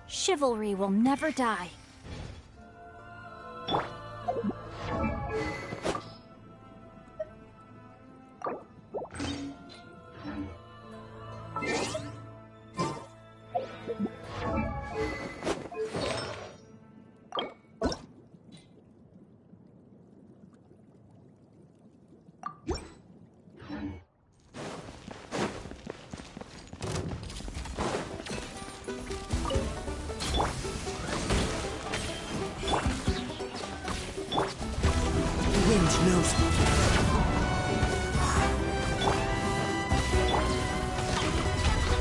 Chivalry will never die.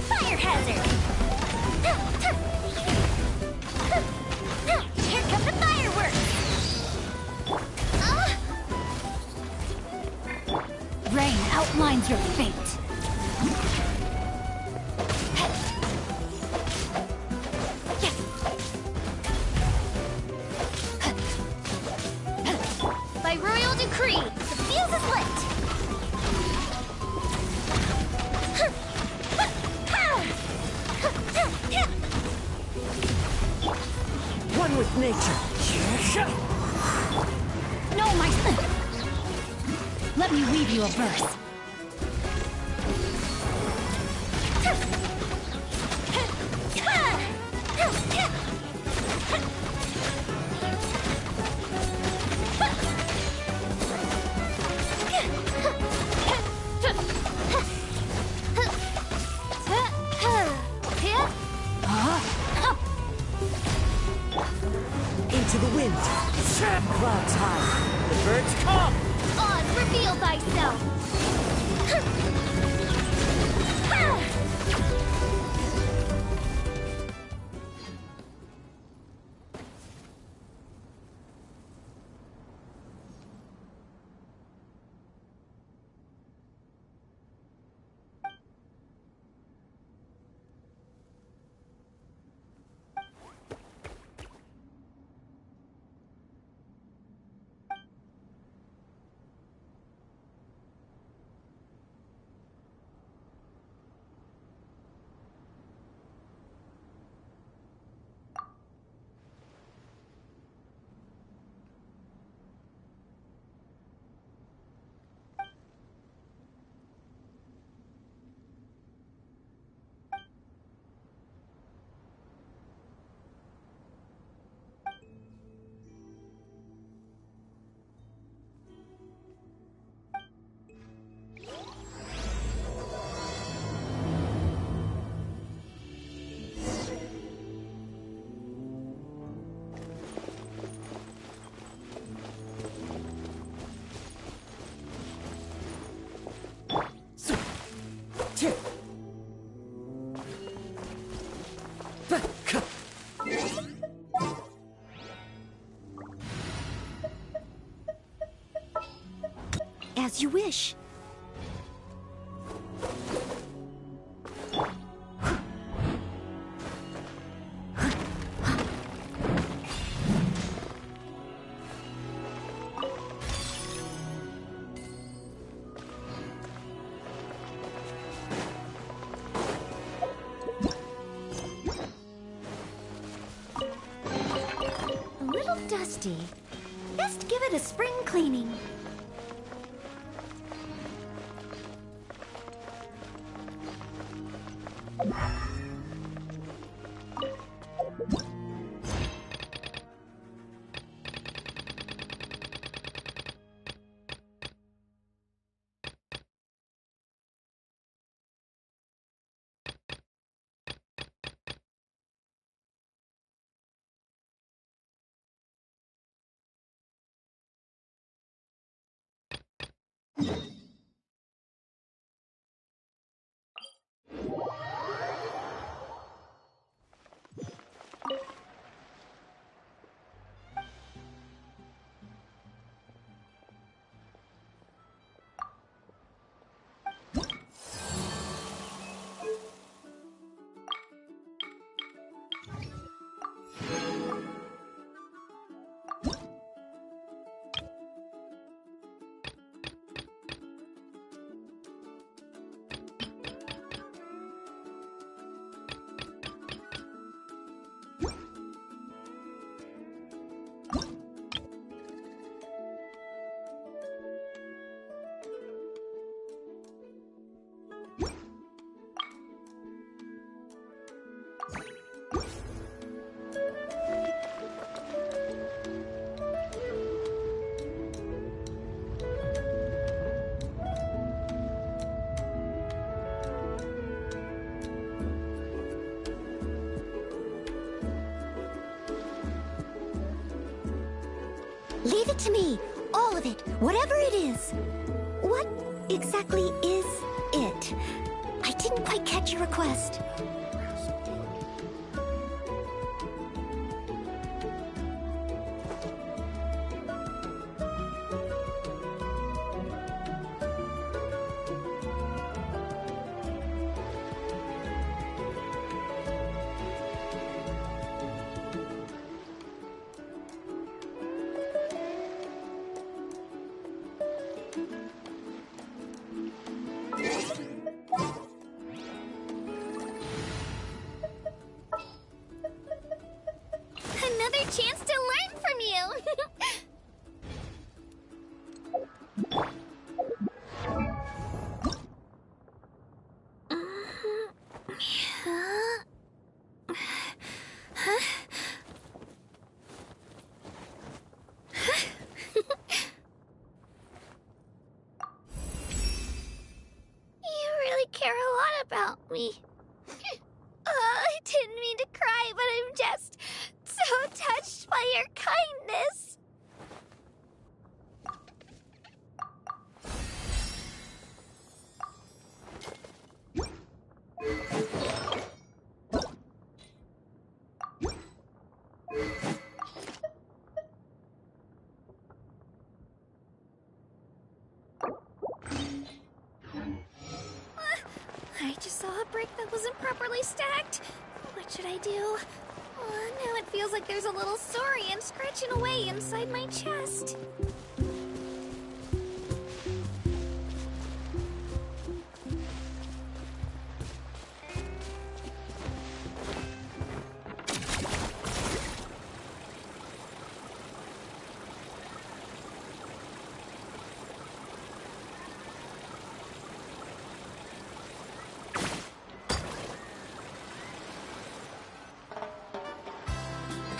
Fire hazard! Here come the fireworks! Rain outlines your fate. By royal decree, the fuse is lit! One with nature. No, my son! Let me weave you a verse. Into the wind. Clouds high. The birds come. Oz, reveal thyself! As you wish. A little dusty. Best give it a spring cleaning. Leave it to me. All of it. Whatever it is. What exactly is it? I didn't quite catch your request. Another chance to learn from you! You really care a lot about me. I didn't mean to cry, but I'm just so touched by your kindness. I just saw a brick that wasn't properly stacked. What should I do? Now it feels like there's a little saurian scratching away inside my chest.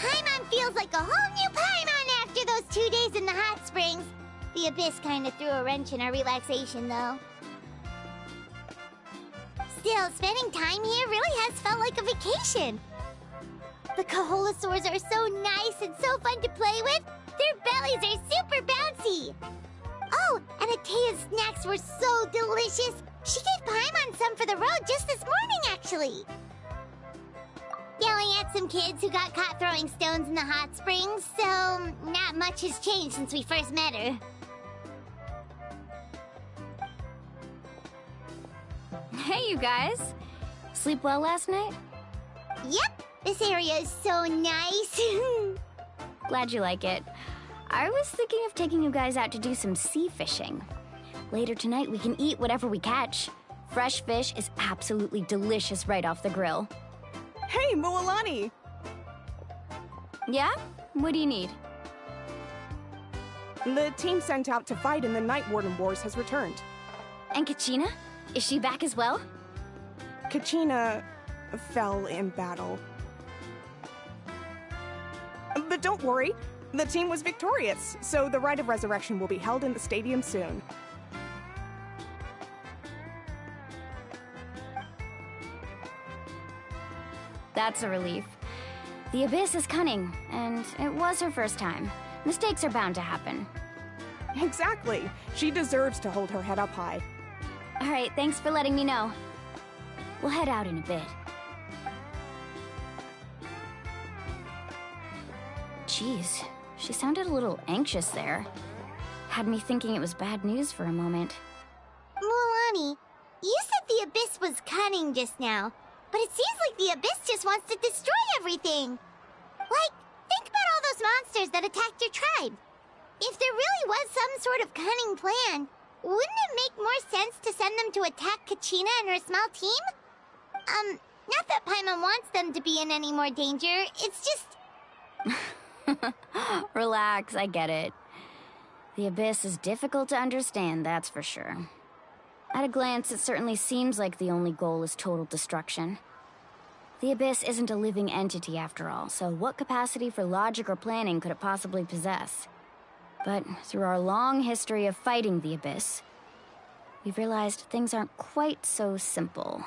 Paimon feels like a whole new Paimon after those 2 days in the hot springs. The Abyss kind of threw a wrench in our relaxation, though. Still, spending time here really has felt like a vacation. The Kaholosaurs are so nice and so fun to play with. Their bellies are super bouncy. Oh, and Atea's snacks were so delicious. She gave Paimon some for the road just this morning, actually. Yelling at some kids who got caught throwing stones in the hot springs, so not much has changed since we first met her. Hey, you guys. Sleep well last night? Yep, this area is so nice. Glad you like it. I was thinking of taking you guys out to do some sea fishing. Later tonight, we can eat whatever we catch. Fresh fish is absolutely delicious right off the grill. Hey, Mualani! Yeah? What do you need? The team sent out to fight in the Night Warden Wars has returned. And Kachina? Is she back as well? Kachina fell in battle. But don't worry, the team was victorious, so the Rite of Resurrection will be held in the stadium soon. That's a relief. The Abyss is cunning, and it was her first time. Mistakes are bound to happen. Exactly. She deserves to hold her head up high. All right, thanks for letting me know. We'll head out in a bit. Jeez, she sounded a little anxious there. Had me thinking it was bad news for a moment. Mualani, you said the Abyss was cunning just now, but it seems like the Abyss just wants to destroy everything. Like, think about all those monsters that attacked your tribe. If there really was some sort of cunning plan, wouldn't it make more sense to send them to attack Kachina and her small team? Not that Paimon wants them to be in any more danger, it's just... Relax, I get it. The Abyss is difficult to understand, that's for sure. At a glance, it certainly seems like the only goal is total destruction. The Abyss isn't a living entity after all, so what capacity for logic or planning could it possibly possess? But through our long history of fighting the Abyss, we've realized things aren't quite so simple.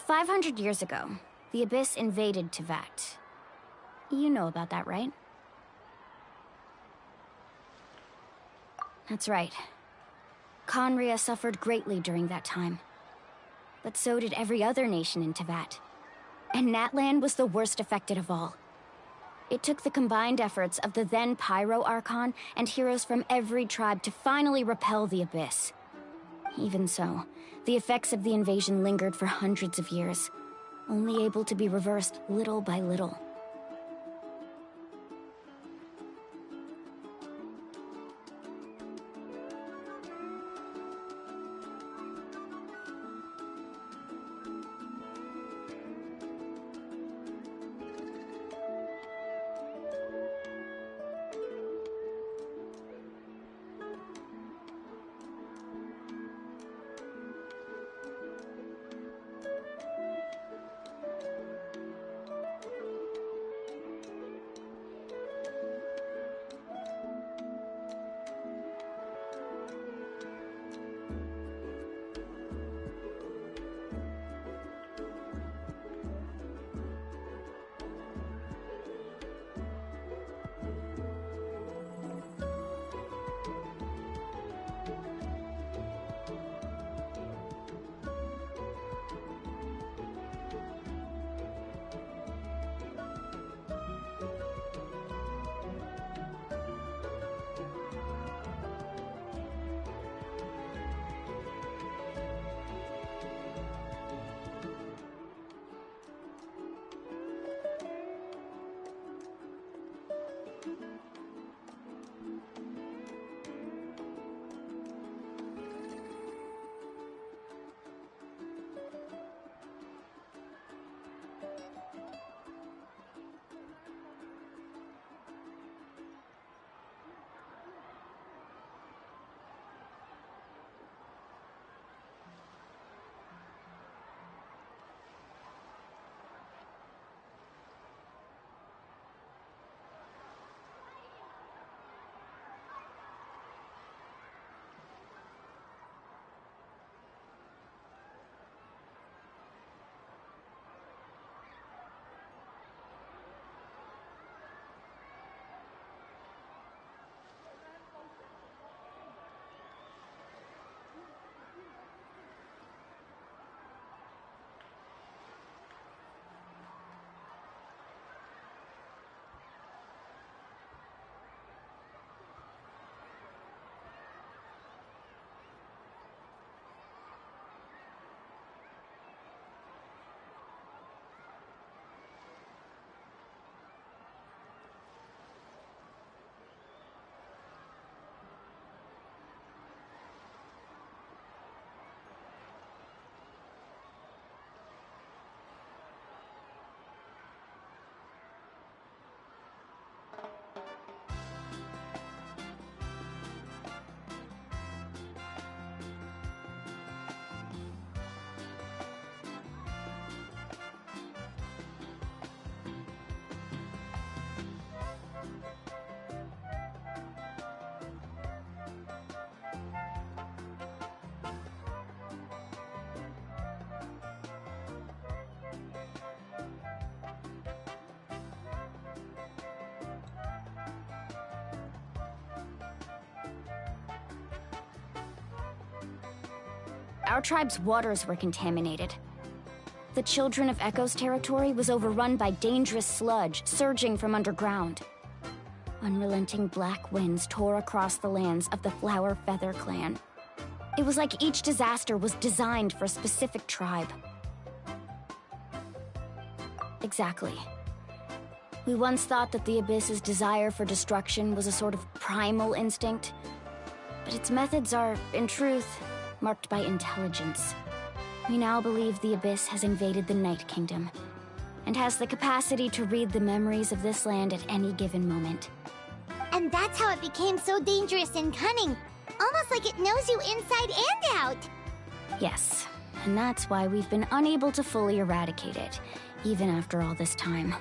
500 years ago, the Abyss invaded Teyvat. You know about that, right? That's right. Khaenri'ah suffered greatly during that time. But so did every other nation in Teyvat. And Natlan was the worst affected of all. It took the combined efforts of the then Pyro Archon and heroes from every tribe to finally repel the Abyss. Even so, the effects of the invasion lingered for hundreds of years, only able to be reversed little by little. Our tribe's waters were contaminated. The Children of Echo's territory was overrun by dangerous sludge surging from underground. Unrelenting black winds tore across the lands of the Flower Feather clan. It was like each disaster was designed for a specific tribe. Exactly. We once thought that the Abyss's desire for destruction was a sort of primal instinct, but its methods are, in truth, marked by intelligence. We now believe the Abyss has invaded the Night Kingdom, and has the capacity to read the memories of this land at any given moment. And that's how it became so dangerous and cunning. Almost like it knows you inside and out. Yes, and that's why we've been unable to fully eradicate it, even after all this time.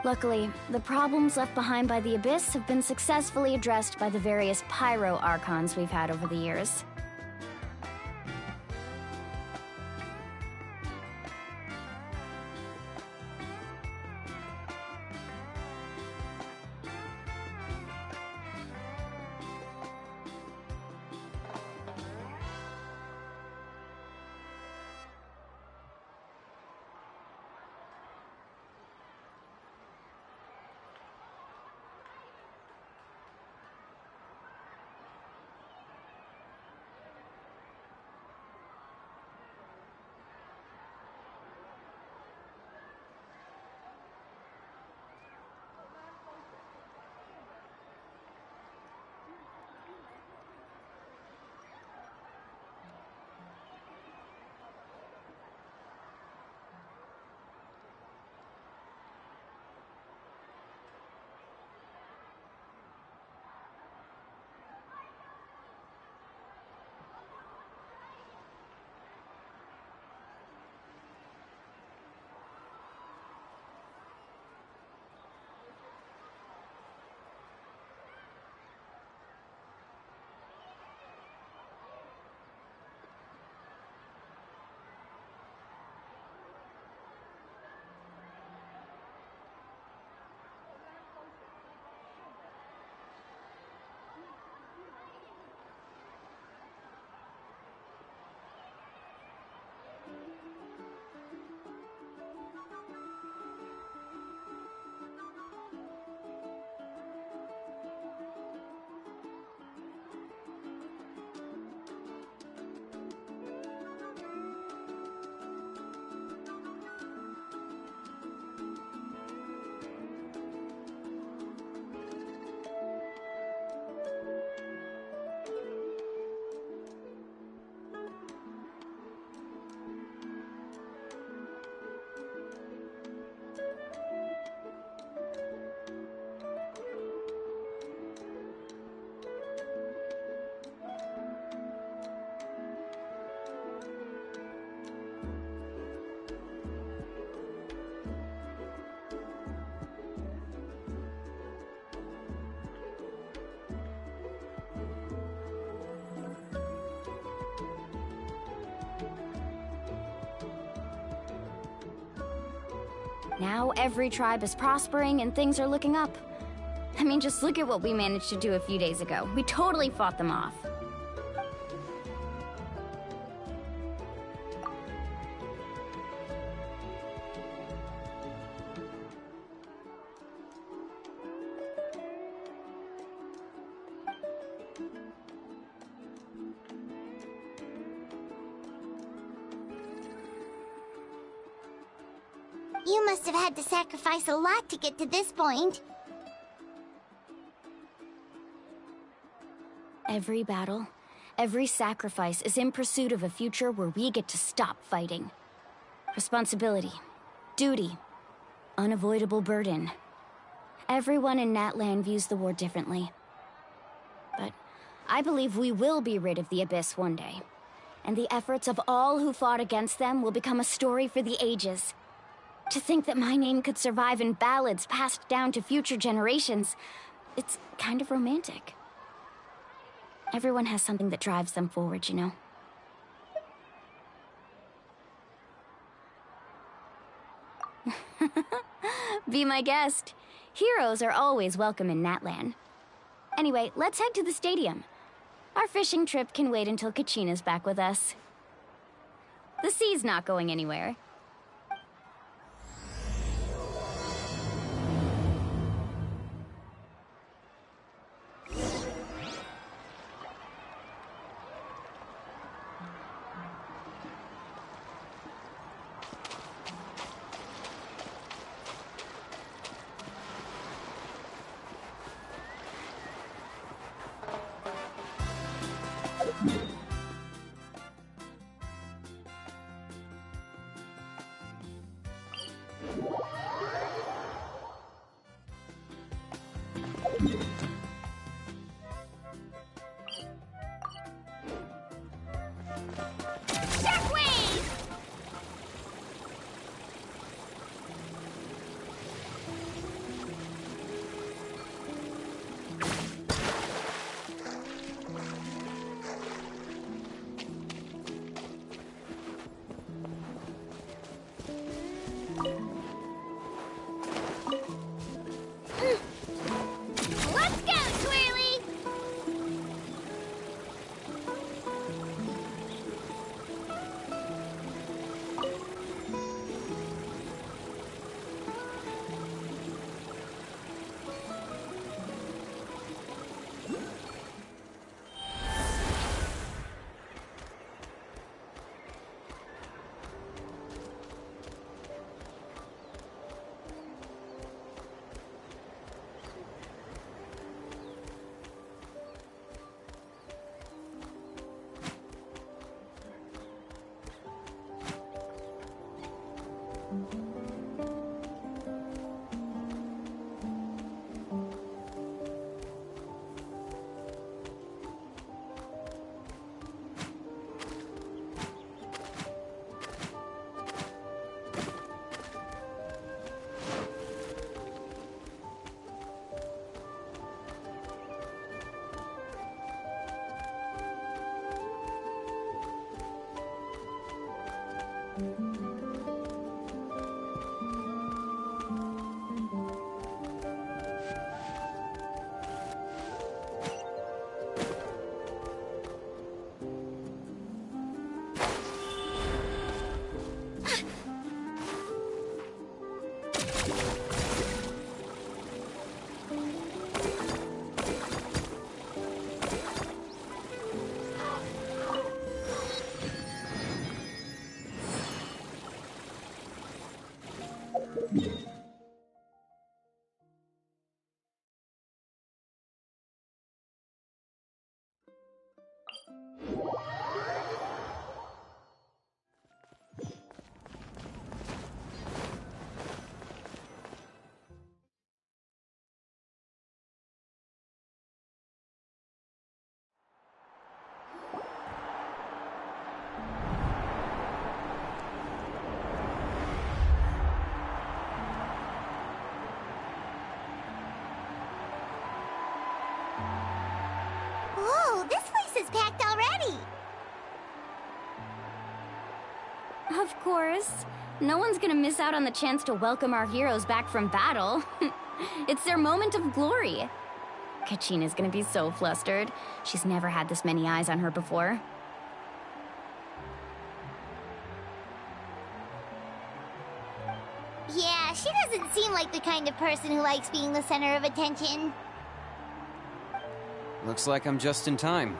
Luckily, the problems left behind by the Abyss have been successfully addressed by the various Pyro Archons we've had over the years. Now every tribe is prospering and things are looking up. I mean, just look at what we managed to do a few days ago. We totally fought them off. You must have had to sacrifice a lot to get to this point. Every battle, every sacrifice is in pursuit of a future where we get to stop fighting. Responsibility, duty, unavoidable burden. Everyone in Natlan views the war differently. But I believe we will be rid of the Abyss one day. And the efforts of all who fought against them will become a story for the ages. To think that my name could survive in ballads passed down to future generations, it's kind of romantic. Everyone has something that drives them forward, you know? Be my guest. Heroes are always welcome in Natlan. Anyway, let's head to the stadium. Our fishing trip can wait until Kachina's back with us. The sea's not going anywhere. Let's go, Twirly! Whoa, this place is packed already! Of course. No one's gonna miss out on the chance to welcome our heroes back from battle. It's their moment of glory. Kachina's gonna be so flustered. She's never had this many eyes on her before. Yeah, she doesn't seem like the kind of person who likes being the center of attention. Looks like I'm just in time.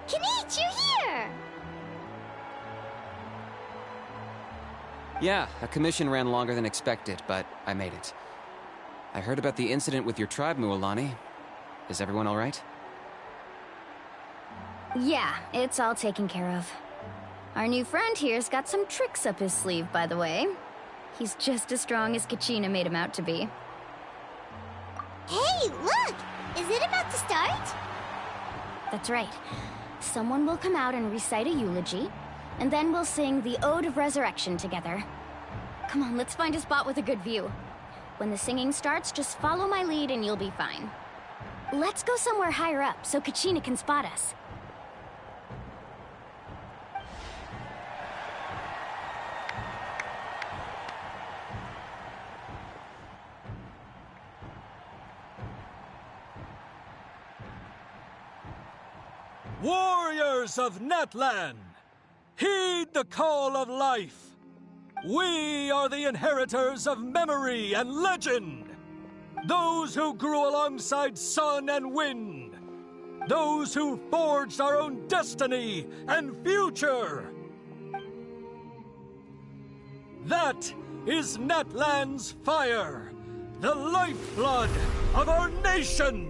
Kinich, you're here! Yeah, a commission ran longer than expected, but I made it. I heard about the incident with your tribe, Mualani. Is everyone all right? Yeah, it's all taken care of. Our new friend here's got some tricks up his sleeve, by the way. He's just as strong as Kachina made him out to be. Hey, look! Is it about to start? That's right. Someone will come out and recite a eulogy, and then we'll sing the Ode of Resurrection together. Come on, let's find a spot with a good view. When the singing starts, just follow my lead and you'll be fine. Let's go somewhere higher up so Kachina can spot us. Warriors of Natlan, heed the call of life. We are the inheritors of memory and legend. Those who grew alongside sun and wind. Those who forged our own destiny and future. That is Natlan's fire, the lifeblood of our nation.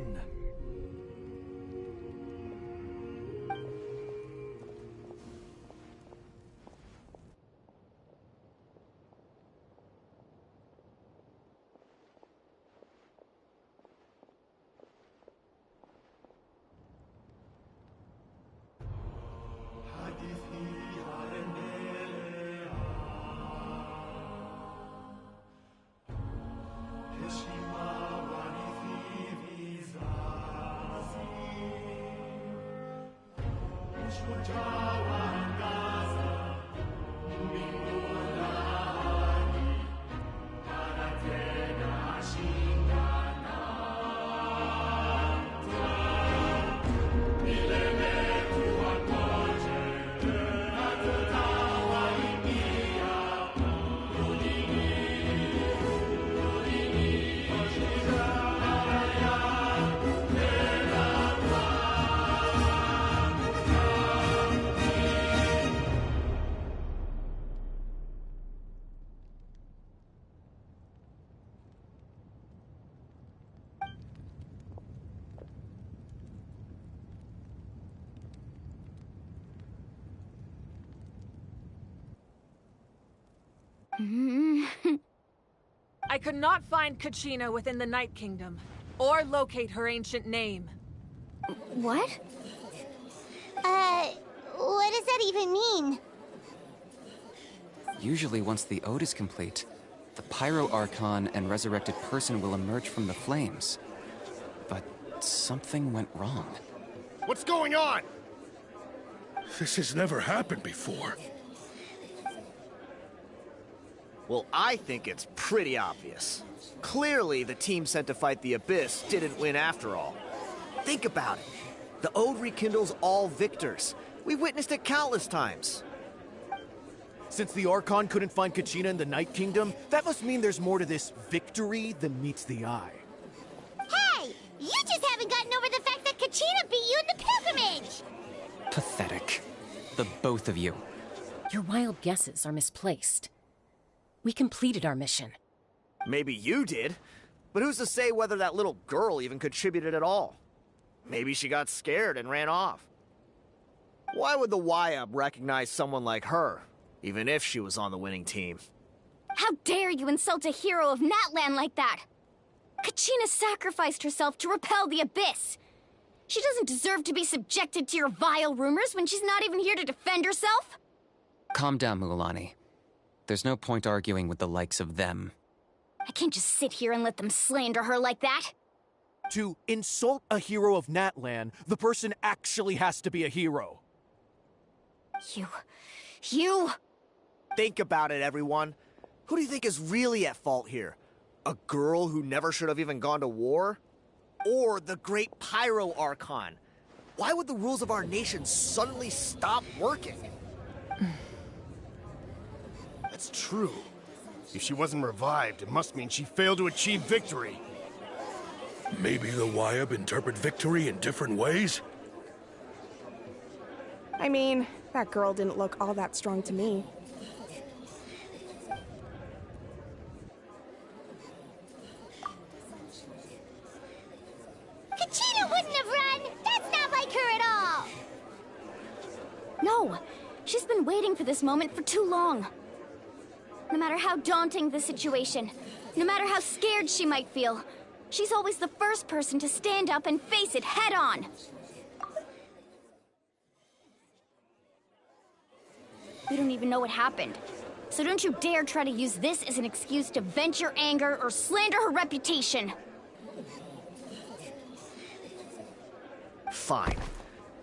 I could not find Kachina within the Night Kingdom, or locate her ancient name. What? What does that even mean? Usually once the Ode is complete, the Pyro Archon and resurrected person will emerge from the flames. But something went wrong. What's going on? This has never happened before. Well, I think it's pretty obvious. Clearly, the team sent to fight the Abyss didn't win after all. Think about it. The Ode rekindles all victors. We witnessed it countless times. Since the Archon couldn't find Kachina in the Night Kingdom, that must mean there's more to this victory than meets the eye. Hey! You just haven't gotten over the fact that Kachina beat you in the pilgrimage! Pathetic. The both of you. Your wild guesses are misplaced. We completed our mission. Maybe you did, but who's to say whether that little girl even contributed at all? Maybe she got scared and ran off. Why would the YUB recognize someone like her, even if she was on the winning team? How dare you insult a hero of Natlan like that? Kachina sacrificed herself to repel the Abyss. She doesn't deserve to be subjected to your vile rumors when she's not even here to defend herself. Calm down, Mualani. There's no point arguing with the likes of them. I can't just sit here and let them slander her like that. To insult a hero of Natlan, the person actually has to be a hero. You You... Think about it, everyone. Who do you think is really at fault here? A girl who never should have even gone to war? Or the great Pyro Archon? Why would the rules of our nation suddenly stop working? That's true. If she wasn't revived, it must mean she failed to achieve victory. Maybe the Wyab interpret victory in different ways? I mean, that girl didn't look all that strong to me. Kachina wouldn't have run! That's not like her at all! No! She's been waiting for this moment for too long. No matter how daunting the situation, no matter how scared she might feel, she's always the first person to stand up and face it head on. We don't even know what happened. So don't you dare try to use this as an excuse to vent your anger or slander her reputation. Fine.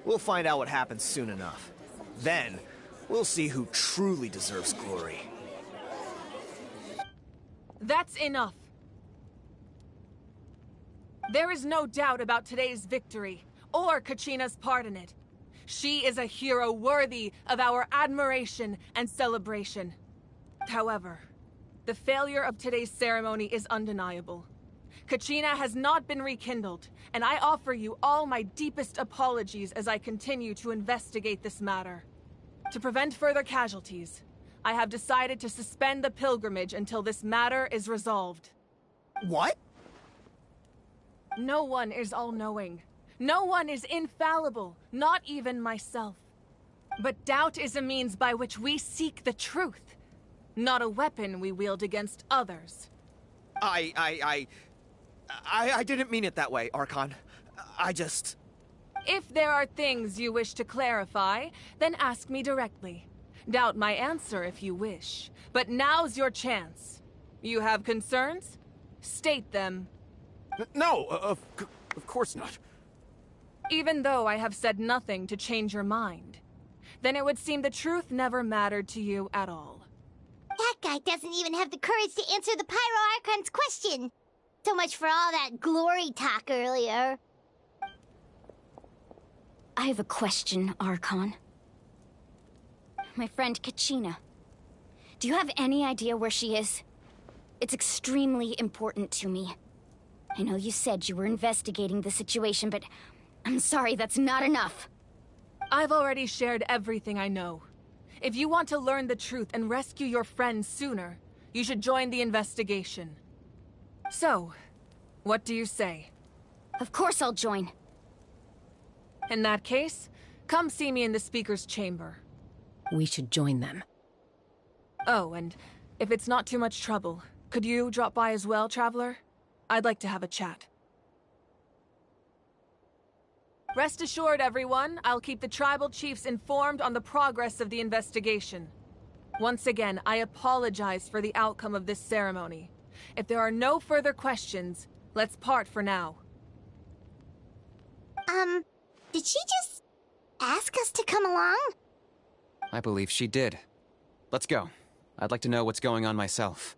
We'll find out what happens soon enough. Then, we'll see who truly deserves glory. That's enough. There is no doubt about today's victory, or Kachina's part in it. She is a hero worthy of our admiration and celebration. However, the failure of today's ceremony is undeniable. Kachina has not been rekindled, and I offer you all my deepest apologies as I continue to investigate this matter. To prevent further casualties, I have decided to suspend the pilgrimage until this matter is resolved. What? No one is all-knowing. No one is infallible, not even myself. But doubt is a means by which we seek the truth, not a weapon we wield against others. I didn't mean it that way, Archon. I just... If there are things you wish to clarify, then ask me directly. Doubt my answer if you wish. But now's your chance. You have concerns? State them. No, of course not. Even though I have said nothing to change your mind, then it would seem the truth never mattered to you at all. That guy doesn't even have the courage to answer the Pyro Archon's question. So much for all that glory talk earlier. I have a question, Archon. My friend Kachina. Do you have any idea where she is? It's extremely important to me. I know you said you were investigating the situation, but I'm sorry, that's not enough. I've already shared everything I know. If you want to learn the truth and rescue your friend sooner, you should join the investigation. So, what do you say? Of course I'll join. In that case, come see me in the speaker's chamber. We should join them. Oh, and if it's not too much trouble, could you drop by as well, Traveler? I'd like to have a chat. Rest assured, everyone, I'll keep the tribal chiefs informed on the progress of the investigation. Once again, I apologize for the outcome of this ceremony. If there are no further questions, let's part for now. Did she just ask us to come along? I believe she did. Let's go. I'd like to know what's going on myself.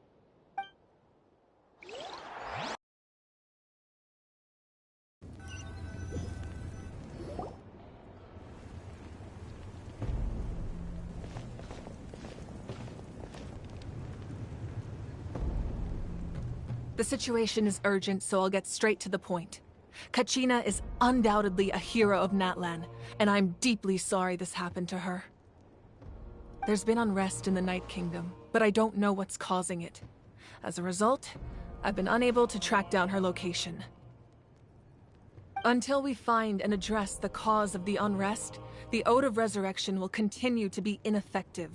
The situation is urgent, so I'll get straight to the point. Kachina is undoubtedly a hero of Natlan, and I'm deeply sorry this happened to her. There's been unrest in the Night Kingdom, but I don't know what's causing it. As a result, I've been unable to track down her location. Until we find and address the cause of the unrest, the Ode of Resurrection will continue to be ineffective.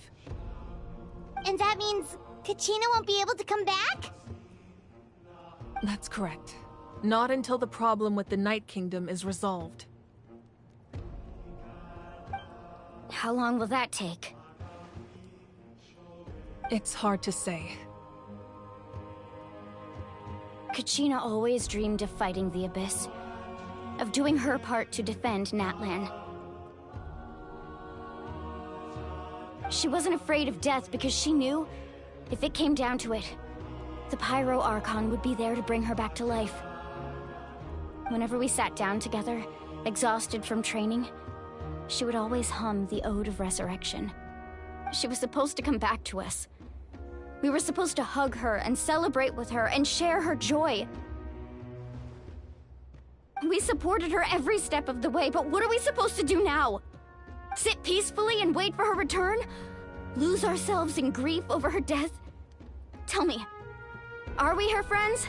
And that means Kachina won't be able to come back? That's correct. Not until the problem with the Night Kingdom is resolved. How long will that take? It's hard to say. Kachina always dreamed of fighting the Abyss, of doing her part to defend Natlan. She wasn't afraid of death because she knew, if it came down to it, the Pyro Archon would be there to bring her back to life. Whenever we sat down together, exhausted from training, she would always hum the Ode of Resurrection. She was supposed to come back to us. We were supposed to hug her and celebrate with her and share her joy. We supported her every step of the way, but what are we supposed to do now? Sit peacefully and wait for her return? Lose ourselves in grief over her death? Tell me, are we her friends?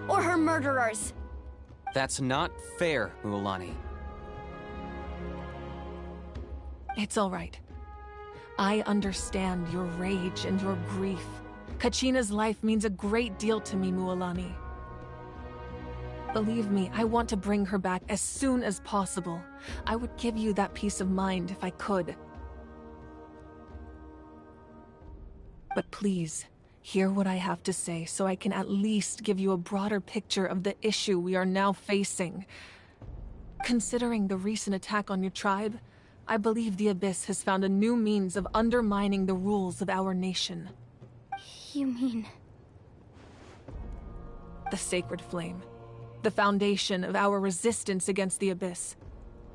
Or her murderers? That's not fair, Mualani. It's all right. I understand your rage and your grief. Kachina's life means a great deal to me, Mualani. Believe me, I want to bring her back as soon as possible. I would give you that peace of mind if I could. But please, hear what I have to say so I can at least give you a broader picture of the issue we are now facing. Considering the recent attack on your tribe, I believe the Abyss has found a new means of undermining the rules of our nation. You mean... The Sacred Flame. The foundation of our resistance against the Abyss.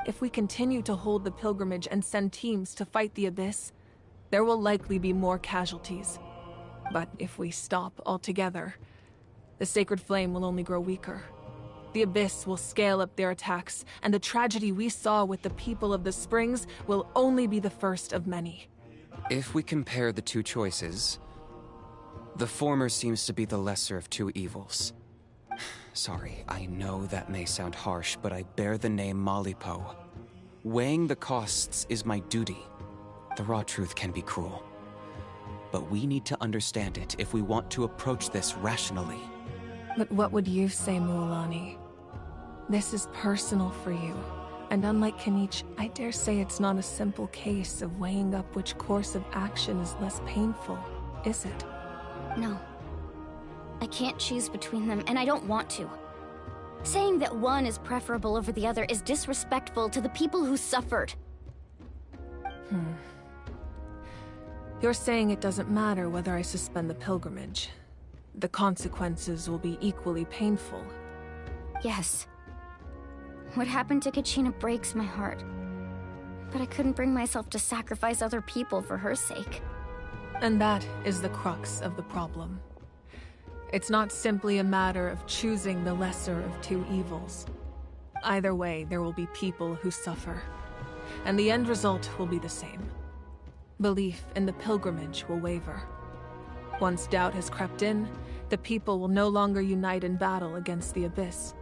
If we continue to hold the pilgrimage and send teams to fight the Abyss, there will likely be more casualties. But if we stop altogether, the Sacred Flame will only grow weaker. The Abyss will scale up their attacks, and the tragedy we saw with the people of the Springs will only be the first of many. If we compare the two choices, the former seems to be the lesser of two evils. Sorry, I know that may sound harsh, but I bear the name Malipo. Weighing the costs is my duty. The raw truth can be cruel. But we need to understand it if we want to approach this rationally. But what would you say, Mualani? This is personal for you, and unlike Kinich, I dare say it's not a simple case of weighing up which course of action is less painful, is it? No. I can't choose between them, and I don't want to. Saying that one is preferable over the other is disrespectful to the people who suffered. You're saying it doesn't matter whether I suspend the pilgrimage. The consequences will be equally painful. Yes. What happened to Kachina breaks my heart. But I couldn't bring myself to sacrifice other people for her sake. And that is the crux of the problem. It's not simply a matter of choosing the lesser of two evils. Either way, there will be people who suffer. And the end result will be the same. Belief in the pilgrimage will waver. Once doubt has crept in, the people will no longer unite in battle against the Abyss.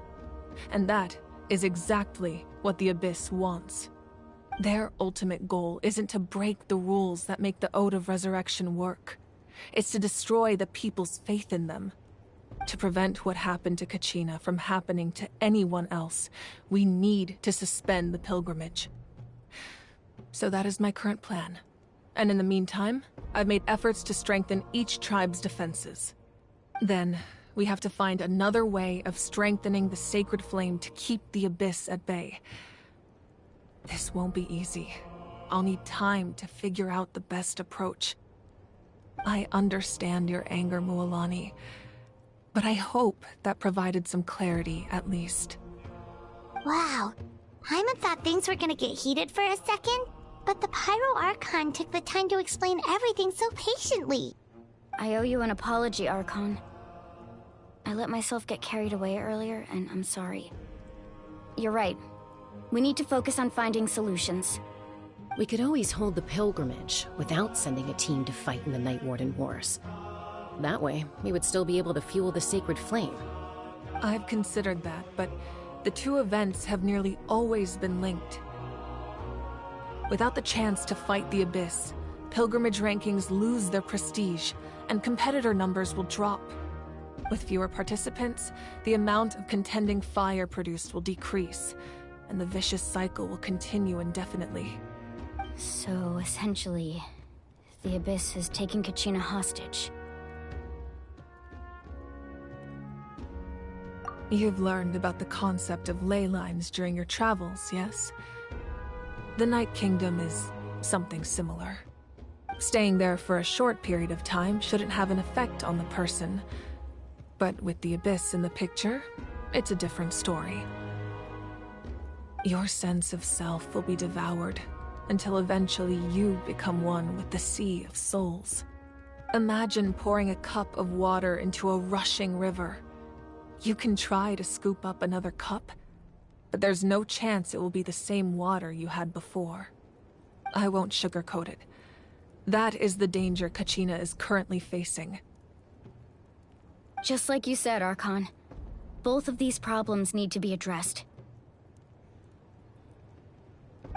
And that is exactly what the Abyss wants. Their ultimate goal isn't to break the rules that make the Ode of Resurrection work. It's to destroy the people's faith in them. To prevent what happened to Kachina from happening to anyone else, we need to suspend the pilgrimage. So that is my current plan. And in the meantime, I've made efforts to strengthen each tribe's defenses. Then, we have to find another way of strengthening the Sacred Flame to keep the Abyss at bay. This won't be easy. I'll need time to figure out the best approach. I understand your anger, Mualani, but I hope that provided some clarity, at least. Wow. Paimon thought things were gonna get heated for a second, but the Pyro Archon took the time to explain everything so patiently. I owe you an apology, Archon. I let myself get carried away earlier, and I'm sorry. You're right. We need to focus on finding solutions. We could always hold the pilgrimage without sending a team to fight in the Night Warden Wars. That way, we would still be able to fuel the Sacred Flame. I've considered that, but the two events have nearly always been linked. Without the chance to fight the Abyss, pilgrimage rankings lose their prestige, and competitor numbers will drop. With fewer participants, the amount of contending fire produced will decrease, and the vicious cycle will continue indefinitely. So, essentially, the Abyss has taken Kachina hostage. You've learned about the concept of ley lines during your travels, yes? The Night Kingdom is something similar. Staying there for a short period of time shouldn't have an effect on the person. But with the Abyss in the picture, it's a different story. Your sense of self will be devoured until eventually you become one with the Sea of Souls. Imagine pouring a cup of water into a rushing river. You can try to scoop up another cup, but there's no chance it will be the same water you had before. I won't sugarcoat it. That is the danger Kachina is currently facing. Just like you said, Archon. Both of these problems need to be addressed.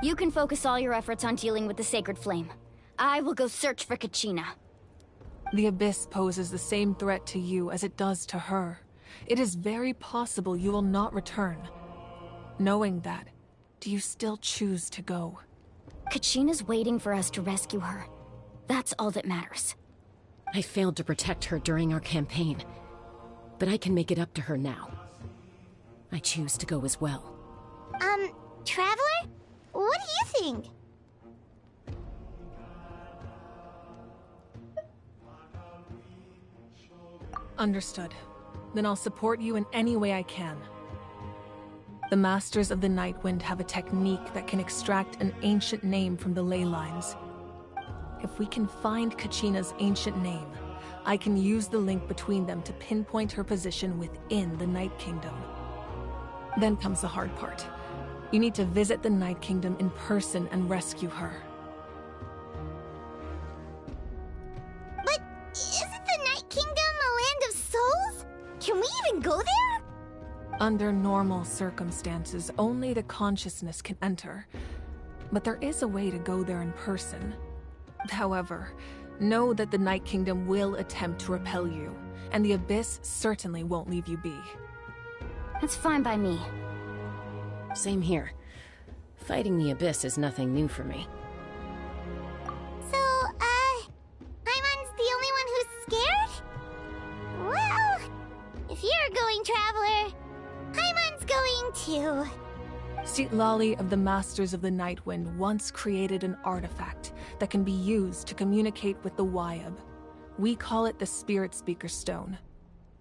You can focus all your efforts on dealing with the Sacred Flame. I will go search for Kachina. The Abyss poses the same threat to you as it does to her. It is very possible you will not return. Knowing that, do you still choose to go? Kachina's waiting for us to rescue her. That's all that matters. I failed to protect her during our campaign, but I can make it up to her now. I choose to go as well. Traveler? What do you think? Understood. Then I'll support you in any way I can. The Masters of the Nightwind have a technique that can extract an ancient name from the ley lines. If we can find Kachina's ancient name, I can use the link between them to pinpoint her position within the Night Kingdom. Then comes the hard part. You need to visit the Night Kingdom in person and rescue her. But isn't the Night Kingdom a land of souls? Can we even go there? Under normal circumstances, only the consciousness can enter. But there is a way to go there in person. However, know that the Night Kingdom will attempt to repel you, and the Abyss certainly won't leave you be. That's fine by me. Same here. Fighting the Abyss is nothing new for me. So, Paimon's the only one who's scared? Well, if you're going, Traveler, Paimon's going too. Citlali of the Masters of the Nightwind once created an artifact that can be used to communicate with the Wayab. We call it the Spirit Speaker Stone.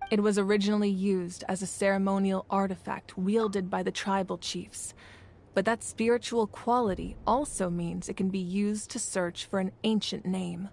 It was originally used as a ceremonial artifact wielded by the tribal chiefs, but that spiritual quality also means it can be used to search for an ancient name.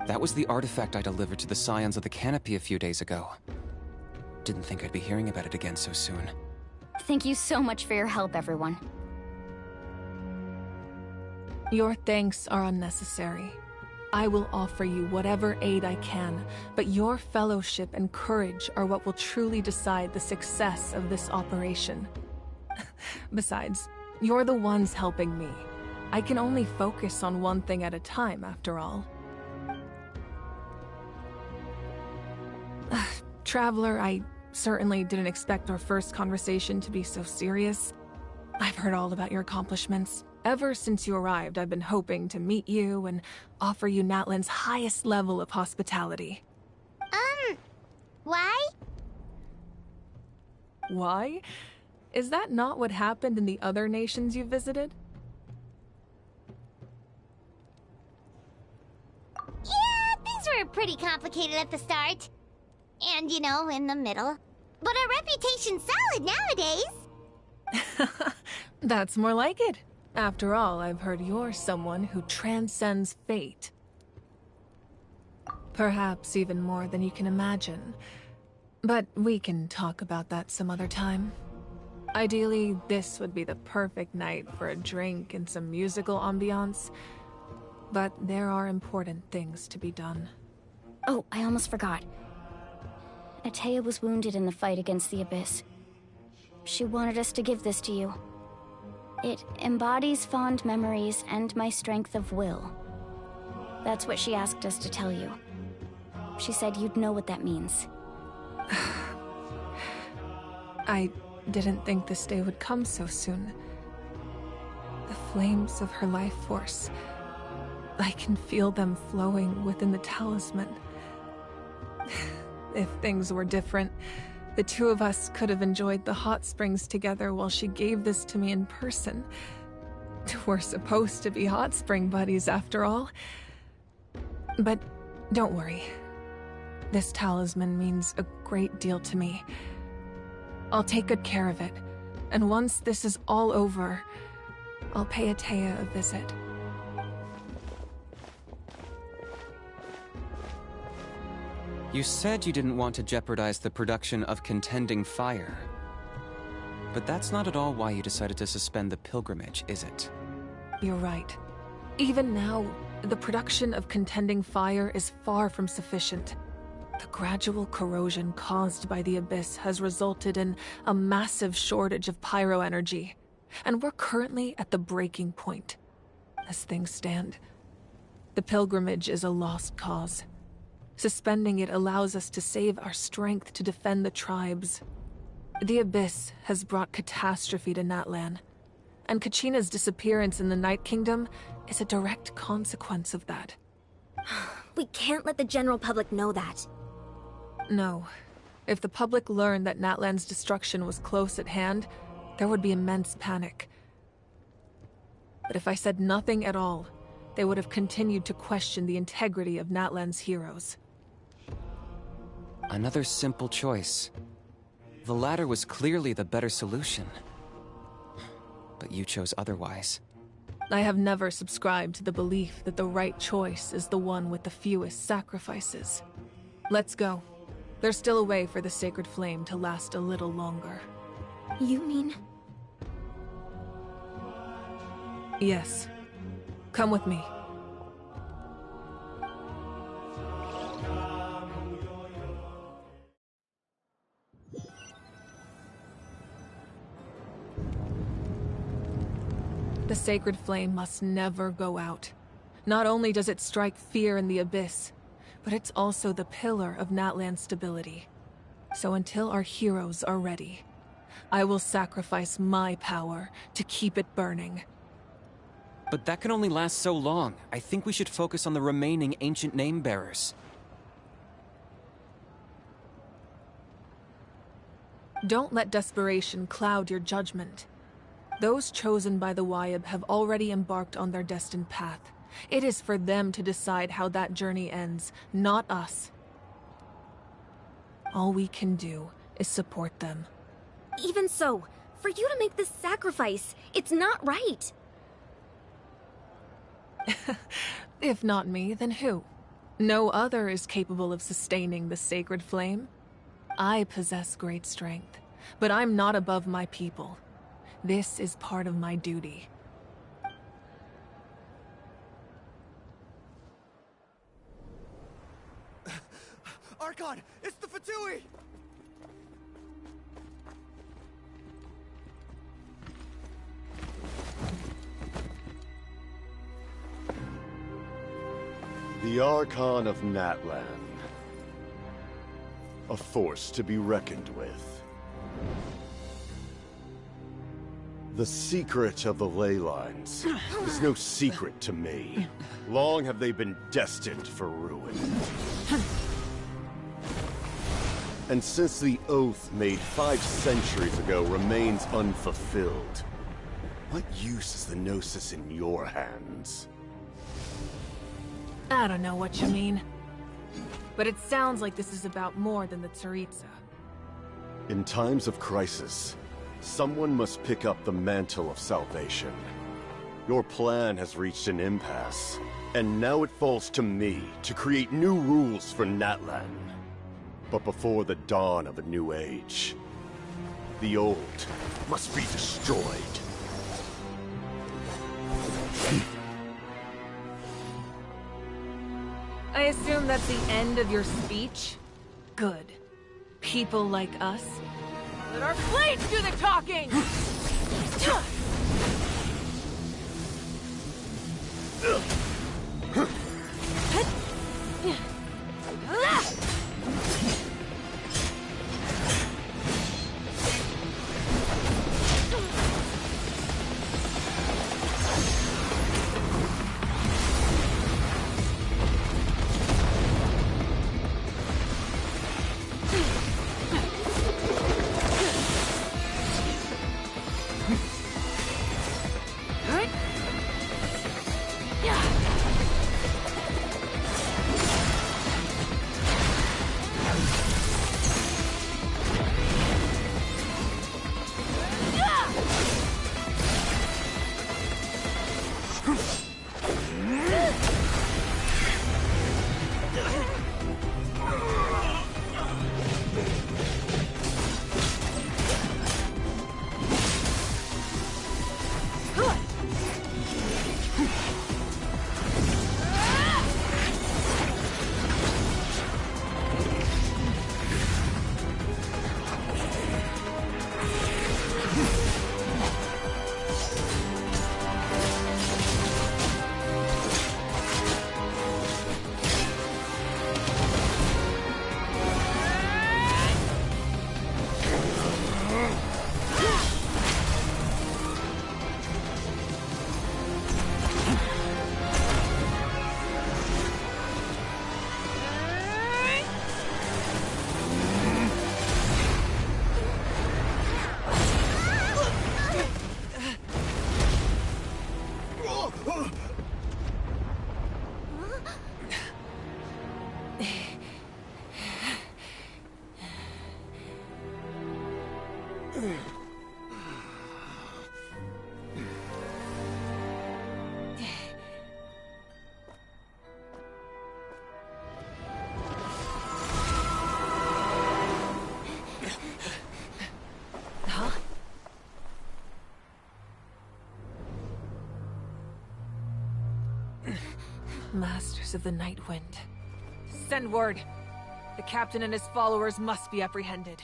That was the artifact I delivered to the Scions of the Canopy a few days ago. Didn't think I'd be hearing about it again so soon. Thank you so much for your help, everyone. Your thanks are unnecessary. I will offer you whatever aid I can, but your fellowship and courage are what will truly decide the success of this operation. Besides, you're the ones helping me. I can only focus on one thing at a time, after all. Traveler, I certainly didn't expect our first conversation to be so serious. I've heard all about your accomplishments. Ever since you arrived, I've been hoping to meet you and offer you Natlan's highest level of hospitality. Why? Why? Is that not what happened in the other nations you visited? Yeah, things were pretty complicated at the start. And, you know, in the middle. But our reputation's solid nowadays. That's more like it. After all, I've heard you're someone who transcends fate. Perhaps even more than you can imagine. But we can talk about that some other time. Ideally, this would be the perfect night for a drink and some musical ambiance. But there are important things to be done. Oh, I almost forgot. Atea was wounded in the fight against the Abyss. She wanted us to give this to you. It embodies fond memories and my strength of will. That's what she asked us to tell you. She said you'd know what that means. I didn't think this day would come so soon. The flames of her life force. I can feel them flowing within the talisman. If things were different, the two of us could have enjoyed the hot springs together while she gave this to me in person. We're supposed to be hot spring buddies after all. But don't worry. This talisman means a great deal to me. I'll take good care of it, and once this is all over, I'll pay Atea a visit. You said you didn't want to jeopardize the production of Contending Fire. But that's not at all why you decided to suspend the pilgrimage, is it? You're right. Even now, the production of Contending Fire is far from sufficient. The gradual corrosion caused by the Abyss has resulted in a massive shortage of pyro energy, and we're currently at the breaking point. As things stand, the pilgrimage is a lost cause. Suspending it allows us to save our strength to defend the tribes. The Abyss has brought catastrophe to Natlan, and Kachina's disappearance in the Night Kingdom is a direct consequence of that. We can't let the general public know that. No. If the public learned that Natlan's destruction was close at hand, there would be immense panic. But if I said nothing at all, they would have continued to question the integrity of Natlan's heroes. Another simple choice. The latter was clearly the better solution. But you chose otherwise. I have never subscribed to the belief that the right choice is the one with the fewest sacrifices. Let's go. There's still a way for the sacred flame to last a little longer. You mean? Yes. Come with me. The sacred flame must never go out. Not only does it strike fear in the Abyss, but it's also the pillar of Natlan's stability. So until our heroes are ready, I will sacrifice my power to keep it burning. But that can only last so long. I think we should focus on the remaining ancient name-bearers. Don't let desperation cloud your judgment. Those chosen by the Wayab have already embarked on their destined path. It is for them to decide how that journey ends, not us. All we can do is support them. Even so, for you to make this sacrifice, it's not right. If not me, then who? No other is capable of sustaining the sacred flame. I possess great strength, but I'm not above my people. This is part of my duty. Archon, it's the Fatui! The Archon of Natlan. A force to be reckoned with. The secret of the ley lines is no secret to me. Long have they been destined for ruin. And since the oath made 5 centuries ago remains unfulfilled, what use is the Gnosis in your hands? I don't know what you mean. But it sounds like this is about more than the Tsaritsa. In times of crisis, someone must pick up the mantle of salvation. Your plan has reached an impasse, and now it falls to me to create new rules for Natlan. But before the dawn of a new age, the old must be destroyed. I assume that's the end of your speech? Good. People like us. Let our blades do the talking! Masters of the Night Wind. Send word. The captain and his followers must be apprehended.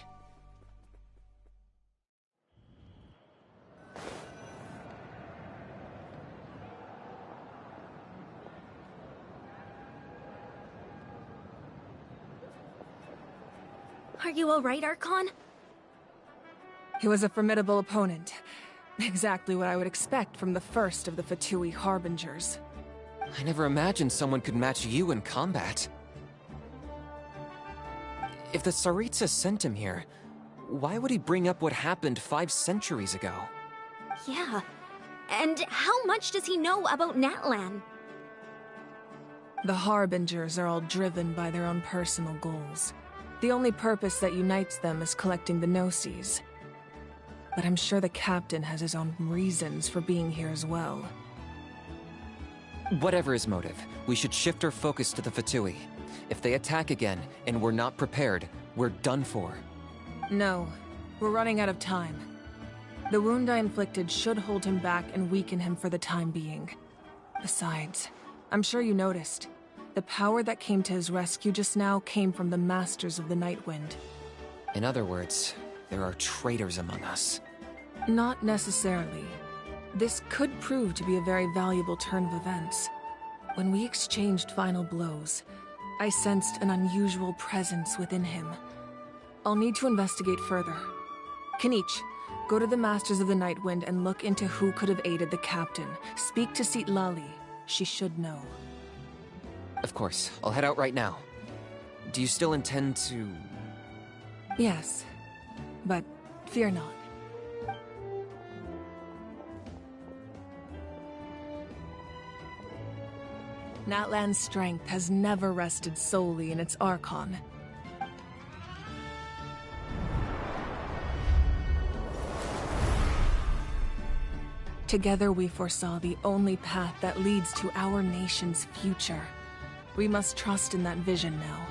Are you alright, Archon? He was a formidable opponent. Exactly what I would expect from the first of the Fatui Harbingers. I never imagined someone could match you in combat. If the Tsaritsa sent him here, why would he bring up what happened 5 centuries ago? Yeah. And how much does he know about Natlan? The Harbingers are all driven by their own personal goals. The only purpose that unites them is collecting the Gnosis. But I'm sure the captain has his own reasons for being here as well. Whatever his motive, we should shift our focus to the Fatui. If they attack again, and we're not prepared, we're done for. No, we're running out of time. The wound I inflicted should hold him back and weaken him for the time being. Besides, I'm sure you noticed, the power that came to his rescue just now came from the Masters of the Nightwind. In other words, there are traitors among us. Not necessarily. This could prove to be a very valuable turn of events. When we exchanged final blows, I sensed an unusual presence within him. I'll need to investigate further. Kanich, go to the Masters of the Nightwind and look into who could have aided the captain. Speak to Citlali. She should know. Of course, I'll head out right now. Do you still intend to... Yes, but fear not. Natlan's strength has never rested solely in its Archon. Together we foresaw the only path that leads to our nation's future. We must trust in that vision now.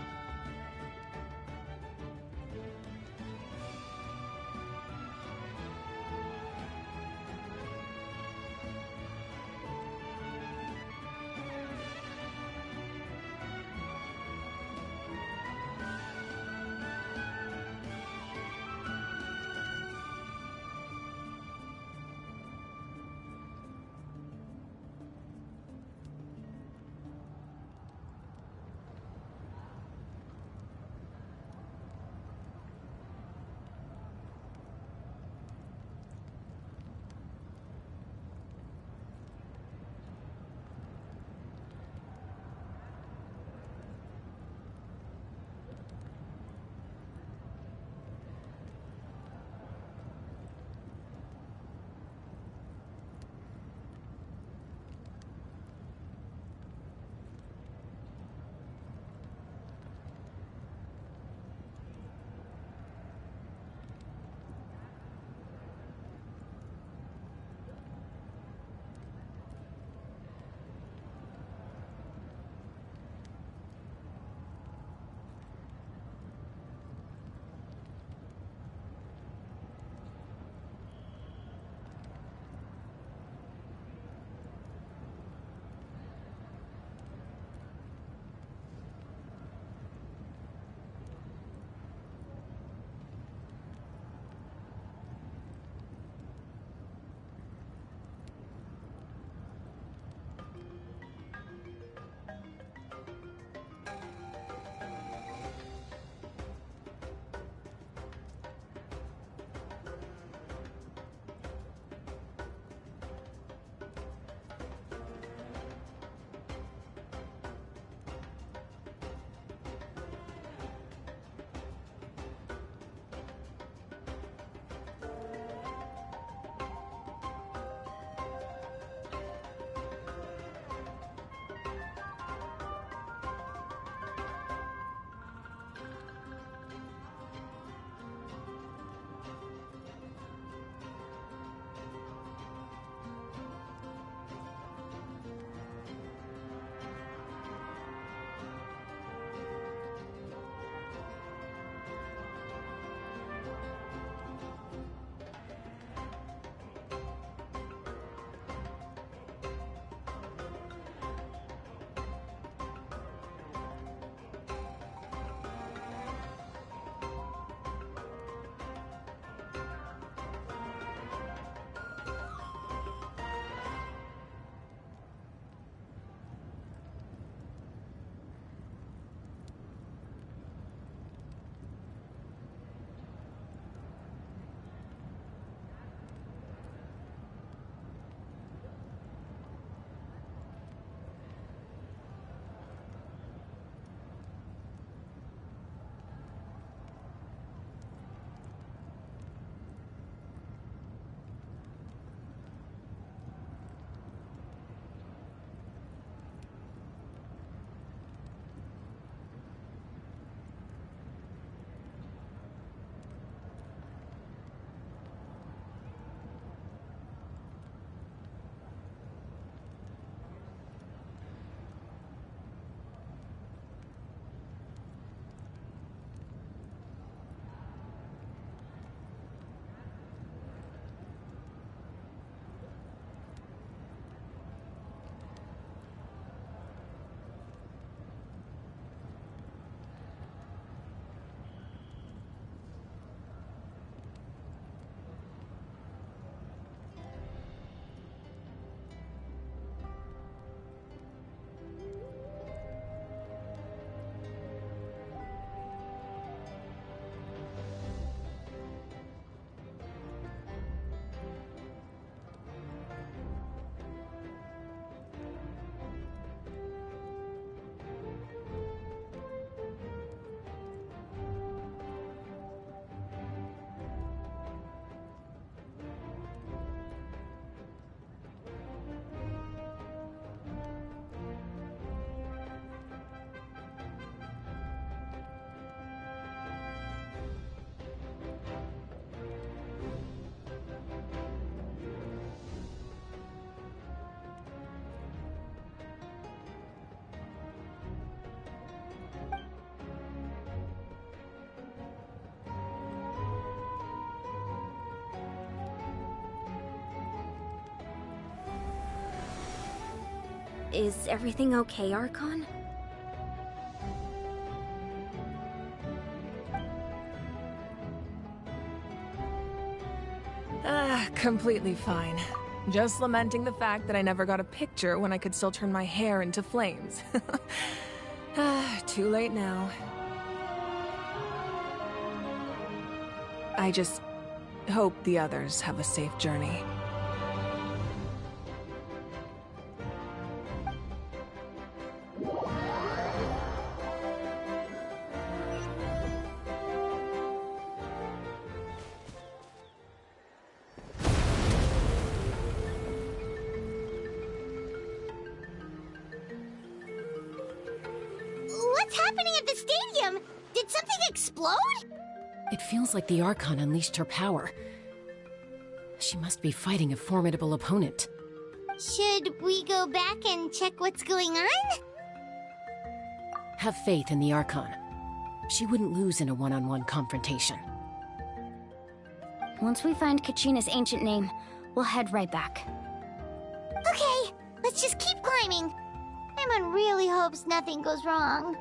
Is everything okay, Archon? Completely fine. Just lamenting the fact that I never got a picture when I could still turn my hair into flames. Too late now. I just hope the others have a safe journey. What's happening at the stadium? Did something explode? It feels like the Archon unleashed her power. She must be fighting a formidable opponent. Should we go back and check what's going on? Have faith in the Archon. She wouldn't lose in a one-on-one confrontation. Once we find Kachina's ancient name, we'll head right back. Okay, let's just keep climbing. Paimon really hopes nothing goes wrong.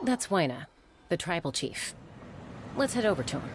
That's Wyna, the tribal chief. Let's head over to him.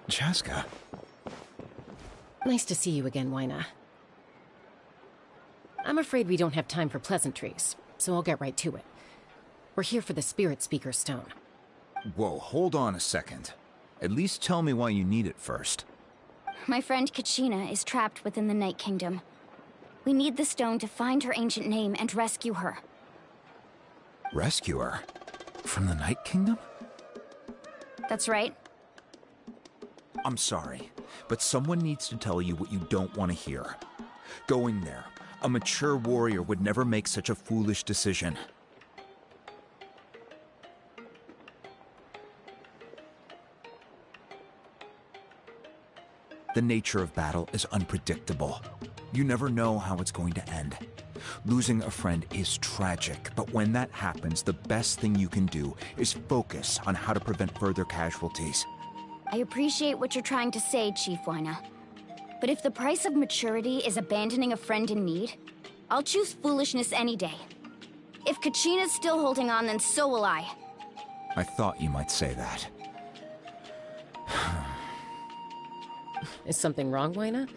Chaska. Nice to see you again, Wyna. I'm afraid we don't have time for pleasantries, so I'll get right to it. We're here for the Spirit Speaker Stone. Whoa, hold on a second. At least tell me why you need it first. My friend Kachina is trapped within the Night Kingdom. We need the stone to find her ancient name and rescue her. Rescue her? From the Night Kingdom? That's right. I'm sorry, but someone needs to tell you what you don't want to hear. Going there, a mature warrior would never make such a foolish decision. The nature of battle is unpredictable. You never know how it's going to end. Losing a friend is tragic, but when that happens, the best thing you can do is focus on how to prevent further casualties. I appreciate what you're trying to say, Chief Wyna. But if the price of maturity is abandoning a friend in need, I'll choose foolishness any day. If Kachina's still holding on, then so will I. I thought you might say that. Is something wrong, Wyna?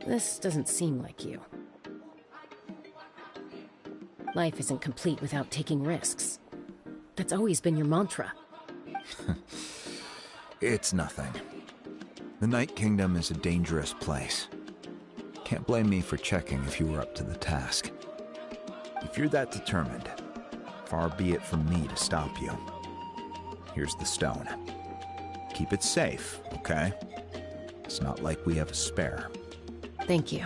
This doesn't seem like you. Life isn't complete without taking risks. That's always been your mantra. It's nothing. The Night Kingdom is a dangerous place. Can't blame me for checking if you were up to the task. If you're that determined, far be it from me to stop you. Here's the stone. Keep it safe, okay? It's not like we have a spare. Thank you.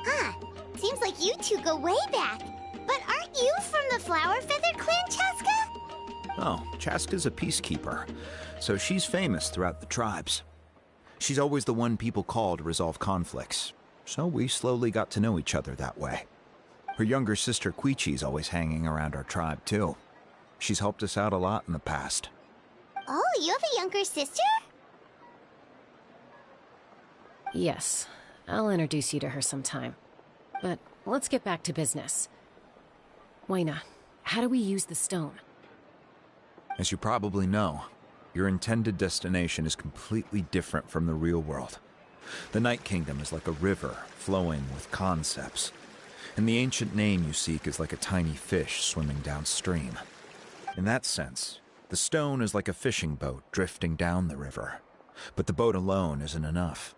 Huh. Seems like you two go way back. But aren't you from the Flower Feather clan, Chaska? Oh, Chaska's a peacekeeper, so she's famous throughout the tribes. She's always the one people call to resolve conflicts, so we slowly got to know each other that way. Her younger sister Quichi's always hanging around our tribe, too. She's helped us out a lot in the past. Oh, you have a younger sister? Yes, I'll introduce you to her sometime. But let's get back to business. Wyna, how do we use the stone? As you probably know, your intended destination is completely different from the real world. The Night Kingdom is like a river flowing with concepts, and the ancient name you seek is like a tiny fish swimming downstream. In that sense, the stone is like a fishing boat drifting down the river, but the boat alone isn't enough.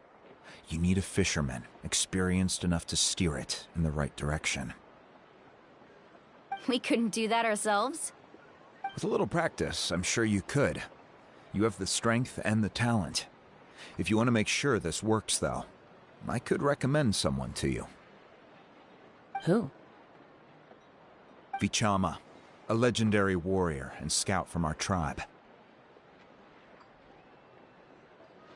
You need a fisherman experienced enough to steer it in the right direction. We couldn't do that ourselves? With a little practice, I'm sure you could. You have the strength and the talent. If you want to make sure this works, though, I could recommend someone to you. Who? Vichama, a legendary warrior and scout from our tribe.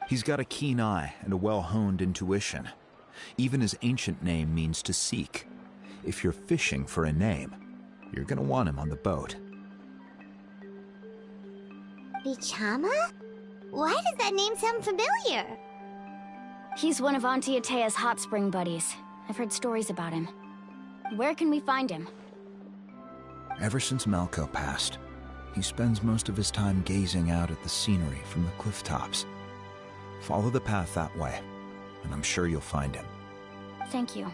He's got a keen eye and a well-honed intuition. Even his ancient name means to seek. If you're fishing for a name, you're gonna want him on the boat. Vichama? Why does that name sound familiar? He's one of Auntie Atea's hot spring buddies. I've heard stories about him. Where can we find him? Ever since Malko passed, he spends most of his time gazing out at the scenery from the cliff tops. Follow the path that way, and I'm sure you'll find him. Thank you.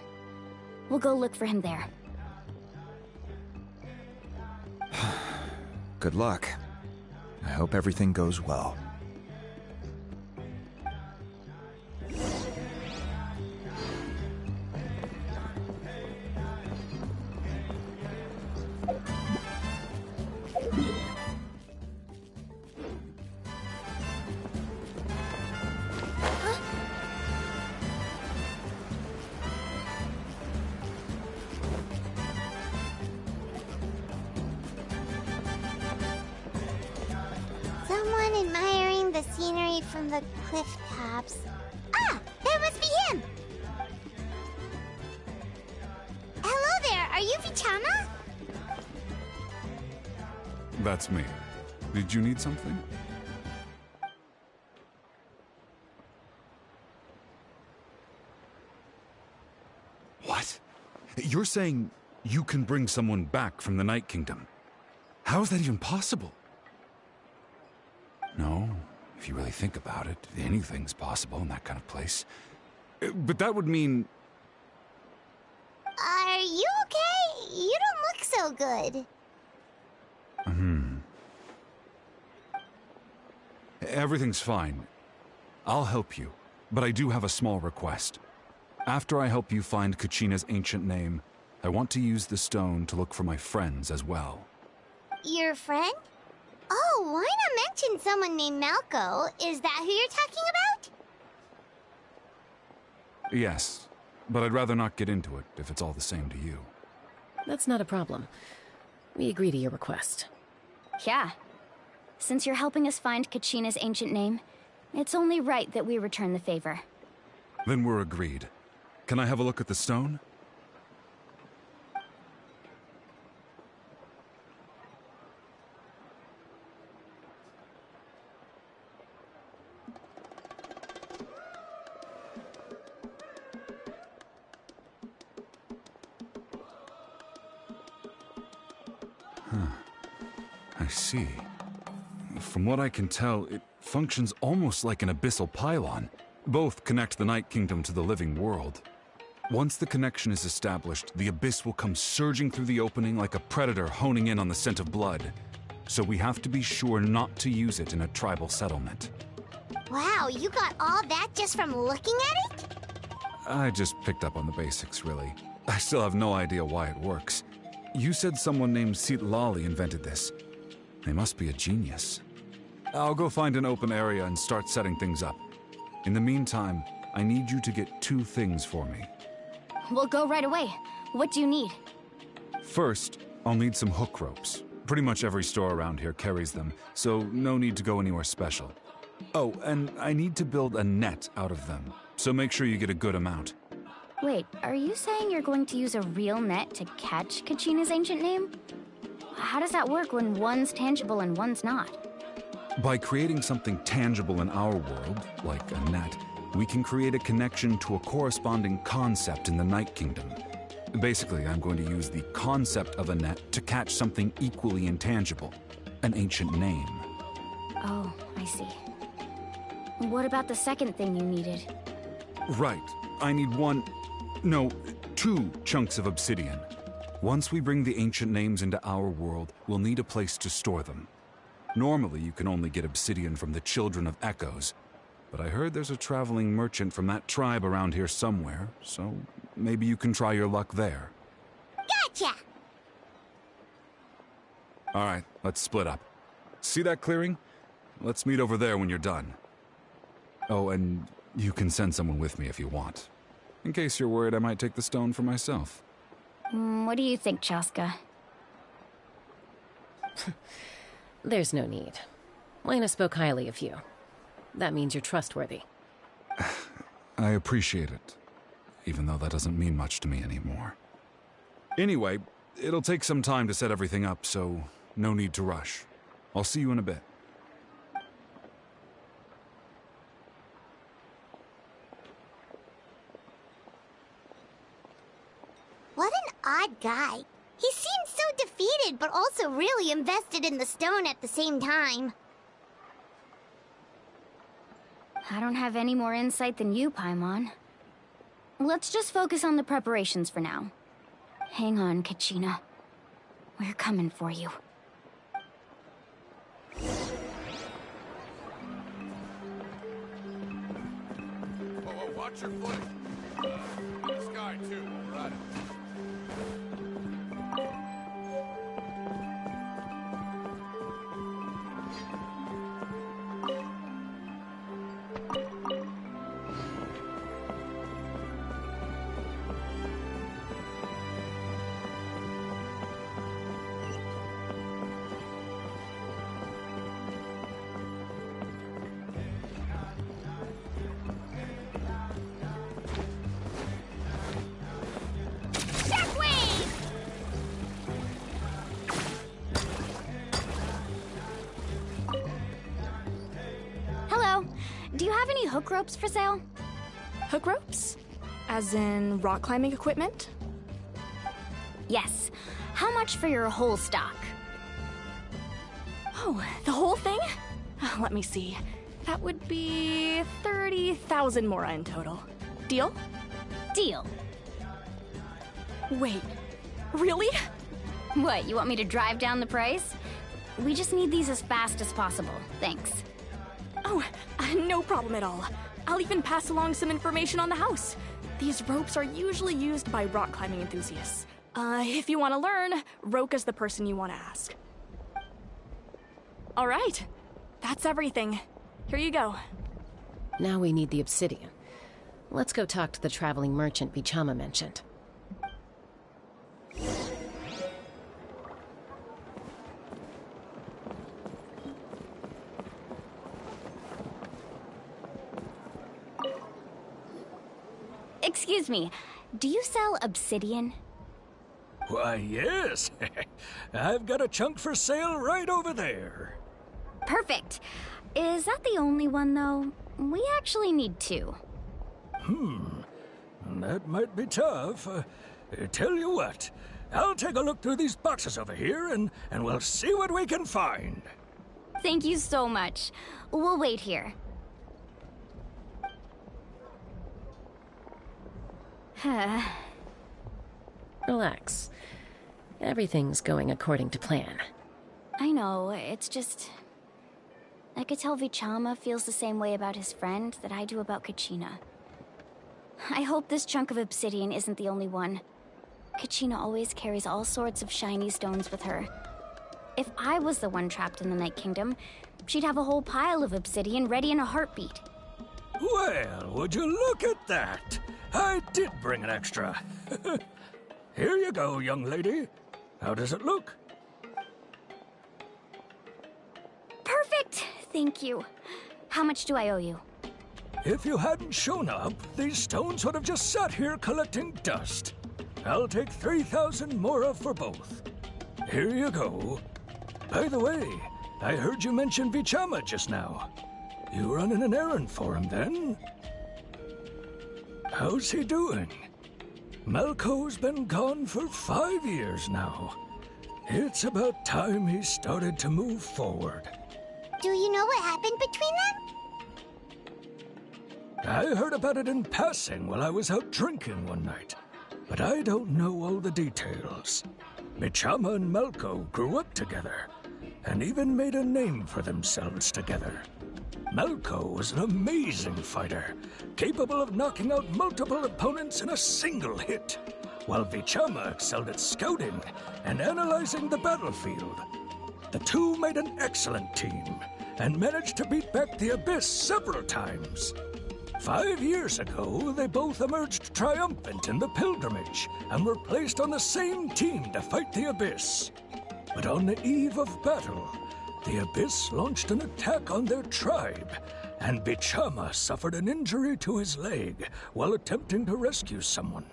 We'll go look for him there. Good luck. I hope everything goes well. Someone admiring the scenery from the cliff tops. Ah! That must be him! Hello there, are you Vichama? That's me. Did you need something? What? You're saying you can bring someone back from the Night Kingdom? How is that even possible? No, if you really think about it, anything's possible in that kind of place. But that would mean... Are you okay? You don't look so good. Everything's fine. I'll help you, but I do have a small request. After I help you find Kachina's ancient name, I want to use the stone to look for my friends as well. Your friend? Oh, why not mention someone named Malco? Is that who you're talking about? Yes, but I'd rather not get into it if it's all the same to you. That's not a problem. We agree to your request. Yeah. Since you're helping us find Kachina's ancient name, it's only right that we return the favor. Then we're agreed. Can I have a look at the stone? I see. From what I can tell, it functions almost like an abyssal pylon. Both connect the Night Kingdom to the living world. Once the connection is established, the abyss will come surging through the opening like a predator honing in on the scent of blood. So we have to be sure not to use it in a tribal settlement. Wow, you got all that just from looking at it? I just picked up on the basics, really. I still have no idea why it works. You said someone named Citlali invented this. They must be a genius. I'll go find an open area and start setting things up. In the meantime, I need you to get 2 things for me. We'll go right away. What do you need? First, I'll need some hook ropes. Pretty much every store around here carries them, so no need to go anywhere special. Oh, and I need to build a net out of them, so make sure you get a good amount. Wait, are you saying you're going to use a real net to catch Kachina's ancient name? How does that work when one's tangible and one's not? By creating something tangible in our world, like a net, we can create a connection to a corresponding concept in the Night Kingdom. Basically, I'm going to use the concept of a net to catch something equally intangible, an ancient name. Oh, I see. What about the second thing you needed? Right. I need 2 chunks of obsidian. Once we bring the ancient names into our world, we'll need a place to store them. Normally, you can only get obsidian from the Children of Echoes, but I heard there's a traveling merchant from that tribe around here somewhere, so maybe you can try your luck there. Gotcha! Alright, let's split up. See that clearing? Let's meet over there when you're done. Oh, and you can send someone with me if you want. In case you're worried I might take the stone for myself. What do you think, Chaska? There's no need. Lena spoke highly of you. That means you're trustworthy. I appreciate it, even though that doesn't mean much to me anymore. Anyway, it'll take some time to set everything up, so no need to rush. I'll see you in a bit. What an odd guy. He seems so defeated, but also really invested in the stone at the same time. I don't have any more insight than you, Paimon. Let's just focus on the preparations for now. Hang on, Kachina. We're coming for you. Whoa, watch your foot. This guy, too. We're at it. Do you have any hook ropes for sale? Hook ropes? As in rock climbing equipment? Yes. How much for your whole stock? Oh, the whole thing? Let me see. That would be 30,000 mora in total. Deal? Deal. Wait, really? What, you want me to drive down the price? We just need these as fast as possible. Thanks. Oh, no problem at all. I'll even pass along some information on the house. These ropes are usually used by rock climbing enthusiasts. If you want to learn, Roka's the person you want to ask. All right, that's everything. Here you go. Now we need the obsidian. Let's go talk to the traveling merchant Vichama mentioned. Excuse me, do you sell obsidian? Why, yes. I've got a chunk for sale right over there. Perfect. Is that the only one, though? We actually need two. That might be tough. Tell you what, I'll take a look through these boxes over here, and we'll see what we can find. Thank you so much. We'll wait here. Relax. Everything's going according to plan. I know, it's just... I could tell Vichama feels the same way about his friend that I do about Kachina. I hope this chunk of obsidian isn't the only one. Kachina always carries all sorts of shiny stones with her. If I was the one trapped in the Night Kingdom, she'd have a whole pile of obsidian ready in a heartbeat. Well, would you look at that? I did bring an extra. Here you go, young lady. How does it look? Perfect! Thank you. How much do I owe you? If you hadn't shown up, these stones would have just sat here collecting dust. I'll take 3,000 mora for both. Here you go. By the way, I heard you mention Vichama just now. You running an errand for him, then? How's he doing? Malko's been gone for 5 years now. It's about time he started to move forward. Do you know what happened between them? I heard about it in passing while I was out drinking one night, but I don't know all the details. Vichama and Malko grew up together, and even made a name for themselves together. Malko was an amazing fighter, capable of knocking out multiple opponents in a single hit, while Vichama excelled at scouting and analyzing the battlefield. The two made an excellent team, and managed to beat back the Abyss several times. 5 years ago, they both emerged triumphant in the pilgrimage, and were placed on the same team to fight the Abyss. But on the eve of battle, the Abyss launched an attack on their tribe, and Vichama suffered an injury to his leg while attempting to rescue someone.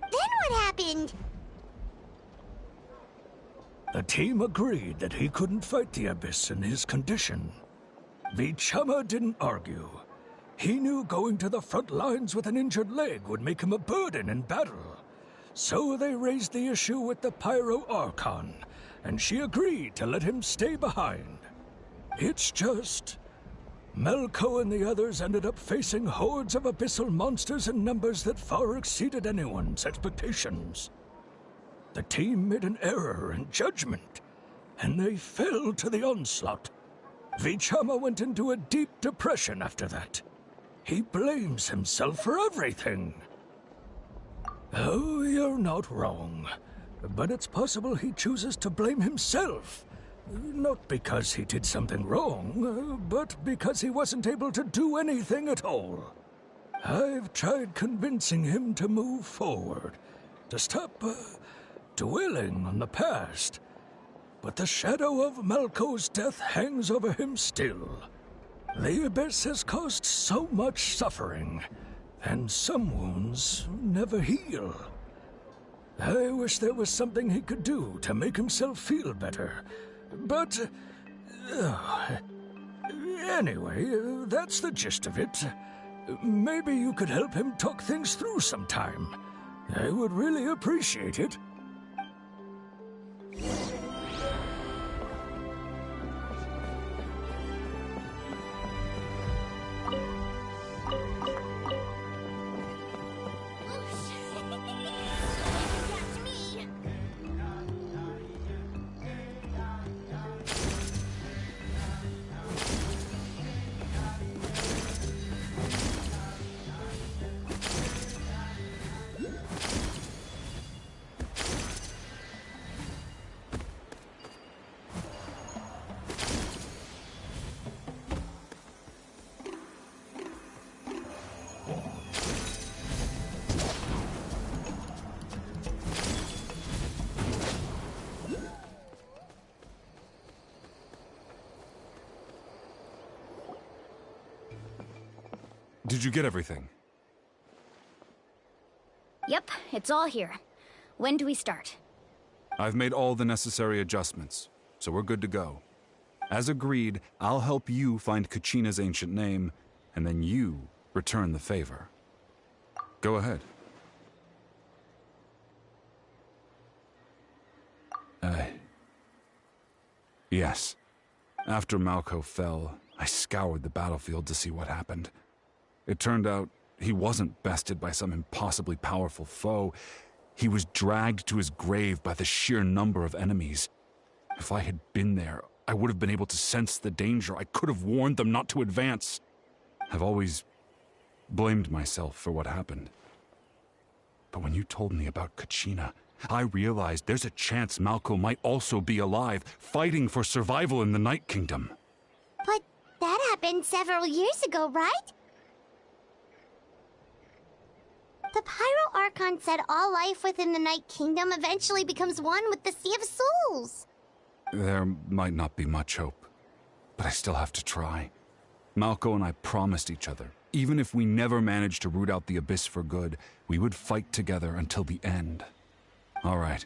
Then what happened? The team agreed that he couldn't fight the Abyss in his condition. Vichama didn't argue. He knew going to the front lines with an injured leg would make him a burden in battle. So they raised the issue with the Pyro Archon, and she agreed to let him stay behind. It's just... Malko and the others ended up facing hordes of abyssal monsters in numbers that far exceeded anyone's expectations. The team made an error in judgment, and they fell to the onslaught. Vichama went into a deep depression after that. He blames himself for everything. Oh, you're not wrong. But it's possible he chooses to blame himself. Not because he did something wrong, but because he wasn't able to do anything at all. I've tried convincing him to move forward, to stop dwelling on the past. But the shadow of Malko's death hangs over him still. The Abyss has caused so much suffering, and some wounds never heal. I wish there was something he could do to make himself feel better, but... anyway, that's the gist of it. Maybe you could help him talk things through sometime. I would really appreciate it. Did you get everything? Yep, it's all here. When do we start? I've made all the necessary adjustments, so we're good to go. As agreed, I'll help you find Kachina's ancient name, and then you return the favor. Go ahead. Yes. After Malko fell, I scoured the battlefield to see what happened. It turned out he wasn't bested by some impossibly powerful foe. He was dragged to his grave by the sheer number of enemies. If I had been there, I would have been able to sense the danger. I could have warned them not to advance. I've always blamed myself for what happened. But when you told me about Kachina, I realized there's a chance Malko might also be alive, fighting for survival in the Night Kingdom. But that happened several years ago, right? The Pyro Archon said all life within the Night Kingdom eventually becomes one with the Sea of Souls. There might not be much hope, but I still have to try. Malko and I promised each other, even if we never managed to root out the Abyss for good, we would fight together until the end. All right,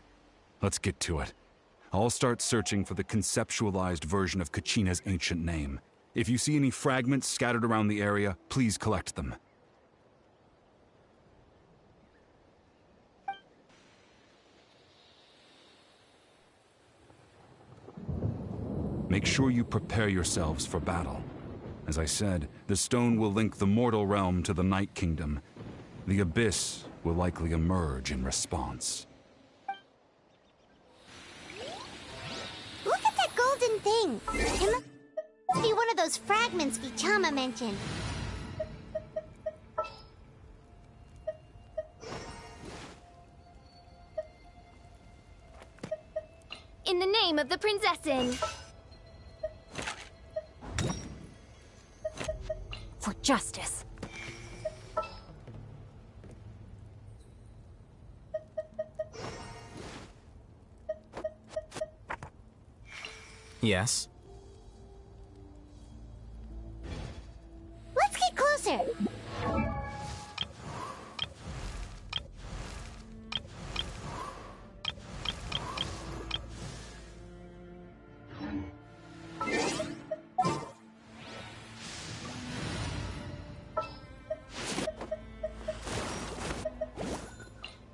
let's get to it. I'll start searching for the conceptualized version of Kachina's ancient name. If you see any fragments scattered around the area, please collect them. Make sure you prepare yourselves for battle. As I said, the stone will link the mortal realm to the Night Kingdom. The Abyss will likely emerge in response. Look at that golden thing! It must be one of those fragments Vichama mentioned. In the name of the Prinzessin! For justice. Yes? Let's get closer!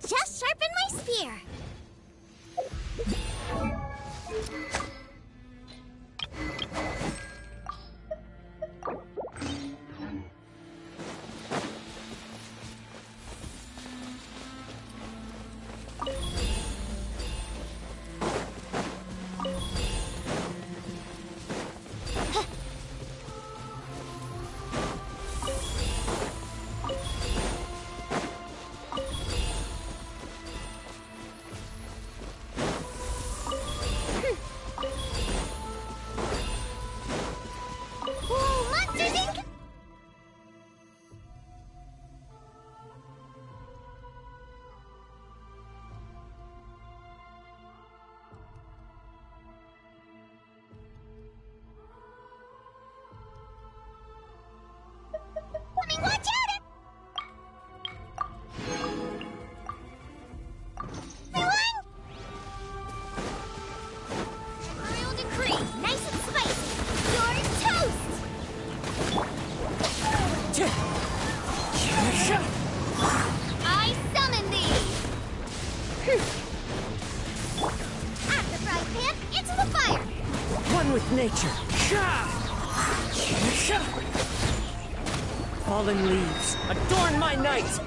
Just sharpen my spear! Watch out! Everyone! Royal decree, nice and spicy. You're toast! I summon thee! Out of the fry pan, into the fire! One with nature. Fallen leaves, adorn my night!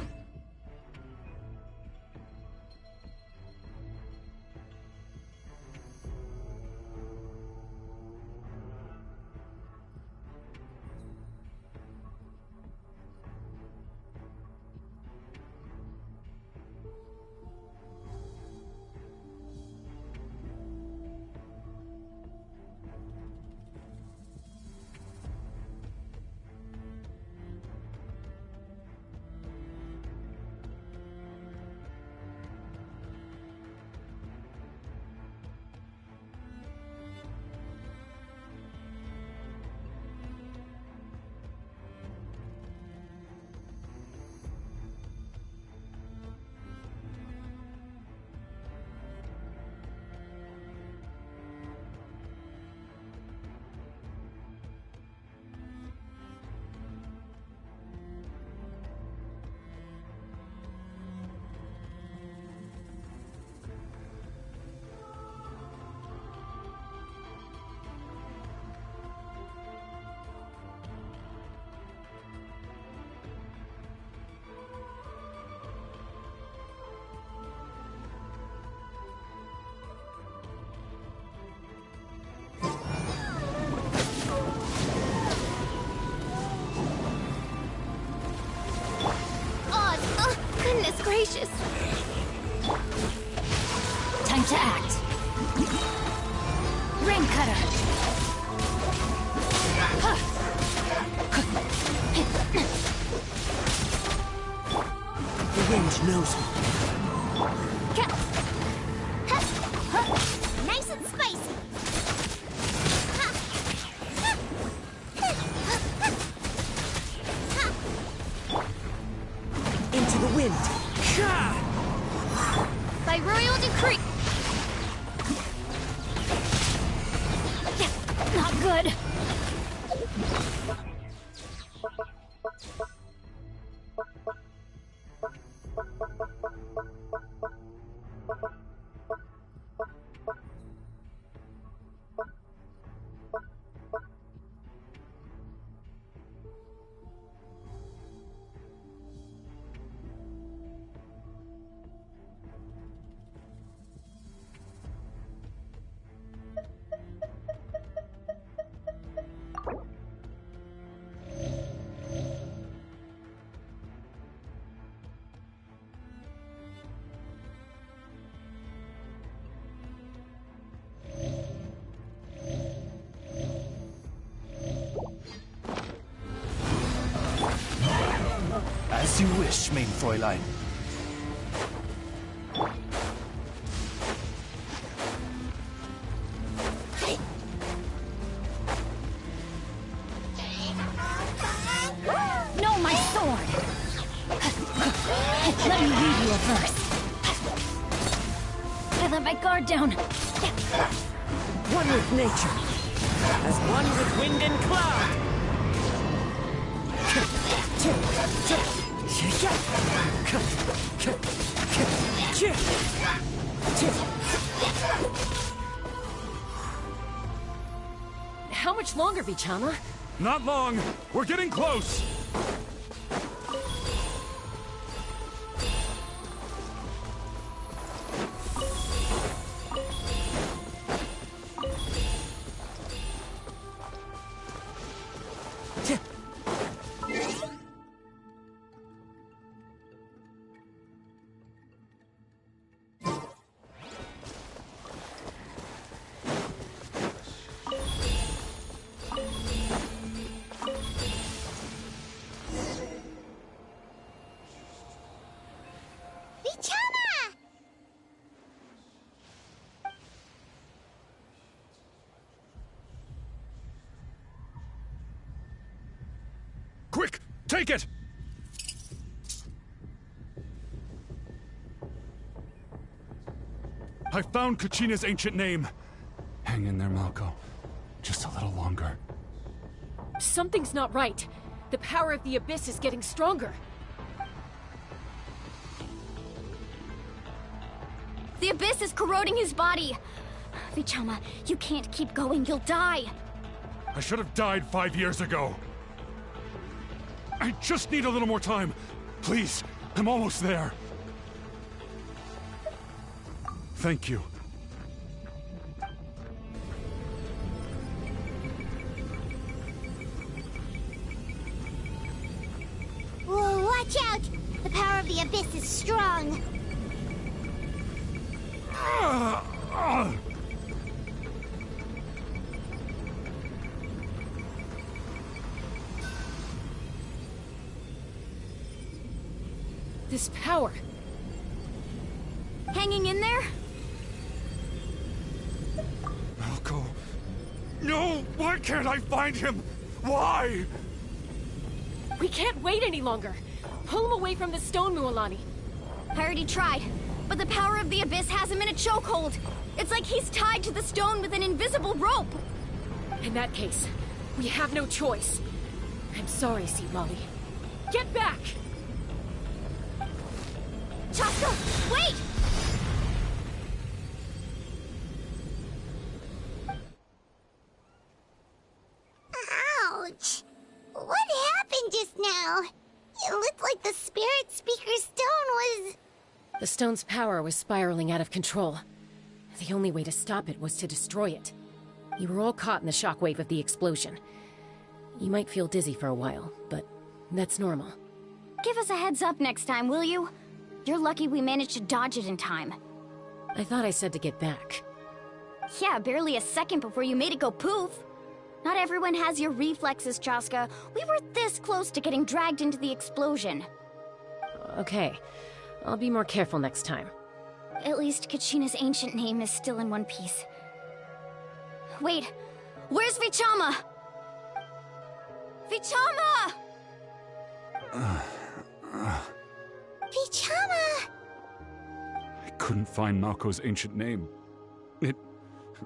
gracious! Time to act. Rain cutter. The wind knows me. Nice and spicy. Into the wind. By royal decree. Not good. As you wish, mein Fräulein. No, my sword! Let me read you a verse. I let my guard down. One with nature, as one with wind and cloud. How much longer, Vichama? Not long. We're getting close. Quick! Take it! I found Kachina's ancient name. Hang in there, Malko. Just a little longer. Something's not right. The power of the Abyss is getting stronger. The Abyss is corroding his body. Vichama, you can't keep going. You'll die. I should have died 5 years ago. I just need a little more time. Please, I'm almost there. Thank you. Whoa, watch out! The power of the Abyss is strong. This power. Hanging in there? Malko. No! Why can't I find him? Why? We can't wait any longer. Pull him away from the stone, Mualani. I already tried, but the power of the Abyss has him in a chokehold. It's like he's tied to the stone with an invisible rope. In that case, we have no choice. I'm sorry, Sea Molly. Get back! Chaska, wait! Ouch! What happened just now? It looked like the Spirit Speaker's stone was... The stone's power was spiraling out of control. The only way to stop it was to destroy it. You were all caught in the shockwave of the explosion. You might feel dizzy for a while, but that's normal. Give us a heads up next time, will you? You're lucky we managed to dodge it in time. I thought I said to get back. Yeah, barely a second before you made it go poof. Not everyone has your reflexes, Chaska. We were this close to getting dragged into the explosion. Okay, I'll be more careful next time. At least Kachina's ancient name is still in one piece. Wait, where's Vichama? Vichama! Vichama! I couldn't find Malko's ancient name. It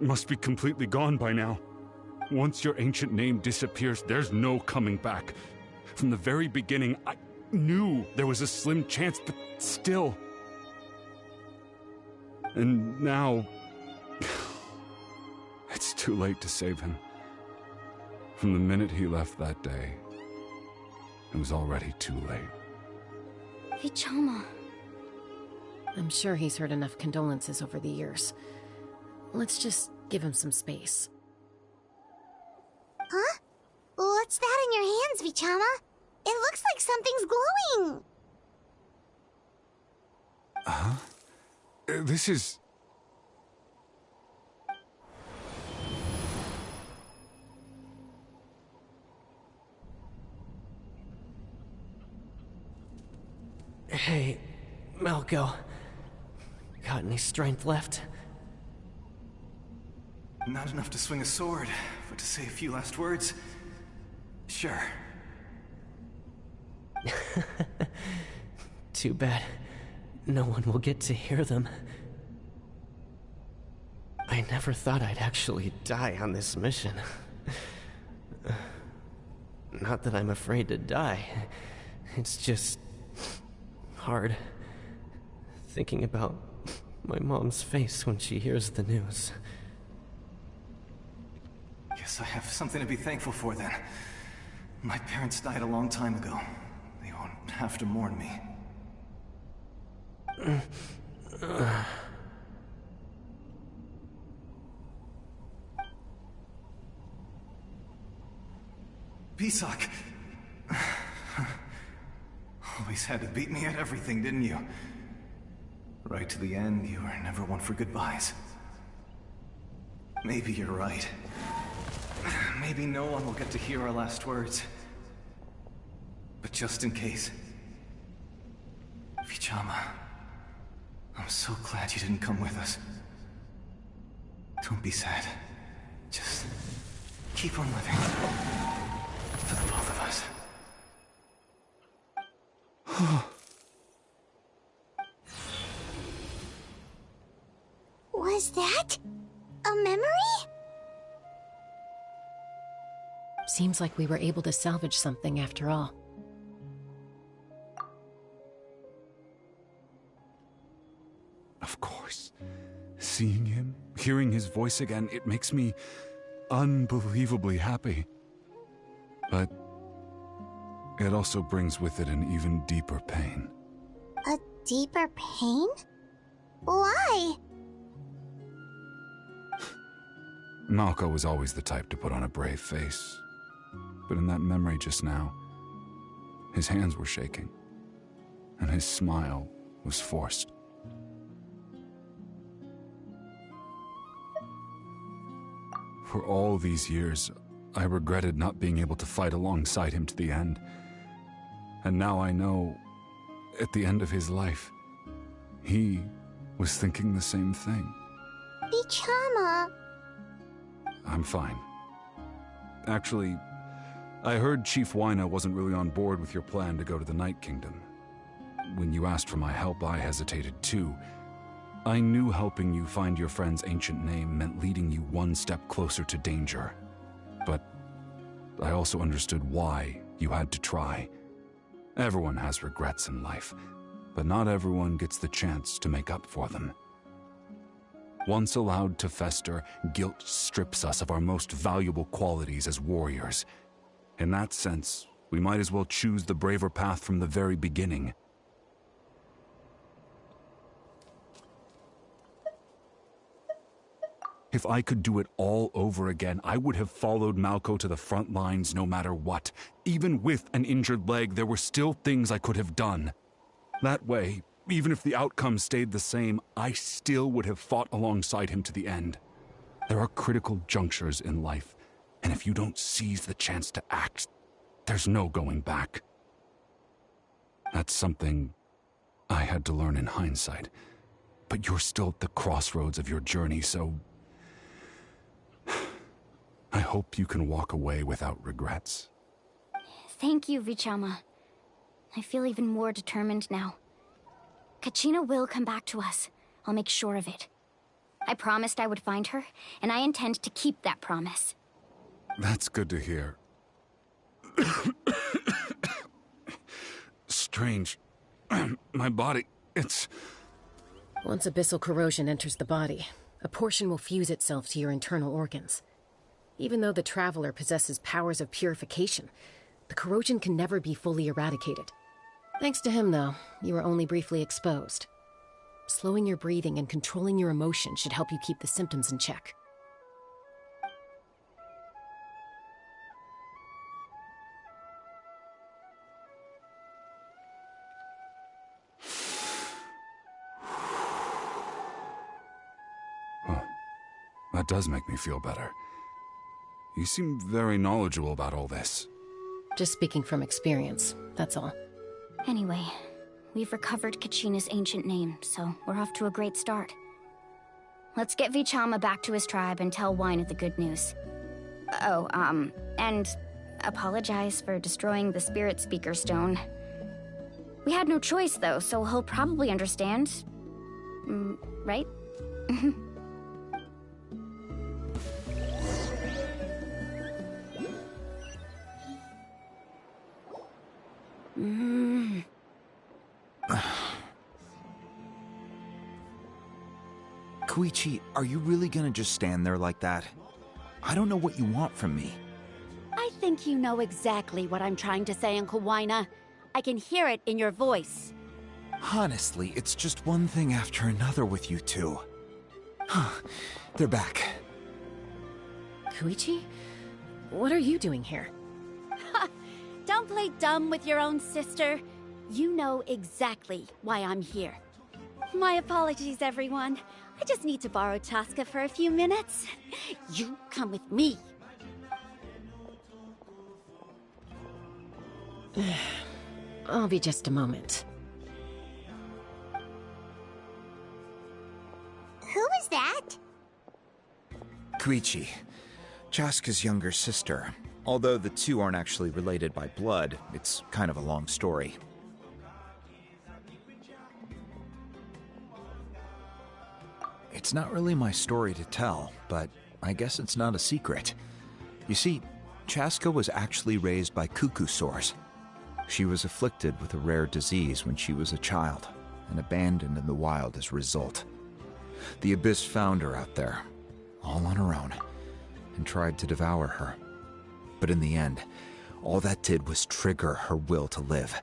must be completely gone by now. Once your ancient name disappears, there's no coming back. From the very beginning, I knew there was a slim chance, but still. And now... it's too late to save him. From the minute he left that day, it was already too late. Vichama. I'm sure he's heard enough condolences over the years. Let's just give him some space. Huh? What's that in your hands, Vichama? It looks like something's glowing! Huh? This is... Hey, Malko. Got any strength left? Not enough to swing a sword, but to say a few last words? Sure. Too bad. No one will get to hear them. I never thought I'd actually die on this mission. Not that I'm afraid to die. It's just... hard. Thinking about my mom's face when she hears the news. Guess I have something to be thankful for then. My parents died a long time ago. They won't have to mourn me. Pisak! Always had to beat me at everything, didn't you? Right to the end, you were never one for goodbyes. Maybe you're right. Maybe no one will get to hear our last words. But just in case... Vichama, I'm so glad you didn't come with us. Don't be sad. Just keep on living. For the both of us. Was that a memory? Seems like we were able to salvage something after all. Of course. Seeing him, hearing his voice again, it makes me unbelievably happy. But it also brings with it an even deeper pain. A deeper pain? Why? Malko was always the type to put on a brave face. But in that memory just now, his hands were shaking, and his smile was forced. For all these years, I regretted not being able to fight alongside him to the end. And now I know, at the end of his life, he was thinking the same thing. Vichama. I'm fine. Actually, I heard Chief Wyna wasn't really on board with your plan to go to the Night Kingdom. When you asked for my help, I hesitated too. I knew helping you find your friend's ancient name meant leading you one step closer to danger. But I also understood why you had to try. Everyone has regrets in life, but not everyone gets the chance to make up for them. Once allowed to fester, guilt strips us of our most valuable qualities as warriors. In that sense, we might as well choose the braver path from the very beginning. If I could do it all over again, I would have followed Malko to the front lines no matter what. Even with an injured leg, there were still things I could have done. That way, Even if the outcome stayed the same, I still would have fought alongside him to the end. There are critical junctures in life, and if you don't seize the chance to act, there's no going back. That's something I had to learn in hindsight. But you're still at the crossroads of your journey, so I hope you can walk away without regrets. Thank you, Vichama. I feel even more determined now. Kachina will come back to us. I'll make sure of it. I promised I would find her, and I intend to keep that promise. That's good to hear. Strange. My body, it's... Once abyssal corrosion enters the body, a portion will fuse itself to your internal organs. Even though the Traveler possesses powers of purification, the corrosion can never be fully eradicated. Thanks to him, though, you were only briefly exposed. Slowing your breathing and controlling your emotions should help you keep the symptoms in check. That does make me feel better. You seem very knowledgeable about all this. Just speaking from experience, that's all. Anyway, we've recovered Kachina's ancient name, so we're off to a great start. Let's get Vichama back to his tribe and tell Wyneth the good news. Oh, and apologize for destroying the Spirit Speaker Stone. We had no choice, though, so he'll probably understand. Right? Koichi, are you really gonna just stand there like that? I don't know what you want from me. I think you know exactly what I'm trying to say, Uncle Wyna. I can hear it in your voice. Honestly, it's just one thing after another with you two. They're back. Koichi? What are you doing here? Don't play dumb with your own sister. You know exactly why I'm here. My apologies, everyone. I just need to borrow Tosca for a few minutes. You come with me. I'll be just a moment. Who is that? Koichi, Chaska's younger sister. Although the two aren't actually related by blood, it's kind of a long story. It's not really my story to tell, but I guess it's not a secret. You see, Chaska was actually raised by cuckoo sores. She was afflicted with a rare disease when she was a child, and abandoned in the wild as a result. The Abyss found her out there, all on her own, and tried to devour her. But in the end, all that did was trigger her will to live.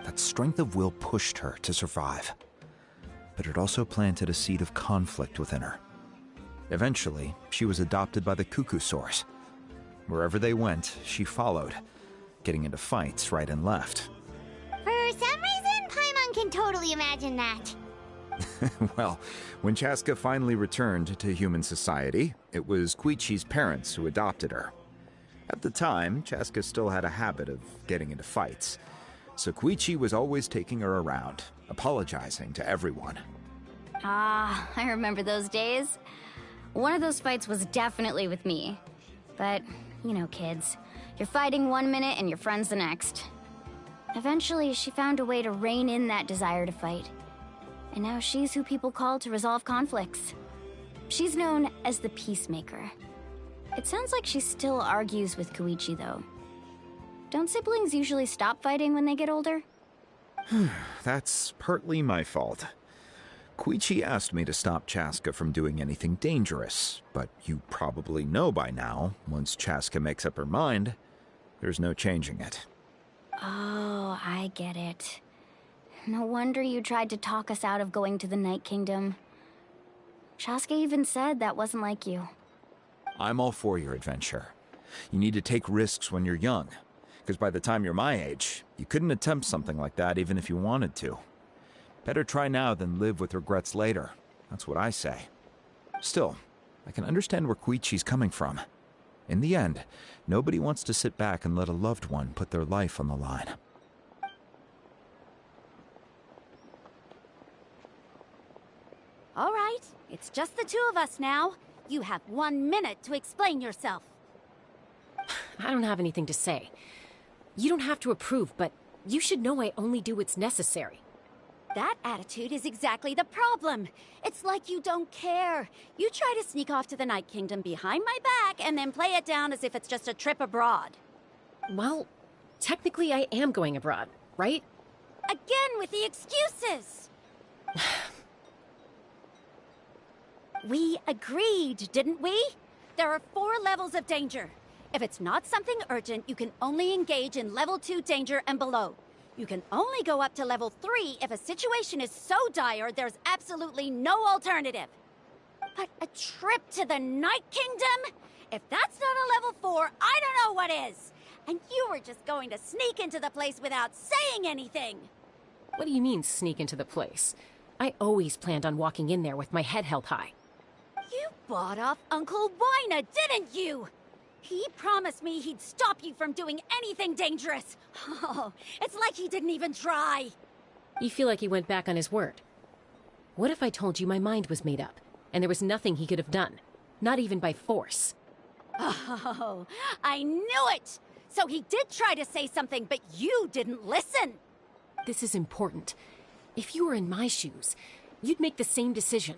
That strength of will pushed her to survive. But it also planted a seed of conflict within her. Eventually, she was adopted by the Cuckoo Source. Wherever they went, she followed, getting into fights right and left. For some reason, Paimon can totally imagine that. Well, when Chaska finally returned to human society, it was Koichi's parents who adopted her. At the time, Chaska still had a habit of getting into fights, so Koichi was always taking her around, apologizing to everyone. Ah, I remember those days. One of those fights was definitely with me. But, you know, kids. You're fighting one minute and your friend's the next. Eventually, she found a way to rein in that desire to fight. And now she's who people call to resolve conflicts. She's known as the Peacemaker. It sounds like she still argues with Koichi, though. Don't siblings usually stop fighting when they get older? That's partly my fault. Koichi asked me to stop Chaska from doing anything dangerous, but you probably know by now, once Chaska makes up her mind, there's no changing it. Oh, I get it. No wonder you tried to talk us out of going to the Night Kingdom. Chaska even said that wasn't like you. I'm all for your adventure. You need to take risks when you're young, because by the time you're my age, you couldn't attempt something like that even if you wanted to. Better try now than live with regrets later. That's what I say. Still, I can understand where Koichi's coming from. In the end, nobody wants to sit back and let a loved one put their life on the line. All right, it's just the two of us now. You have 1 minute to explain yourself. I don't have anything to say. You don't have to approve, but you should know I only do what's necessary. That attitude is exactly the problem. It's like you don't care. You try to sneak off to the Night Kingdom behind my back and then play it down as if it's just a trip abroad. Well, technically I am going abroad, right? Again with the excuses! We agreed, didn't we? There are 4 levels of danger. If it's not something urgent, you can only engage in level 2 danger and below. You can only go up to level 3 if a situation is so dire there's absolutely no alternative. But a trip to the Night Kingdom? If that's not a level 4, I don't know what is. And you were just going to sneak into the place without saying anything. What do you mean, sneak into the place? I always planned on walking in there with my head held high. You bought off Uncle Wina, didn't you? He promised me he'd stop you from doing anything dangerous. Oh, it's like he didn't even try. You feel like he went back on his word. What if I told you my mind was made up, and there was nothing he could have done? Not even by force. Oh, I knew it! So he did try to say something, but you didn't listen. This is important. If you were in my shoes, you'd make the same decision.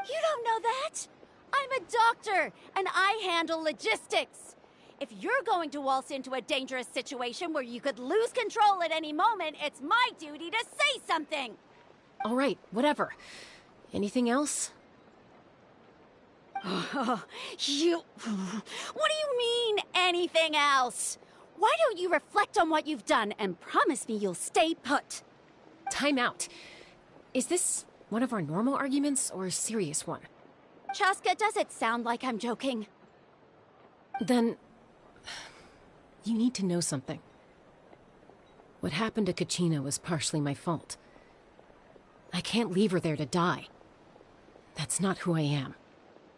You don't know that? I'm a doctor, and I handle logistics. If you're going to waltz into a dangerous situation where you could lose control at any moment, it's my duty to say something. All right, whatever. Anything else? What do you mean, anything else? Why don't you reflect on what you've done and promise me you'll stay put? Time out. Is this one of our normal arguments or a serious one? Chaska, does it sound like I'm joking? Then, you need to know something. What happened to Kachina was partially my fault. I can't leave her there to die. That's not who I am.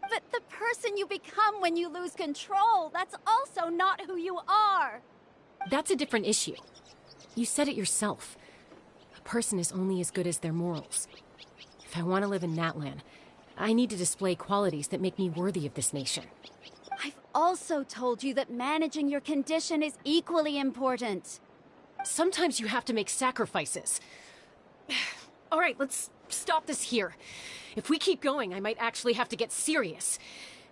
But the person you become when you lose control, that's also not who you are. That's a different issue. You said it yourself. A person is only as good as their morals. If I want to live in Natlan, I need to display qualities that make me worthy of this nation. I've also told you that managing your condition is equally important. Sometimes you have to make sacrifices. All right, let's stop this here. If we keep going, I might actually have to get serious.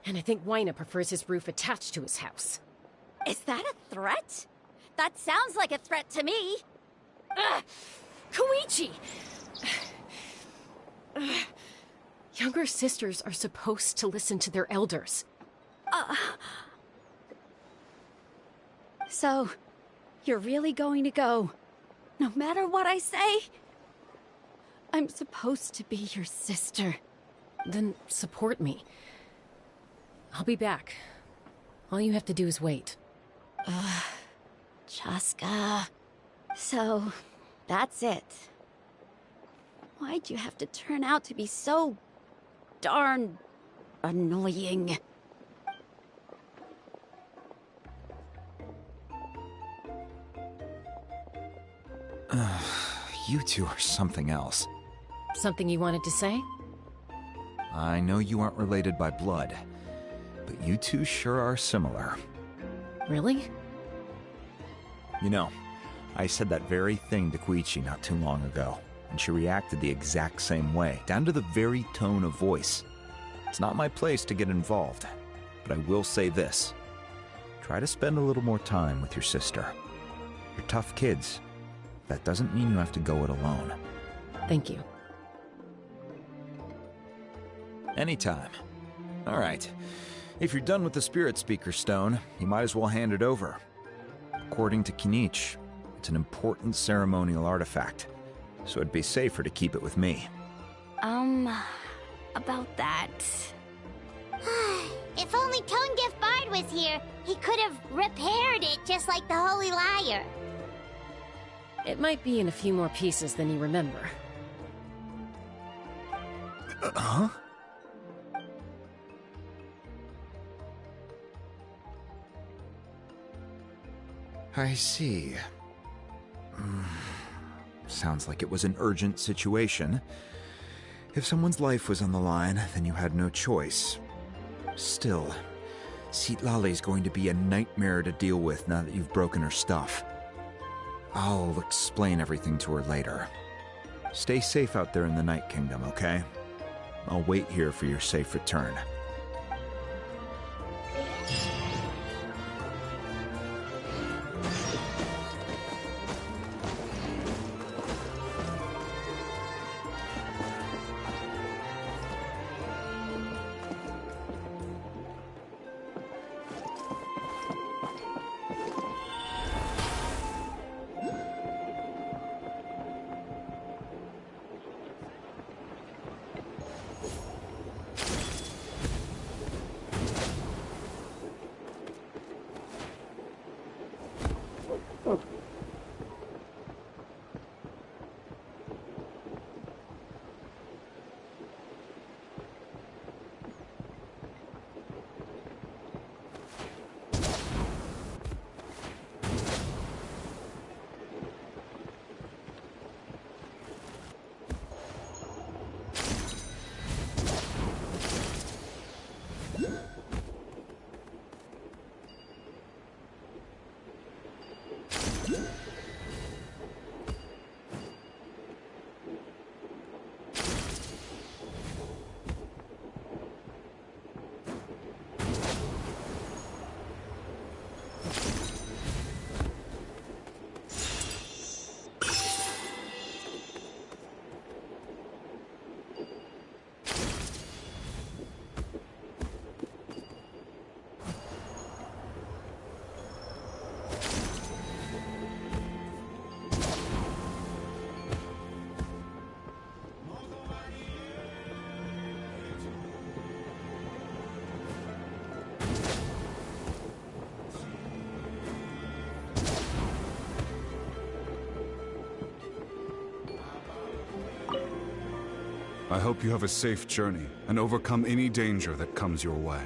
And I think Wina prefers his roof attached to his house. Is that a threat? That sounds like a threat to me. Koichi! Younger sisters are supposed to listen to their elders. So, you're really going to go No matter what I say, I'm supposed to be your sister. Then support me. I'll be back. All you have to do is wait. Chaska. So, that's it. Why'd you have to turn out to be so darn annoying? You two are something else. Something you wanted to say? I know you aren't related by blood, but you two sure are similar. Really? You know, I said that very thing to Koichi not too long ago, and she reacted the exact same way, down to the very tone of voice. It's not my place to get involved, but I will say this. Try to spend a little more time with your sister. You're tough kids. That doesn't mean you have to go it alone. Thank you. Anytime. All right. If you're done with the Spirit Speaker Stone, you might as well hand it over. According to Kinich, it's an important ceremonial artifact, so it'd be safer to keep it with me. About that. If only Tonegif Bard was here, he could have repaired it just like the Holy Liar. It might be in a few more pieces than you remember. Huh? I see. Sounds like it was an urgent situation. If someone's life was on the line, then you had no choice. Still, Citlali's going to be a nightmare to deal with now that you've broken her stuff. I'll explain everything to her later. Stay safe out there in the Night Kingdom, okay? I'll wait here for your safe return. I hope you have a safe journey and overcome any danger that comes your way.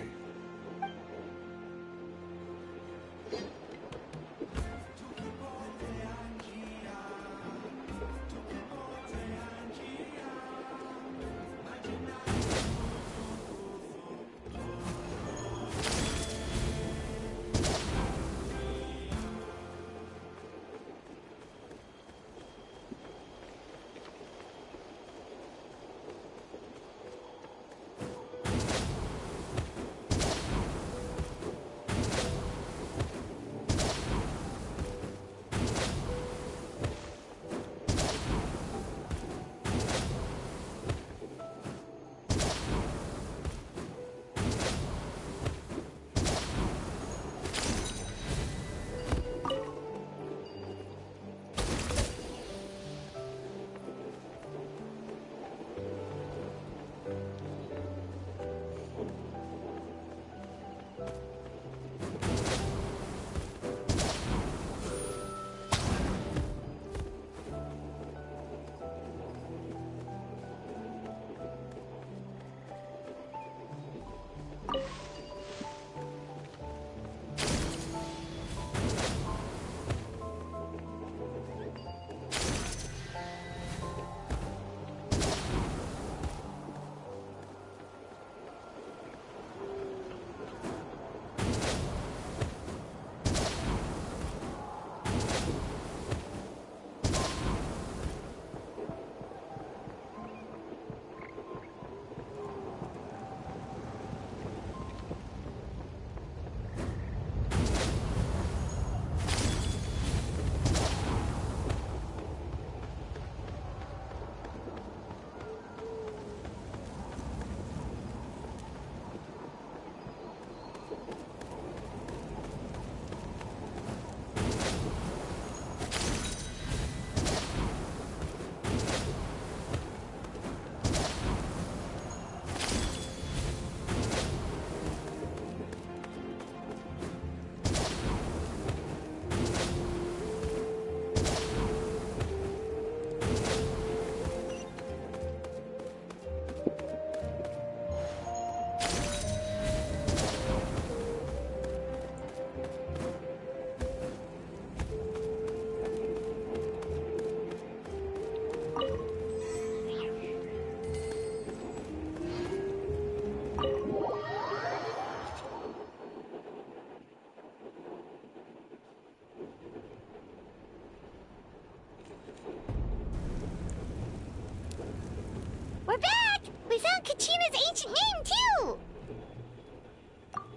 Kachina's ancient name, too!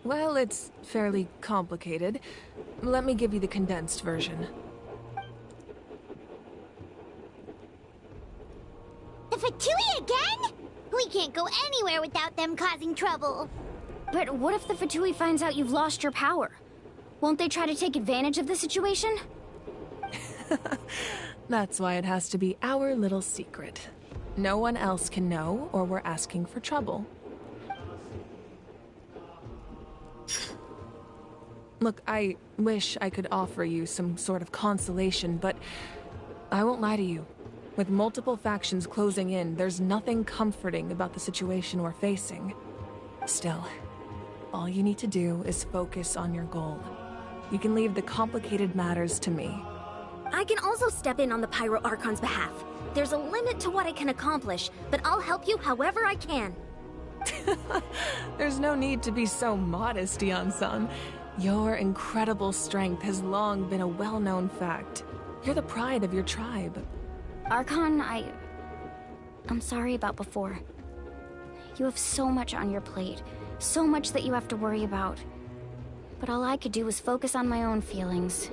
Well, it's fairly complicated. Let me give you the condensed version. The Fatui again? We can't go anywhere without them causing trouble. But what if the Fatui finds out you've lost your power? Won't they try to take advantage of the situation? That's why it has to be our little secret. No one else can know, or we're asking for trouble. Look, I wish I could offer you some sort of consolation, but I won't lie to you. With multiple factions closing in, there's nothing comforting about the situation we're facing. Still, all you need to do is focus on your goal. You can leave the complicated matters to me. I can also step in on the Pyro Archon's behalf. There's a limit to what I can accomplish, but I'll help you however I can. There's no need to be so modest, Dion-san. Your incredible strength has long been a well-known fact. You're the pride of your tribe. Archon, I'm sorry about before. You have so much on your plate, so much that you have to worry about. But all I could do was focus on my own feelings.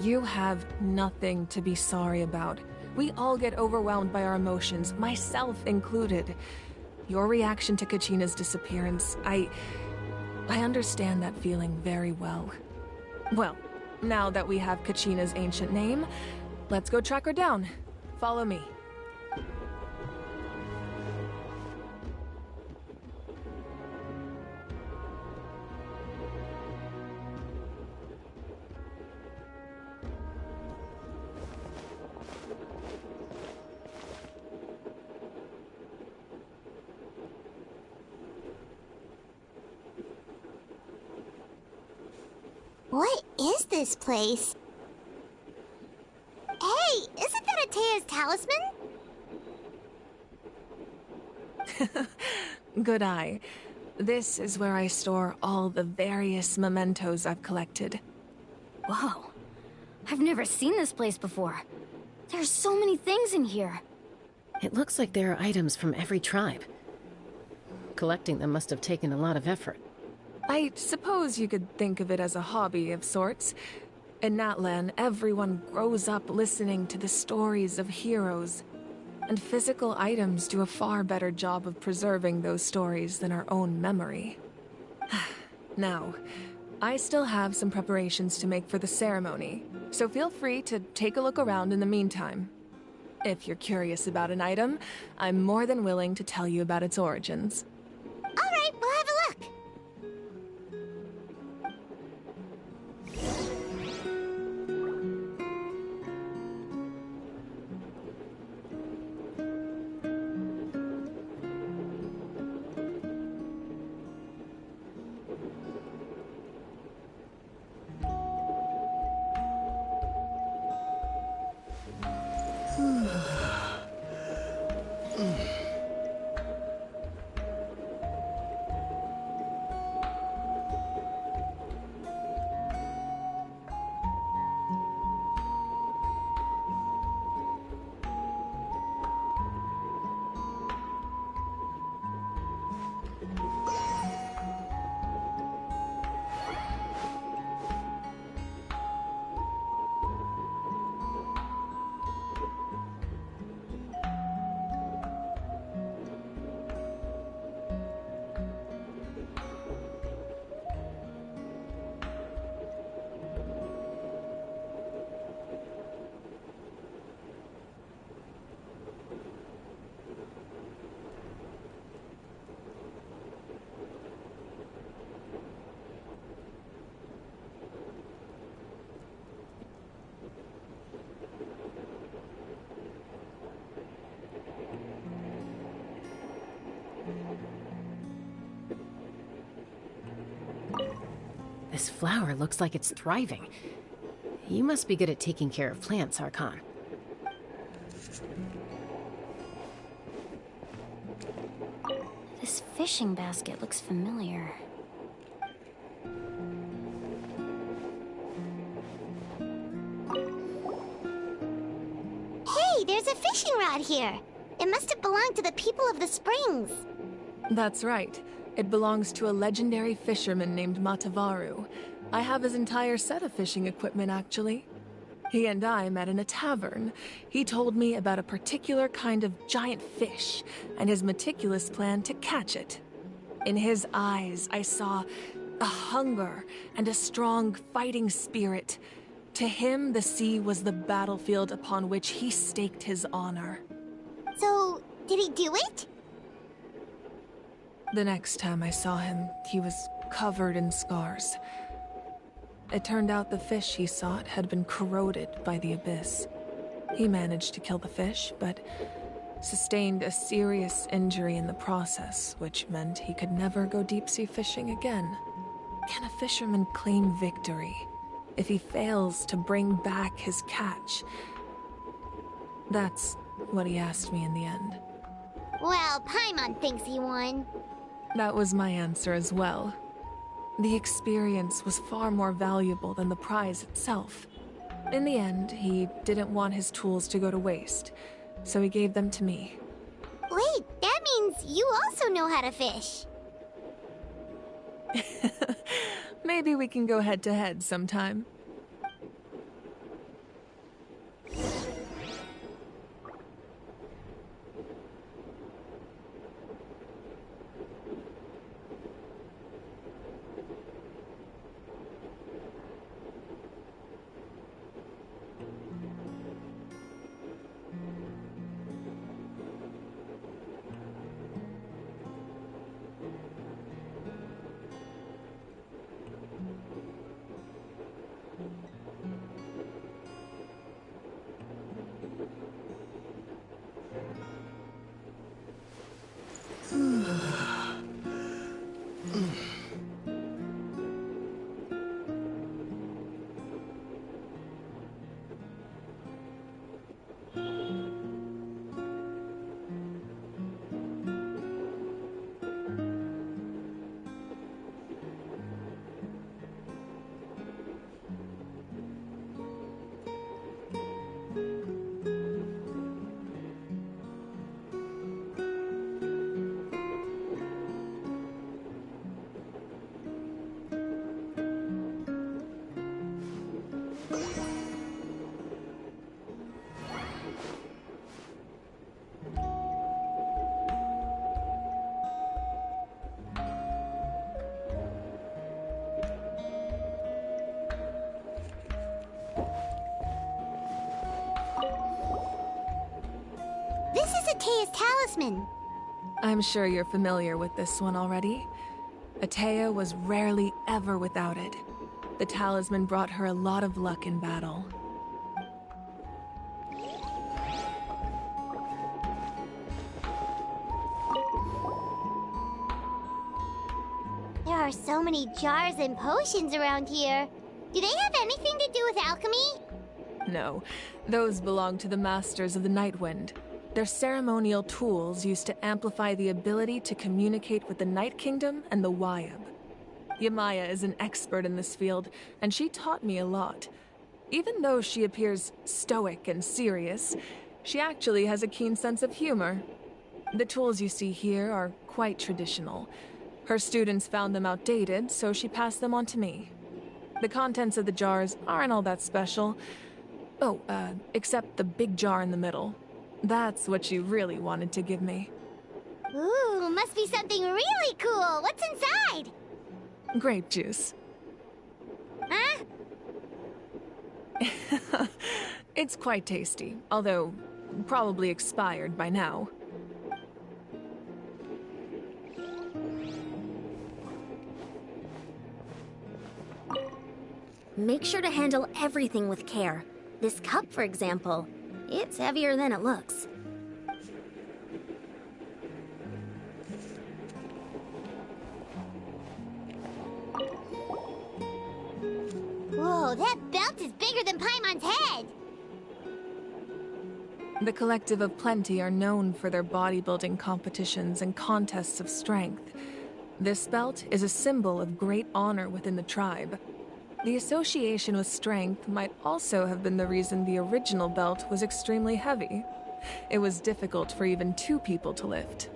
You have nothing to be sorry about. We all get overwhelmed by our emotions, myself included. Your reaction to Kachina's disappearance, I understand that feeling very well. Well, now that we have Kachina's ancient name, let's go track her down. Follow me. What is this place? Hey, isn't that Atea's talisman? Good eye. This is where I store all the various mementos I've collected. Whoa. I've never seen this place before. There's so many things in here. It looks like there are items from every tribe. Collecting them must have taken a lot of effort. I suppose you could think of it as a hobby of sorts. In Natlan, everyone grows up listening to the stories of heroes. And physical items do a far better job of preserving those stories than our own memory. Now, I still have some preparations to make for the ceremony, so feel free to take a look around in the meantime. If you're curious about an item, I'm more than willing to tell you about its origins. All right, we'll have a look. This flower looks like it's thriving. You must be good at taking care of plants, Archon. This fishing basket looks familiar. Hey, there's a fishing rod here. It must have belonged to the people of the springs. That's right. It belongs to a legendary fisherman named Matavaru. I have his entire set of fishing equipment, actually. He and I met in a tavern. He told me about a particular kind of giant fish and his meticulous plan to catch it. In his eyes, I saw a hunger and a strong fighting spirit. To him, the sea was the battlefield upon which he staked his honor. So, did he do it? The next time I saw him, he was covered in scars. It turned out the fish he sought had been corroded by the abyss. He managed to kill the fish, but sustained a serious injury in the process, which meant he could never go deep-sea fishing again. Can a fisherman claim victory if he fails to bring back his catch? That's what he asked me in the end. Well, Paimon thinks he won. That was my answer as well. The experience was far more valuable than the prize itself. In the end, he didn't want his tools to go to waste, so he gave them to me. Wait, that means you also know how to fish. Maybe we can go head-to-head sometime. This is Atea's talisman. I'm sure you're familiar with this one already. Atea was rarely ever without it. The talisman brought her a lot of luck in battle. There are so many jars and potions around here. Do they have anything to do with alchemy? No, those belong to the Masters of the Nightwind. They're ceremonial tools used to amplify the ability to communicate with the Night Kingdom and the Wyab. Yamaya is an expert in this field, and she taught me a lot. Even though she appears stoic and serious, she actually has a keen sense of humor. The tools you see here are quite traditional. Her students found them outdated, so she passed them on to me. The contents of the jars aren't all that special. Oh, except the big jar in the middle. That's what she really wanted to give me. Ooh, must be something really cool. What's inside? Grape juice. Huh? It's quite tasty, although probably expired by now. Make sure to handle everything with care. This cup, for example, it's heavier than it looks. Whoa, that belt is bigger than Paimon's head! The Collective of Plenty are known for their bodybuilding competitions and contests of strength. This belt is a symbol of great honor within the tribe. The association with strength might also have been the reason the original belt was extremely heavy. It was difficult for even two people to lift.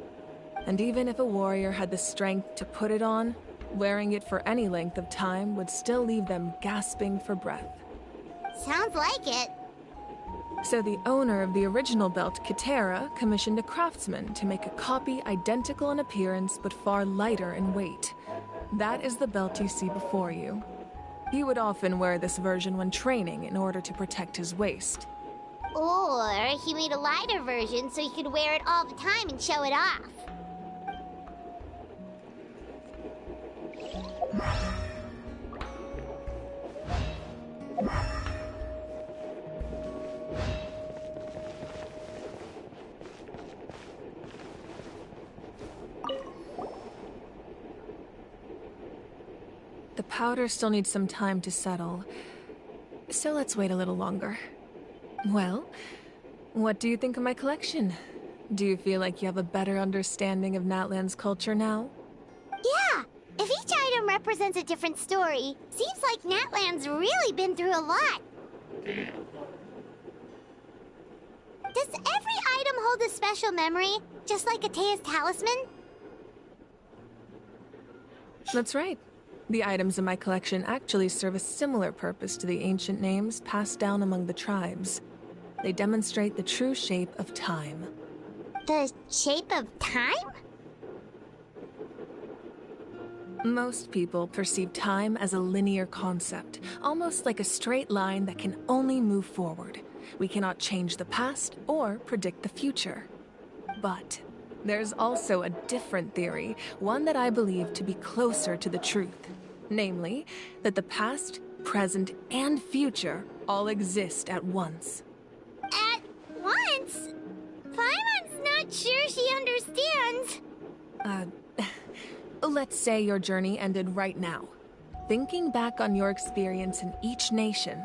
And even if a warrior had the strength to put it on, wearing it for any length of time would still leave them gasping for breath. Sounds like it. So the owner of the original belt, Kitera, commissioned a craftsman to make a copy identical in appearance but far lighter in weight. That is the belt you see before you. He would often wear this version when training in order to protect his waist. Or he made a lighter version so he could wear it all the time and show it off. The powder still needs some time to settle, so let's wait a little longer. Well, what do you think of my collection? Do you feel like you have a better understanding of Natlan's culture now? Yeah! If each item represents a different story, seems like Natlan's really been through a lot. Does every item hold a special memory, just like Atea's talisman? That's right. The items in my collection actually serve a similar purpose to the ancient names passed down among the tribes. They demonstrate the true shape of time. The shape of time? Most people perceive time as a linear concept, almost like a straight line that can only move forward. We cannot change the past or predict the future. But there's also a different theory, one that I believe to be closer to the truth. Namely, that the past, present, and future all exist at once. At once? Paimon's not sure she understands. Let's say your journey ended right now. Thinking back on your experience in each nation,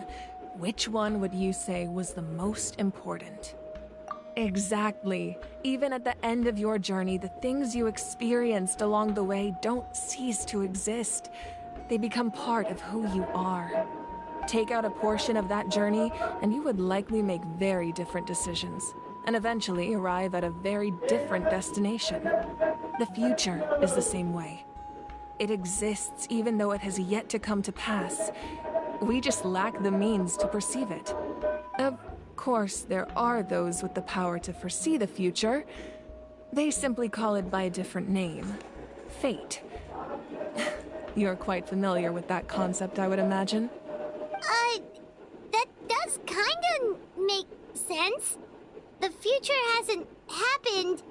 which one would you say was the most important? Exactly. Even at the end of your journey, the things you experienced along the way don't cease to exist. They become part of who you are. Take out a portion of that journey, and you would likely make very different decisions, and eventually arrive at a very different destination. The future is the same way. It exists even though it has yet to come to pass. We just lack the means to perceive it. Of course, there are those with the power to foresee the future. They simply call it by a different name. Fate. You're quite familiar with that concept, I would imagine. That does kinda make sense. The future hasn't happened,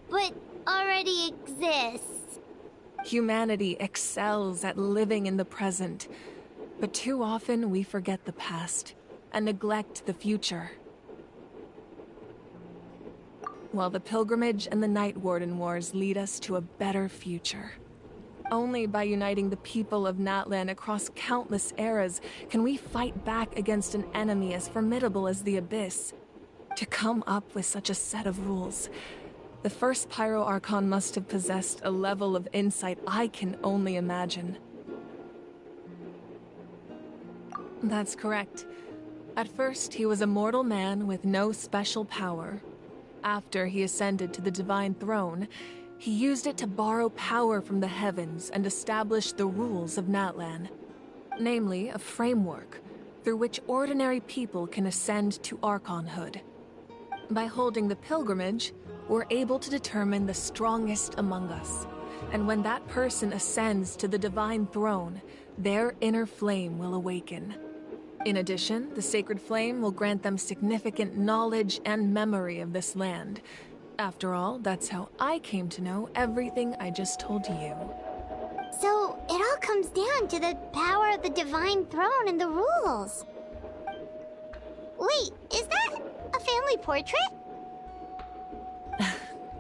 but already exists. Humanity excels at living in the present, but too often we forget the past and neglect the future. While the Pilgrimage and the Night Warden Wars lead us to a better future. Only by uniting the people of Natlan across countless eras can we fight back against an enemy as formidable as the Abyss. To come up with such a set of rules, the first Pyro Archon must have possessed a level of insight I can only imagine. That's correct. At first, he was a mortal man with no special power. After he ascended to the Divine Throne, he used it to borrow power from the heavens and establish the rules of Natlan. Namely, a framework through which ordinary people can ascend to Archonhood. By holding the pilgrimage, we're able to determine the strongest among us. And when that person ascends to the Divine Throne, their inner flame will awaken. In addition, the Sacred Flame will grant them significant knowledge and memory of this land. After all, that's how I came to know everything I just told you. So, it all comes down to the power of the Divine Throne and the rules. Wait, is that a family portrait?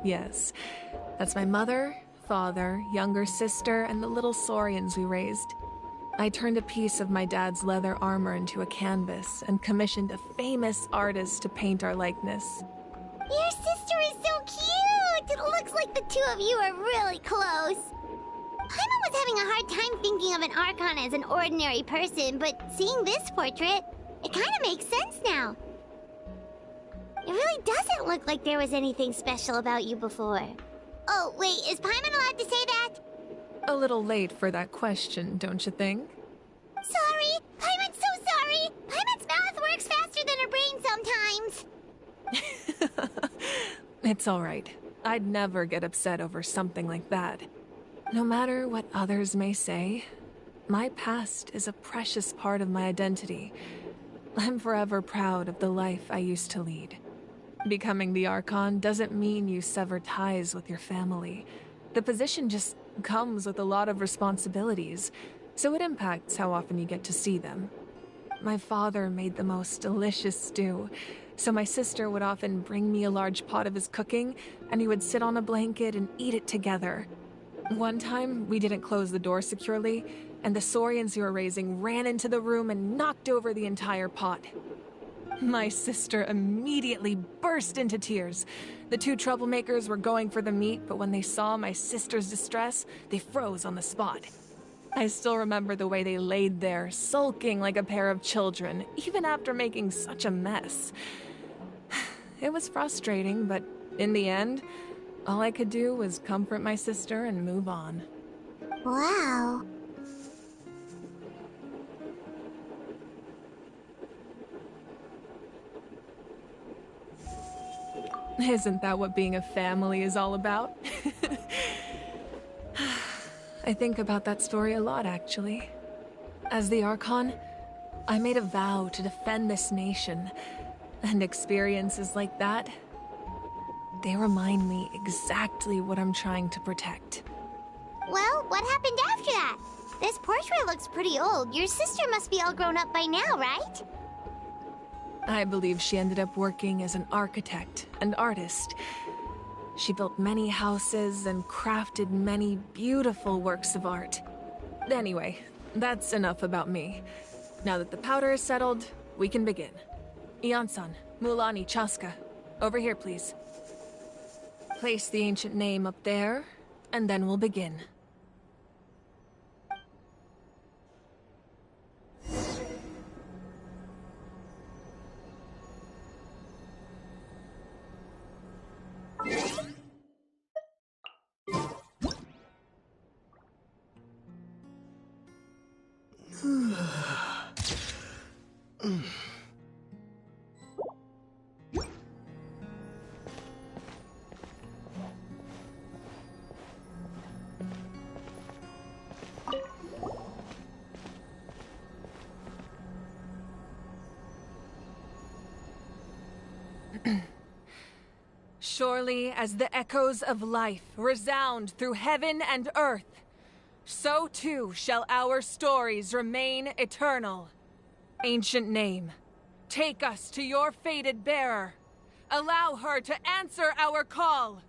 Yes. That's my mother, father, younger sister, and the little saurians we raised. I turned a piece of my dad's leather armor into a canvas and commissioned a famous artist to paint our likeness. Your sister is so cute! It looks like the two of you are really close. Paimon was having a hard time thinking of an Archon as an ordinary person, but seeing this portrait, it kind of makes sense now. It really doesn't look like there was anything special about you before. Oh, wait, is Paimon allowed to say that? A little late for that question, don't you think? Sorry! Paimon's so sorry! Paimon's mouth works faster than her brain sometimes! It's all right. I'd never get upset over something like that. No matter what others may say, my past is a precious part of my identity. I'm forever proud of the life I used to lead. Becoming the Archon doesn't mean you sever ties with your family. The position just comes with a lot of responsibilities, so it impacts how often you get to see them. My father made the most delicious stew, so my sister would often bring me a large pot of his cooking, and he would sit on a blanket and eat it together. One time, we didn't close the door securely, and the Saurians you were raising ran into the room and knocked over the entire pot. My sister immediately burst into tears. The two troublemakers were going for the meat, but when they saw my sister's distress, they froze on the spot. I still remember the way they laid there, sulking like a pair of children, even after making such a mess. It was frustrating, but in the end, all I could do was comfort my sister and move on. Wow. Isn't that what being a family is all about? I think about that story a lot, actually. As the Archon, I made a vow to defend this nation, and experiences like that, they remind me exactly what I'm trying to protect. Well, what happened after that? This portrait looks pretty old. Your sister must be all grown up by now, right? I believe she ended up working as an architect and artist. She built many houses and crafted many beautiful works of art. Anyway, that's enough about me. Now that the powder is settled, we can begin. Ian-san, Mualani, Chaska, over here, please. Place the ancient name up there, and then we'll begin. Surely as the echoes of life resound through heaven and earth, so too shall our stories remain eternal. Ancient name, take us to your fated bearer. Allow her to answer our call.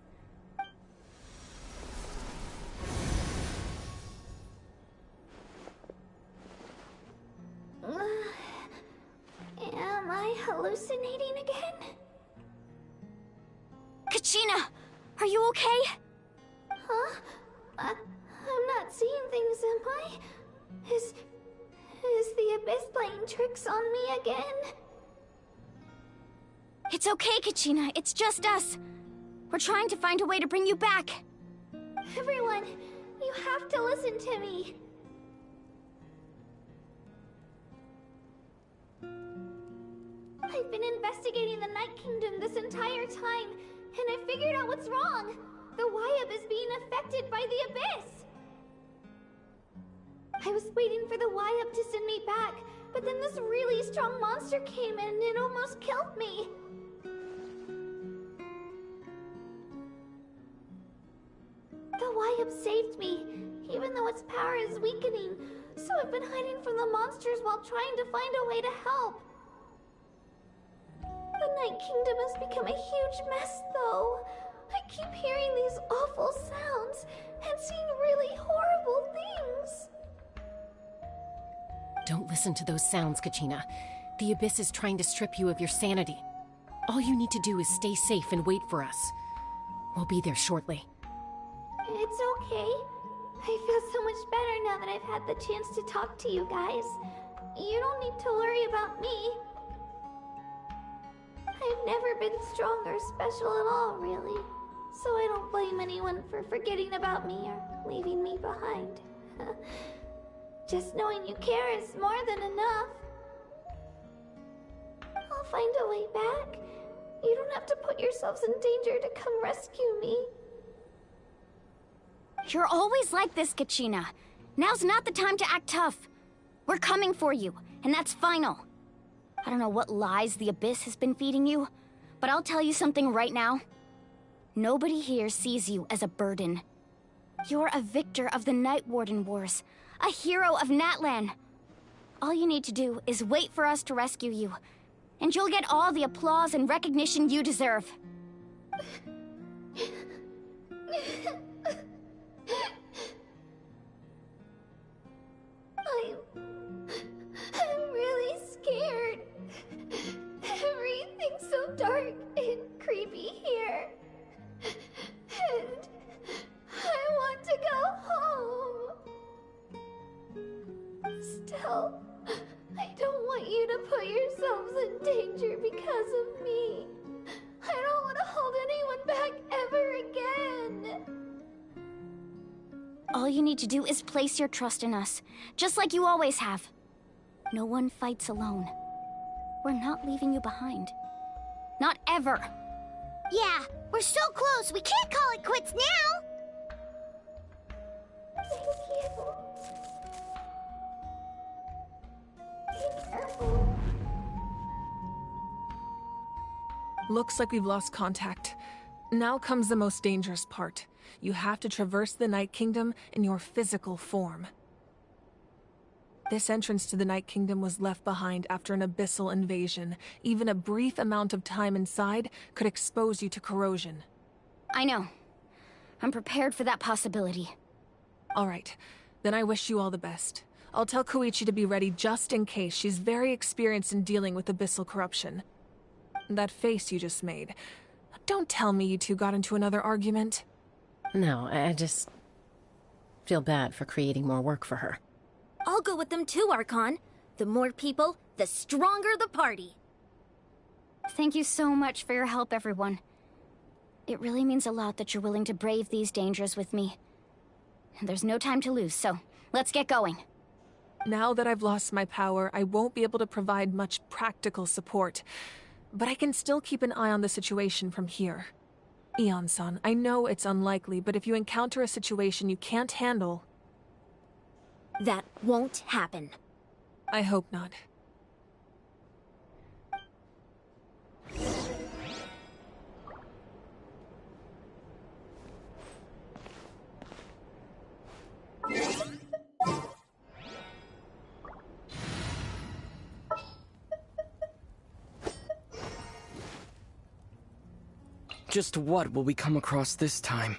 Am I hallucinating again? Kachina! Are you okay? Huh? I'm not seeing things, am I? Is the Abyss playing tricks on me again? It's okay, Kachina. It's just us. We're trying to find a way to bring you back. Everyone, you have to listen to me. I've been investigating the Night Kingdom this entire time, and I figured out what's wrong. The Wyab is being affected by the Abyss. I was waiting for the Wyab to send me back, but then this really strong monster came in and it almost killed me. The Wyab saved me, even though its power is weakening, so I've been hiding from the monsters while trying to find a way to help. The Night Kingdom has become a huge mess, though. I keep hearing these awful sounds and seeing really horrible things. Don't listen to those sounds, Kachina. The Abyss is trying to strip you of your sanity. All you need to do is stay safe and wait for us. We'll be there shortly. It's okay. I feel so much better now that I've had the chance to talk to you guys. You don't need to worry about me. I've never been strong or special at all, really. so I don't blame anyone for forgetting about me or leaving me behind. Just knowing you care is more than enough. I'll find a way back. You don't have to put yourselves in danger to come rescue me. You're always like this, Kachina. Now's not the time to act tough. We're coming for you, and that's final. I don't know what lies the Abyss has been feeding you, but I'll tell you something right now. Nobody here sees you as a burden. You're a victor of the Night Warden Wars, a hero of Natlan. All you need to do is wait for us to rescue you, and you'll get all the applause and recognition you deserve. I'm really scared. Everything's so dark and creepy here. And I want to go home. Still, I don't want you to put yourselves in danger because of me. I don't want to hold anyone back ever again. All you need to do is place your trust in us, just like you always have. No one fights alone. We're not leaving you behind. Not ever. Yeah, we're so close, we can't call it quits now! Thank you. Be careful. Looks like we've lost contact. Now comes the most dangerous part. You have to traverse the Night Kingdom in your physical form. This entrance to the Night Kingdom was left behind after an abyssal invasion. Even a brief amount of time inside could expose you to corrosion. I know. I'm prepared for that possibility. All right. Then I wish you all the best. I'll tell Koichi to be ready just in case. She's very experienced in dealing with abyssal corruption. That face you just made. Don't tell me you two got into another argument. No, I just feel bad for creating more work for her. I'll go with them too, Archon. The more people, the stronger the party. Thank you so much for your help, everyone. It really means a lot that you're willing to brave these dangers with me. And there's no time to lose, so let's get going. Now that I've lost my power, I won't be able to provide much practical support. But I can still keep an eye on the situation from here. Eon-san, I know it's unlikely, but if you encounter a situation you can't handle... That won't happen. I hope not. Just what will we come across this time?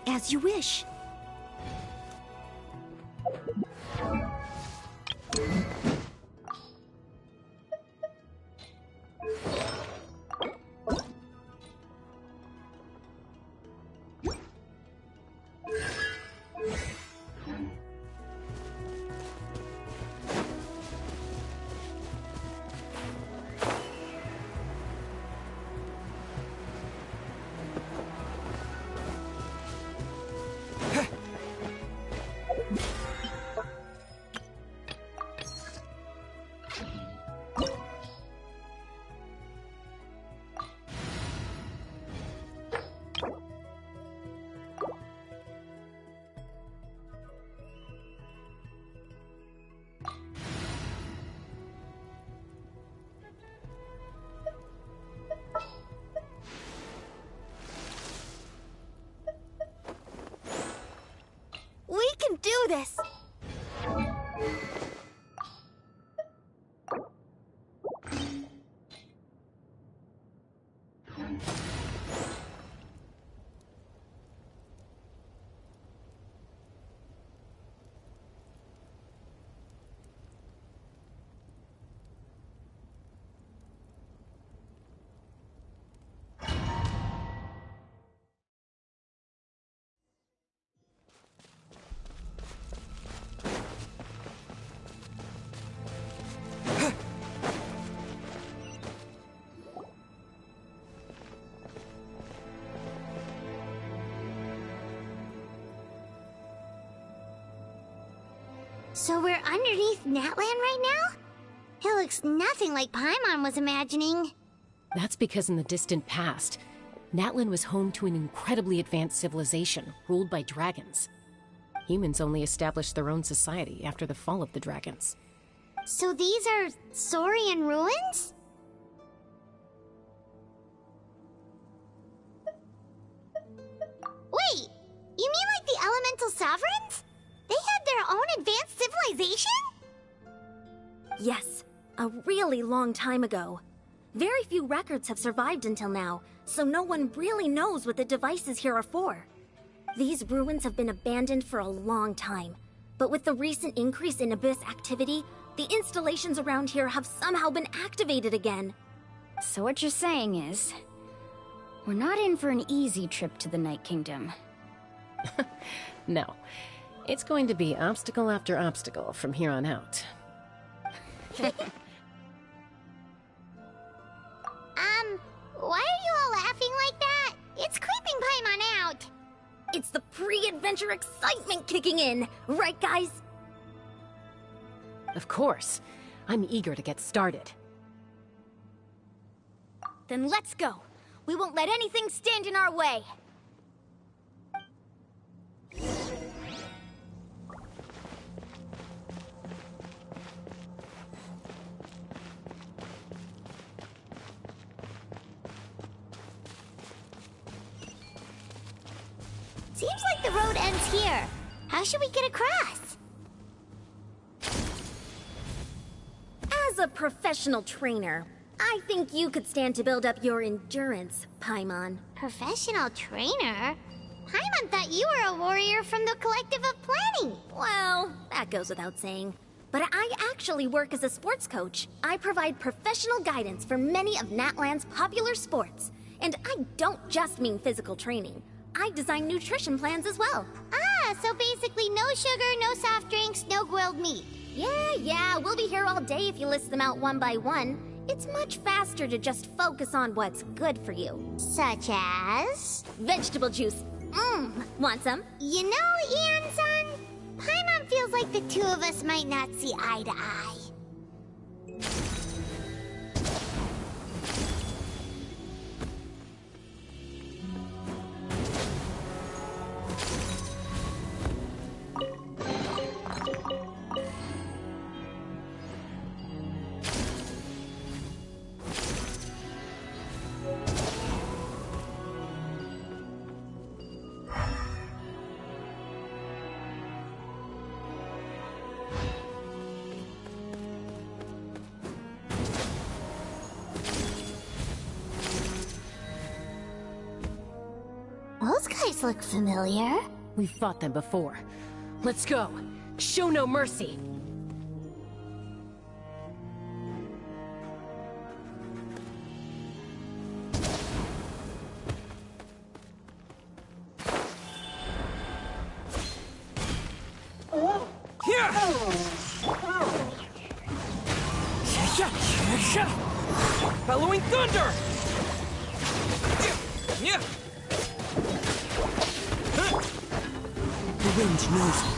As you wish. do this! So we're underneath Natlan right now? It looks nothing like Paimon was imagining. That's because in the distant past, Natlan was home to an incredibly advanced civilization ruled by dragons. Humans only established their own society after the fall of the dragons. So these are Saurian ruins? Wait, you mean like the Elemental Sovereigns? They had their own advanced civilization? Yes, a really long time ago. Very few records have survived until now, so no one really knows what the devices here are for. These ruins have been abandoned for a long time, but with the recent increase in Abyss activity, the installations around here have somehow been activated again. So what you're saying is, we're not in for an easy trip to the Night Kingdom. No. It's going to be obstacle after obstacle from here on out. Why are you all laughing like that? It's creeping Paimon out. It's the pre-adventure excitement kicking in, right guys? Of course. I'm eager to get started. Then let's go. We won't let anything stand in our way. Seems like the road ends here. How should we get across? As a professional trainer, I think you could stand to build up your endurance, Paimon. Professional trainer? Paimon thought you were a warrior from the Collective of Planning. Well, that goes without saying. But I actually work as a sports coach. I provide professional guidance for many of Natlan's popular sports. And I don't just mean physical training. I design nutrition plans as well. Ah, so basically no sugar, no soft drinks, no grilled meat. Yeah, we'll be here all day if you list them out one by one. It's much faster to just focus on what's good for you. Such as? Vegetable juice. Want some? You know, Ian-san, Paimon feels like the two of us might not see eye to eye. Those guys look familiar. We've fought them before. Let's go. Show no mercy. Bellowing thunder! The wind knows me.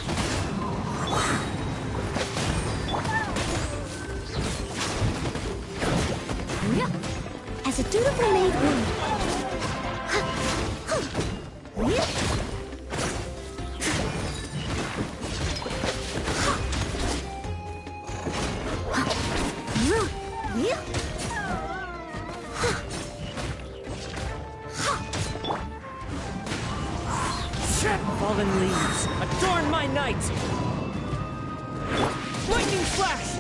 As a dutifully made wound. Fall fallen leaves, adorn my night! Lightning flash!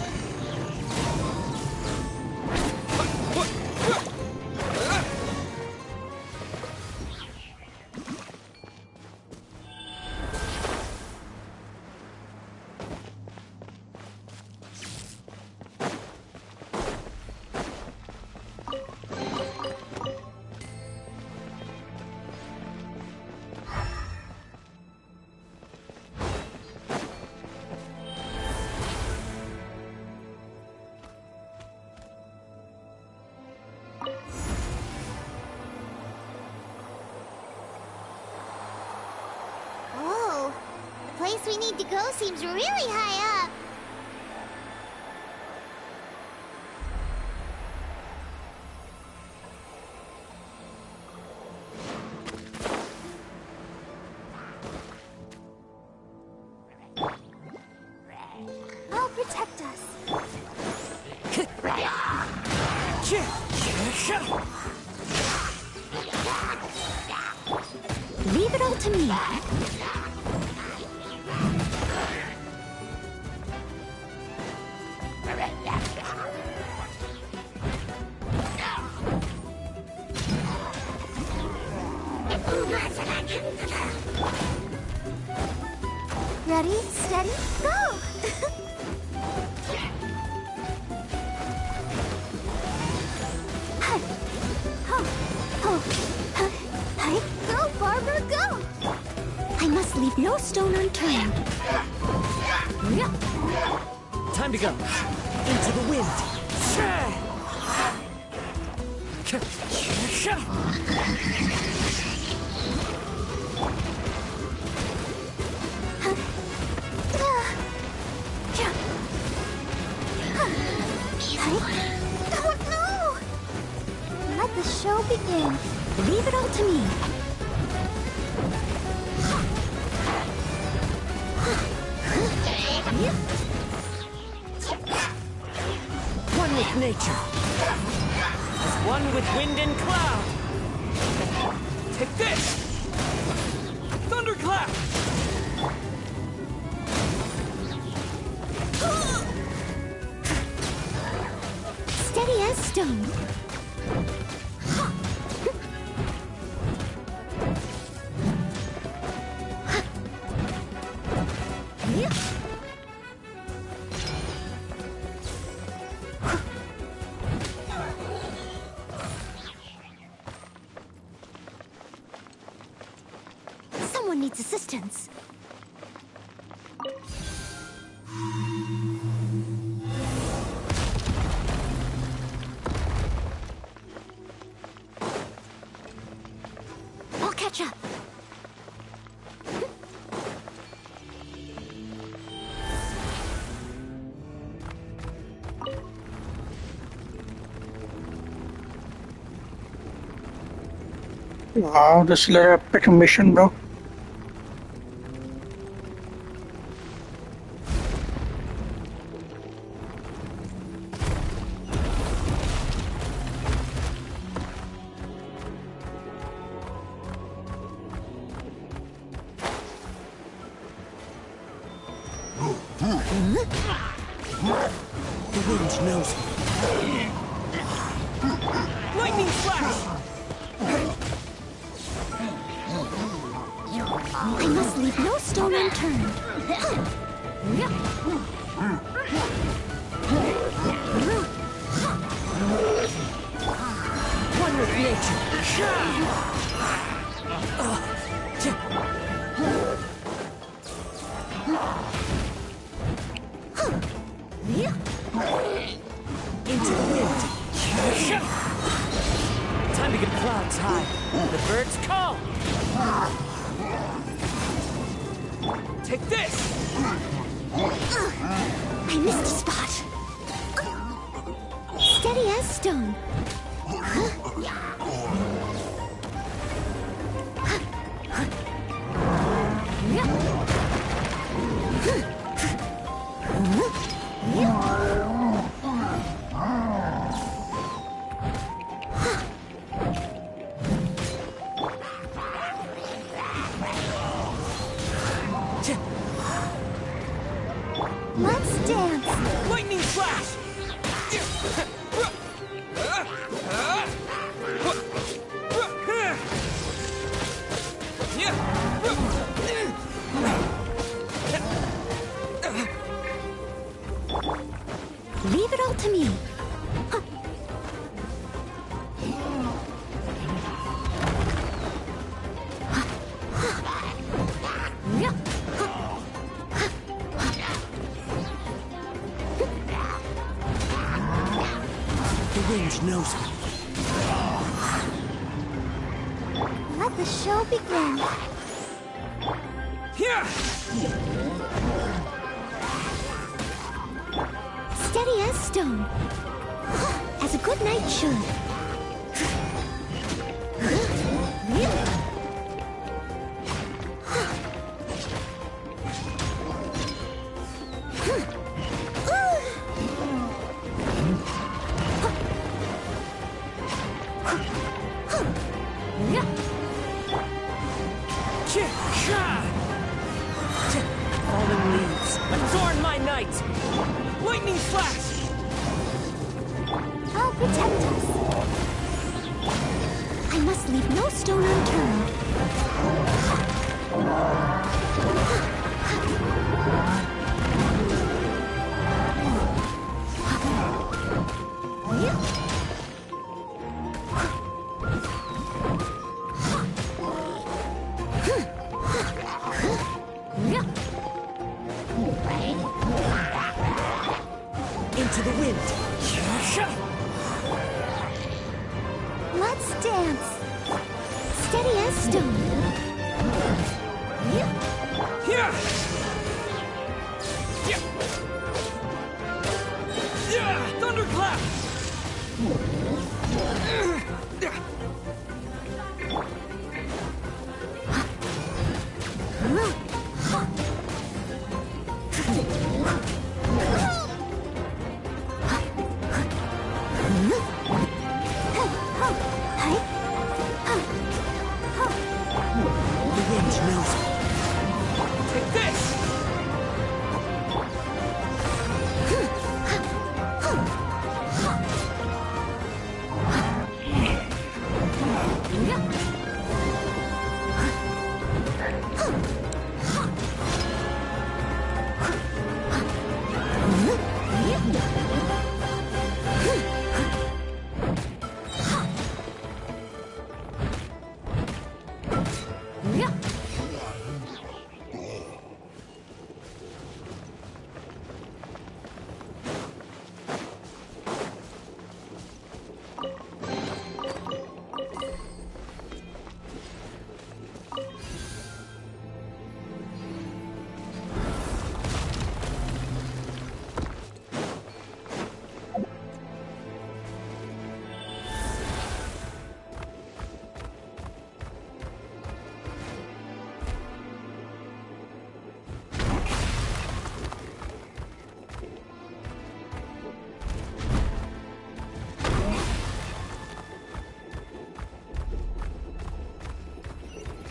Oh, the place we need to go seems really high up. I'll protect us. Leave it all to me. Ready, steady, go! Go, Barbara, go! I must leave no stone unturned. Time to go. Into the wind. Oh no! Let the show begin. Leave it all to me. One with nature. As one with wind and cloud. Take this! Thunderclap! Steady as stone. Someone needs assistance. I'll catch up. Wow, this is an epic mission, bro. The wind knows me. Lightning flash! I must leave no stone unturned. One with nature. Into the wind. Time to get clouds high. The birds call. Take this! I missed a spot. Steady as stone. Let's dance. Lightning flash! Leave it all to me. The wind knows me. Let the show begin. Here! Steady as stone. As a good knight should. Falling leaves. Adorn my night! Lightning flash! I'll protect us. I must leave no stone unturned. Into the wind. Let's dance. Steady as stone. Here! Thunderclap! The wind knows me. Take this!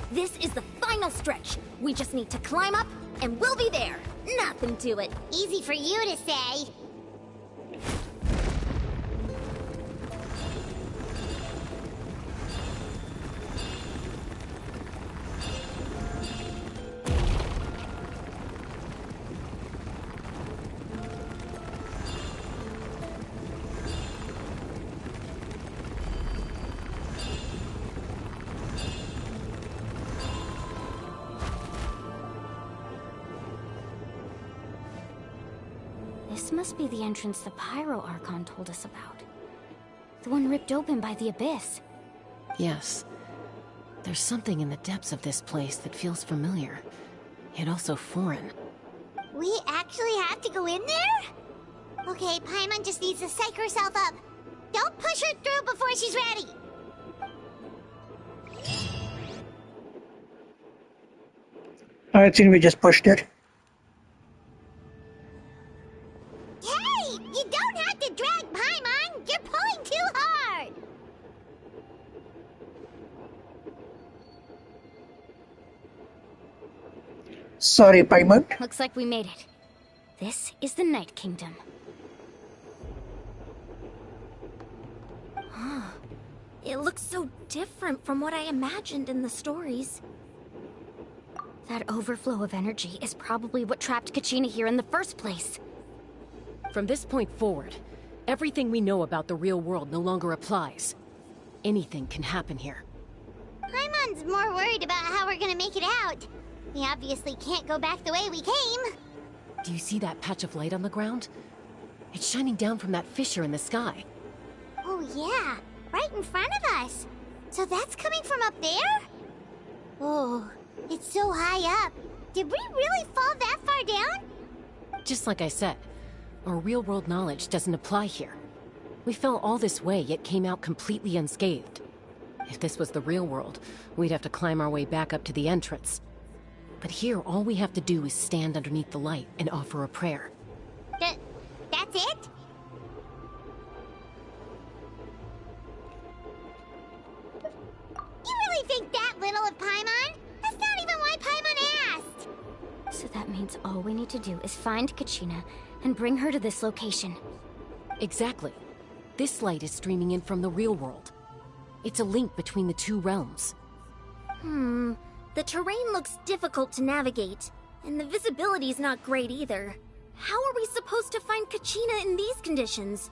This is the final stretch. We just need to climb up, and we'll be there. Nothing to it. Easy for you to say. This must be the entrance the Pyro Archon told us about. The one ripped open by the Abyss. Yes. There's something in the depths of this place that feels familiar, yet also foreign. We actually have to go in there? Okay, Paimon just needs to psych herself up. Don't push her through before she's ready. I think we just pushed it. Hey! You don't have to drag Paimon! You're pulling too hard! Sorry, Paimon. Looks like we made it. This is the Night Kingdom. Huh. It looks so different from what I imagined in the stories. That overflow of energy is probably what trapped Kachina here in the first place. From this point forward, everything we know about the real world no longer applies. Anything can happen here. Paimon's more worried about how we're gonna make it out. We obviously can't go back the way we came. Do you see that patch of light on the ground? It's shining down from that fissure in the sky. Oh yeah, right in front of us. So that's coming from up there? Oh, it's so high up. Did we really fall that far down? Just like I said, our real-world knowledge doesn't apply here. We fell all this way, yet came out completely unscathed. If this was the real world, we'd have to climb our way back up to the entrance. But here, all we have to do is stand underneath the light and offer a prayer. That's it? You really think that little of Paimon? That's not even why Paimon asked! So that means all we need to do is find Kachina and bring her to this location. Exactly. This light is streaming in from the real world. It's a link between the two realms. The terrain looks difficult to navigate, and the visibility's not great either. How are we supposed to find Kachina in these conditions?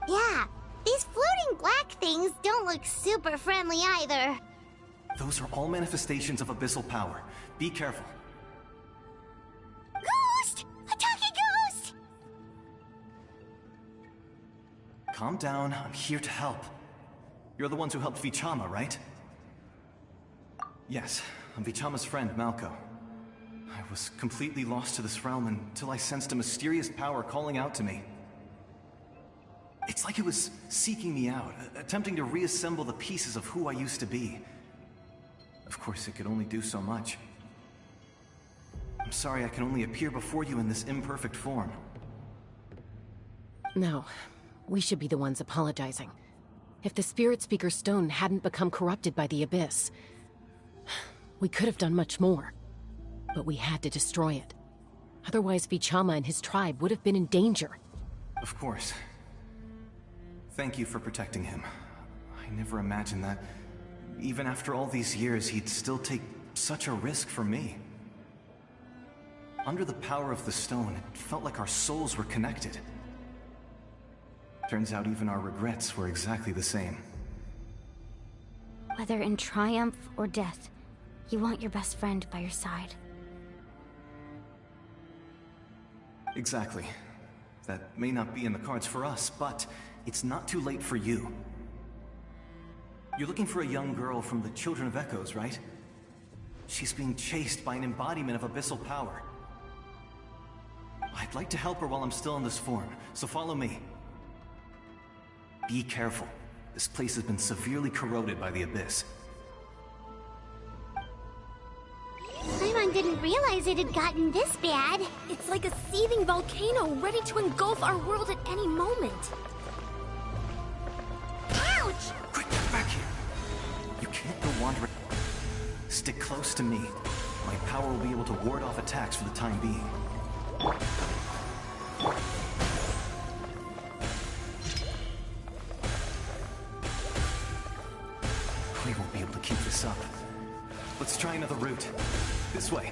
Yeah, these floating black things don't look super friendly either. Those are all manifestations of abyssal power. Be careful. Ghost! A talking ghost! Calm down, I'm here to help. You're the ones who helped Vichama, right? Yes, I'm Vichama's friend, Malko. I was completely lost to this realm until I sensed a mysterious power calling out to me. It's like it was seeking me out, attempting to reassemble the pieces of who I used to be. Of course, it could only do so much. I'm sorry I can only appear before you in this imperfect form. No, we should be the ones apologizing. If the Spirit Speaker Stone hadn't become corrupted by the Abyss, we could have done much more. But we had to destroy it. Otherwise, Vichama and his tribe would have been in danger. Of course. Thank you for protecting him. I never imagined that, even after all these years, he'd still take such a risk for me. Under the power of the stone, it felt like our souls were connected. Turns out even our regrets were exactly the same. Whether in triumph or death, you want your best friend by your side. Exactly. That may not be in the cards for us, but it's not too late for you. You're looking for a young girl from the Children of Echoes, right? She's being chased by an embodiment of abyssal power. I'd like to help her while I'm still in this form, so follow me. Be careful. This place has been severely corroded by the Abyss. Paimon didn't realize it had gotten this bad. It's like a seething volcano ready to engulf our world at any moment. Ouch! Quick, get back here! You can't go wandering. Stick close to me. My power will be able to ward off attacks for the time being. We won't be able to keep this up. Let's try another route. This way.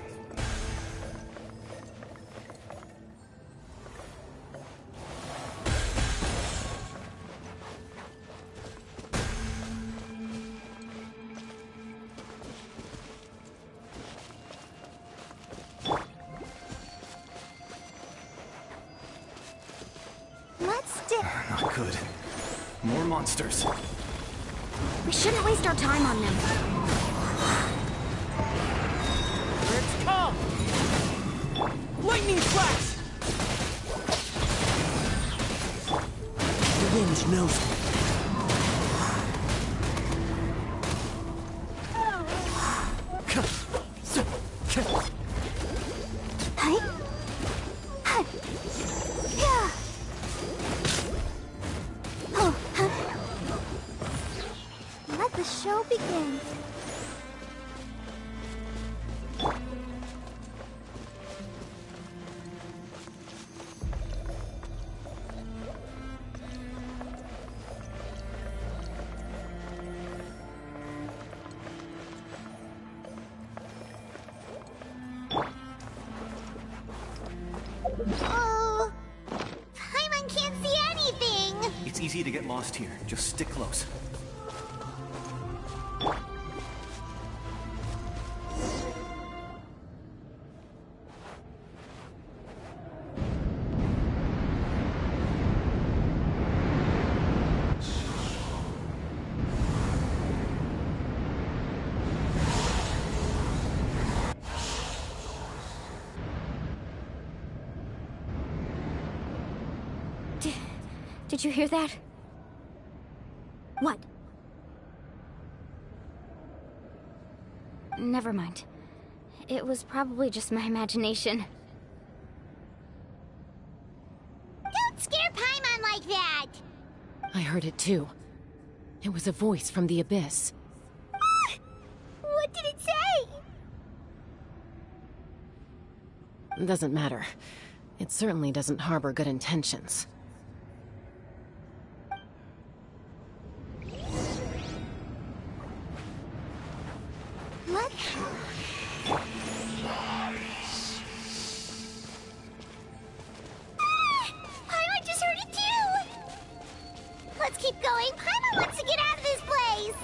Not good. More monsters. We shouldn't waste our time on them. It's come! Lightning flash! The wind knows me. Let the show begin. Oh, Paimon can't see anything. It's easy to get lost here. Just stick close. Did you hear that? What? Never mind. It was probably just my imagination. Don't scare Paimon like that! I heard it too. It was a voice from the Abyss. What did it say? Doesn't matter. It certainly doesn't harbor good intentions. What? Paimon just heard it too! Let's keep going. Paimon wants to get out of this place!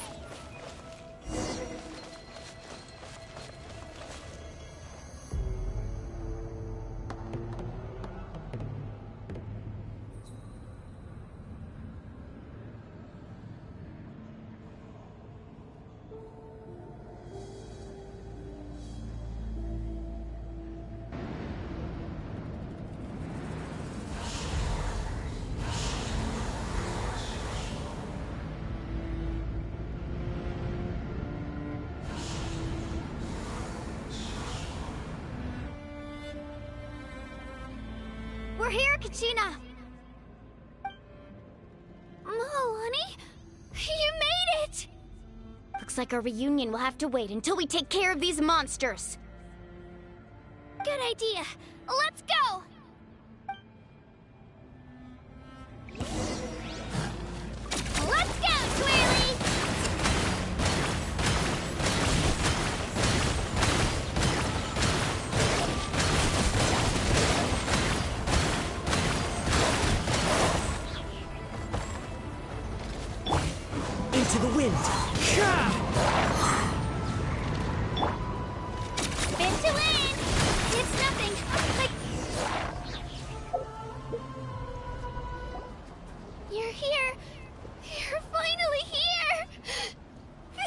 We're here, Kachina! Honey, you made it! Looks like our reunion will have to wait until we take care of these monsters. Good idea. Let's go! Let's go, Twirly! Into the wind. Spin to win! It's nothing. You're here. You're finally here.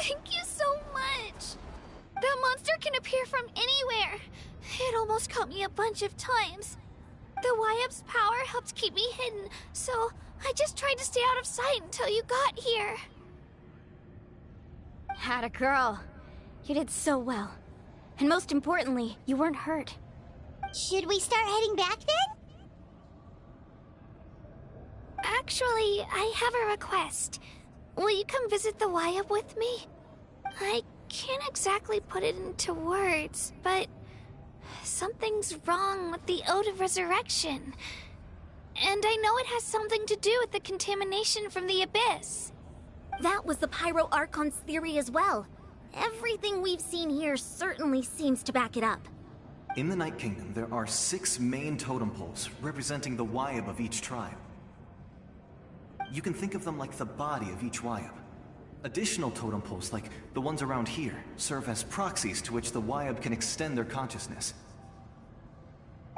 Thank you so much. That monster can appear from anywhere. It almost caught me a bunch of times. The Wyab's power helped keep me hidden, so I just tried to stay out of sight until you got here. Atta girl. You did so well. And most importantly, you weren't hurt. Should we start heading back then? Actually, I have a request. Will you come visit the Wyab with me? I can't exactly put it into words, but something's wrong with the Ode of Resurrection. And I know it has something to do with the contamination from the Abyss. That was the Pyro Archon's theory as well. Everything we've seen here certainly seems to back it up. In the Night Kingdom, there are 6 main totem poles representing the Wyab of each tribe. You can think of them like the body of each Wyab. Additional totem poles, like the ones around here, serve as proxies to which the Wyab can extend their consciousness.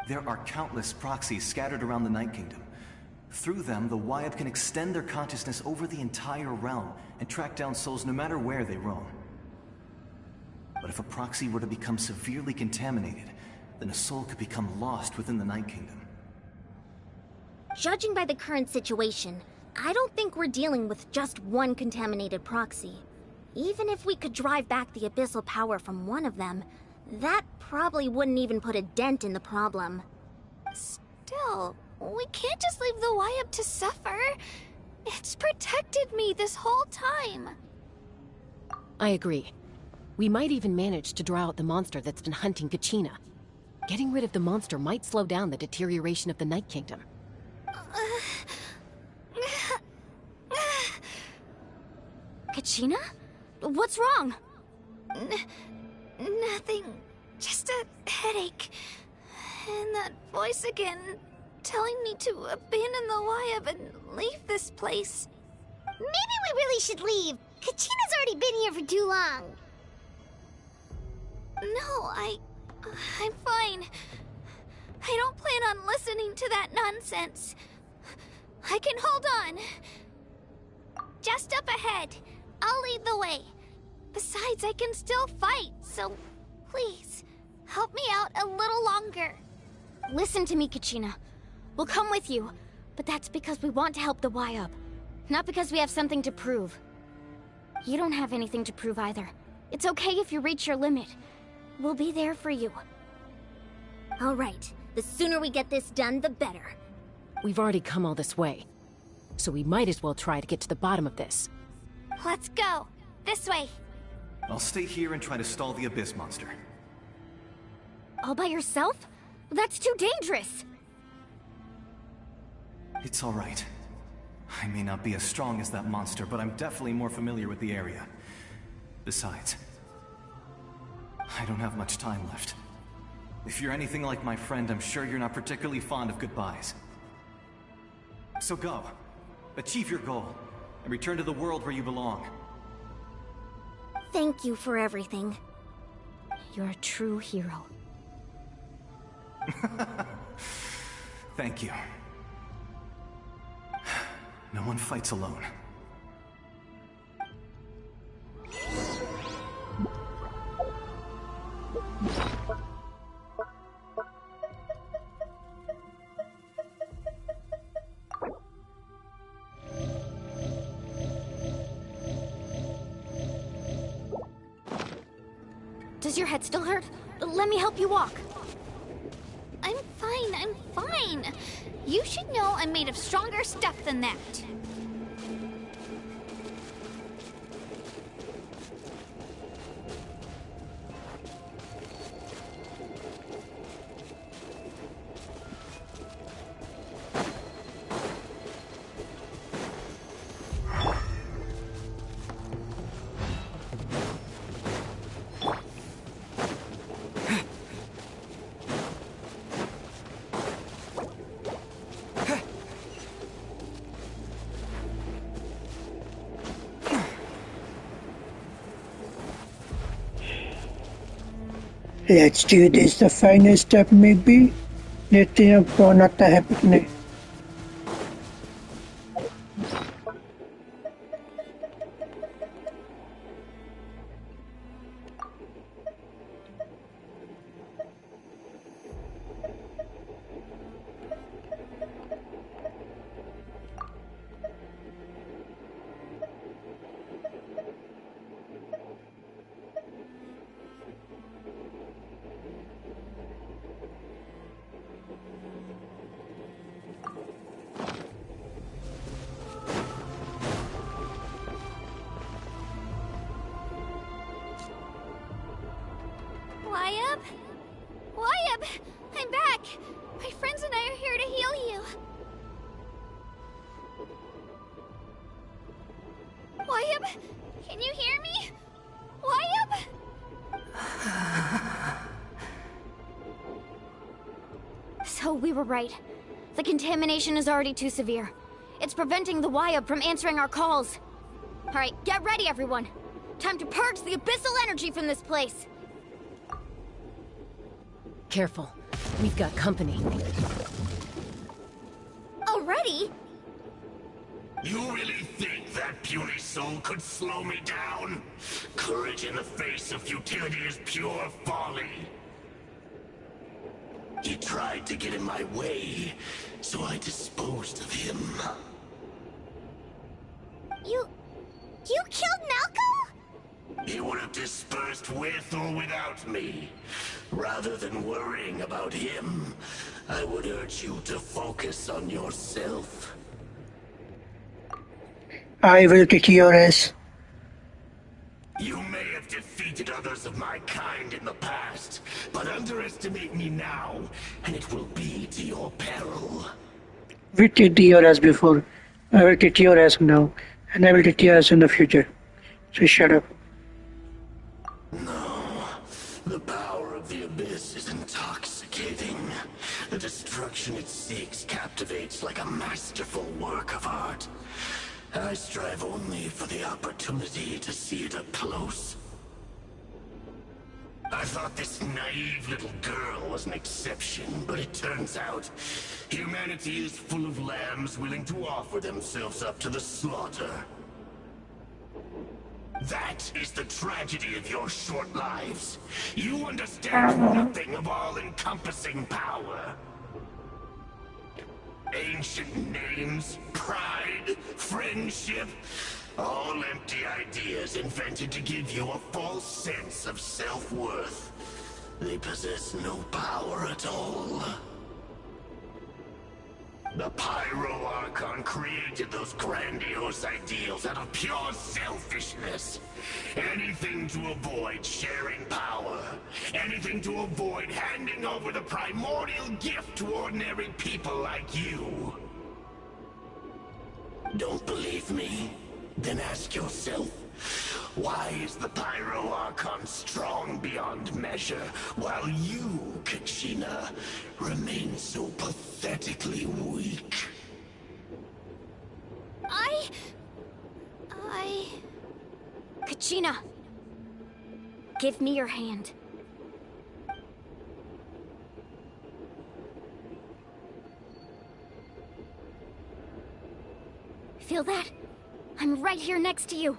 There are countless proxies scattered around the Night Kingdom. Through them, the Wyab can extend their consciousness over the entire realm and track down souls no matter where they roam. But if a proxy were to become severely contaminated, then a soul could become lost within the Night Kingdom. Judging by the current situation, I don't think we're dealing with just one contaminated proxy. Even if we could drive back the abyssal power from one of them, that probably wouldn't even put a dent in the problem. Still, we can't just leave the Wyab to suffer. It's protected me this whole time. I agree. We might even manage to draw out the monster that's been hunting Kachina. Getting rid of the monster might slow down the deterioration of the Night Kingdom. Kachina? What's wrong? Nothing. Just a headache. And that voice again, telling me to abandon the Wayab and leave this place. Maybe we really should leave. Kachina's already been here for too long. No, I'm fine. I don't plan on listening to that nonsense. I can hold on. Just up ahead. I'll lead the way. Besides, I can still fight, so please, help me out a little longer. Listen to me, Kachina. We'll come with you, but that's because we want to help the Wayab, not because we have something to prove. You don't have anything to prove either. It's okay if you reach your limit. We'll be there for you. All right. The sooner we get this done, the better. We've already come all this way, so we might as well try to get to the bottom of this. Let's go. This way. I'll stay here and try to stall the Abyss monster. All by yourself? That's too dangerous. It's all right. I may not be as strong as that monster, but I'm definitely more familiar with the area. Besides, I don't have much time left. If you're anything like my friend, I'm sure you're not particularly fond of goodbyes. So go. Achieve your goal, and return to the world where you belong. Thank you for everything. You're a true hero. Thank you. No one fights alone. Does your head still hurt? Let me help you walk. I'm fine. You should know I'm made of stronger stuff than that. Let's do this. The final step maybe. Let's not the happening. Wayab! I'm back! My friends and I are here to heal you. Wayab! Can you hear me? Wayab! So we were right. The contamination is already too severe. It's preventing the Wayab from answering our calls. Alright, get ready everyone. Time to purge the abyssal energy from this place. Careful. We've got company. Already? You really think that puny soul could slow me down? Courage in the face of futility is pure folly. He tried to get in my way, so I disposed of him. You killed Malco? He would have dispersed with or without me. Rather than worrying about him, I would urge you to focus on yourself. I will kick your ass. You may have defeated others of my kind in the past, but underestimate me now, and it will be to your peril. We kicked your ass before. I will kick your ass now, and I will kick your ass in the future. So shut up. No, the power of the Abyss is intoxicating. The destruction it seeks captivates like a masterful work of art. I strive only for the opportunity to see it up close. I thought this naive little girl was an exception, but it turns out humanity is full of lambs willing to offer themselves up to the slaughter. That is the tragedy of your short lives. You understand nothing of all-encompassing power. Ancient names, pride, friendship, all empty ideas invented to give you a false sense of self-worth. They possess no power at all. The Pyro Archon created those grandiose ideals out of pure selfishness. Anything to avoid sharing power. Anything to avoid handing over the primordial gift to ordinary people like you. Don't believe me? Then ask yourself, why is the Pyro Archon strong beyond measure, while you, Kachina, remain so pathetically weak? Kachina! Give me your hand. Feel that? I'm right here next to you.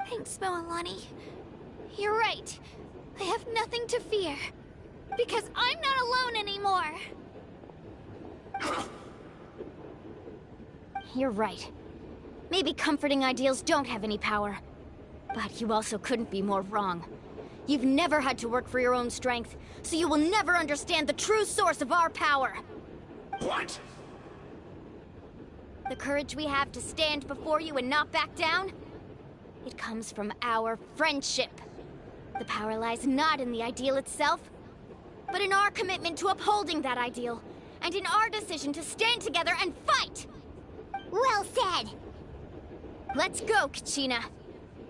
Thanks, Moalani. You're right. I have nothing to fear. Because I'm not alone anymore. You're right. Maybe comforting ideals don't have any power. But you also couldn't be more wrong. You've never had to work for your own strength, so you will never understand the true source of our power. What? The courage we have to stand before you and not back down? It comes from our friendship. The power lies not in the ideal itself, but in our commitment to upholding that ideal, and in our decision to stand together and fight! Well said! Let's go, Kachina.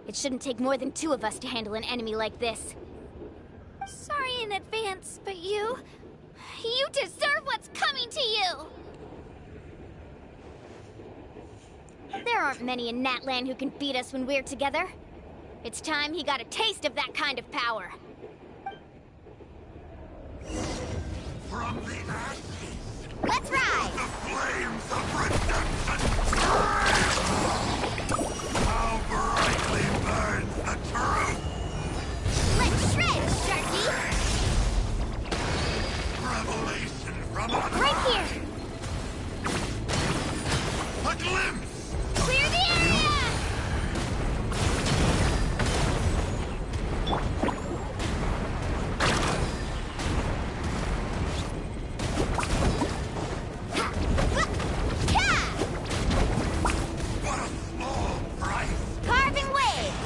It shouldn't take more than 2 of us to handle an enemy like this. Sorry in advance, but you deserve what's coming to you! There aren't many in Natlan who can beat us when we're together. It's time he got a taste of that kind of power. From the ashes, let's ride! The flames of redemption how brightly burns the truth! Let's shred, Sharky! Revelation from on right high. Here! A glimpse! Clear the area! What a small price! Carving waves!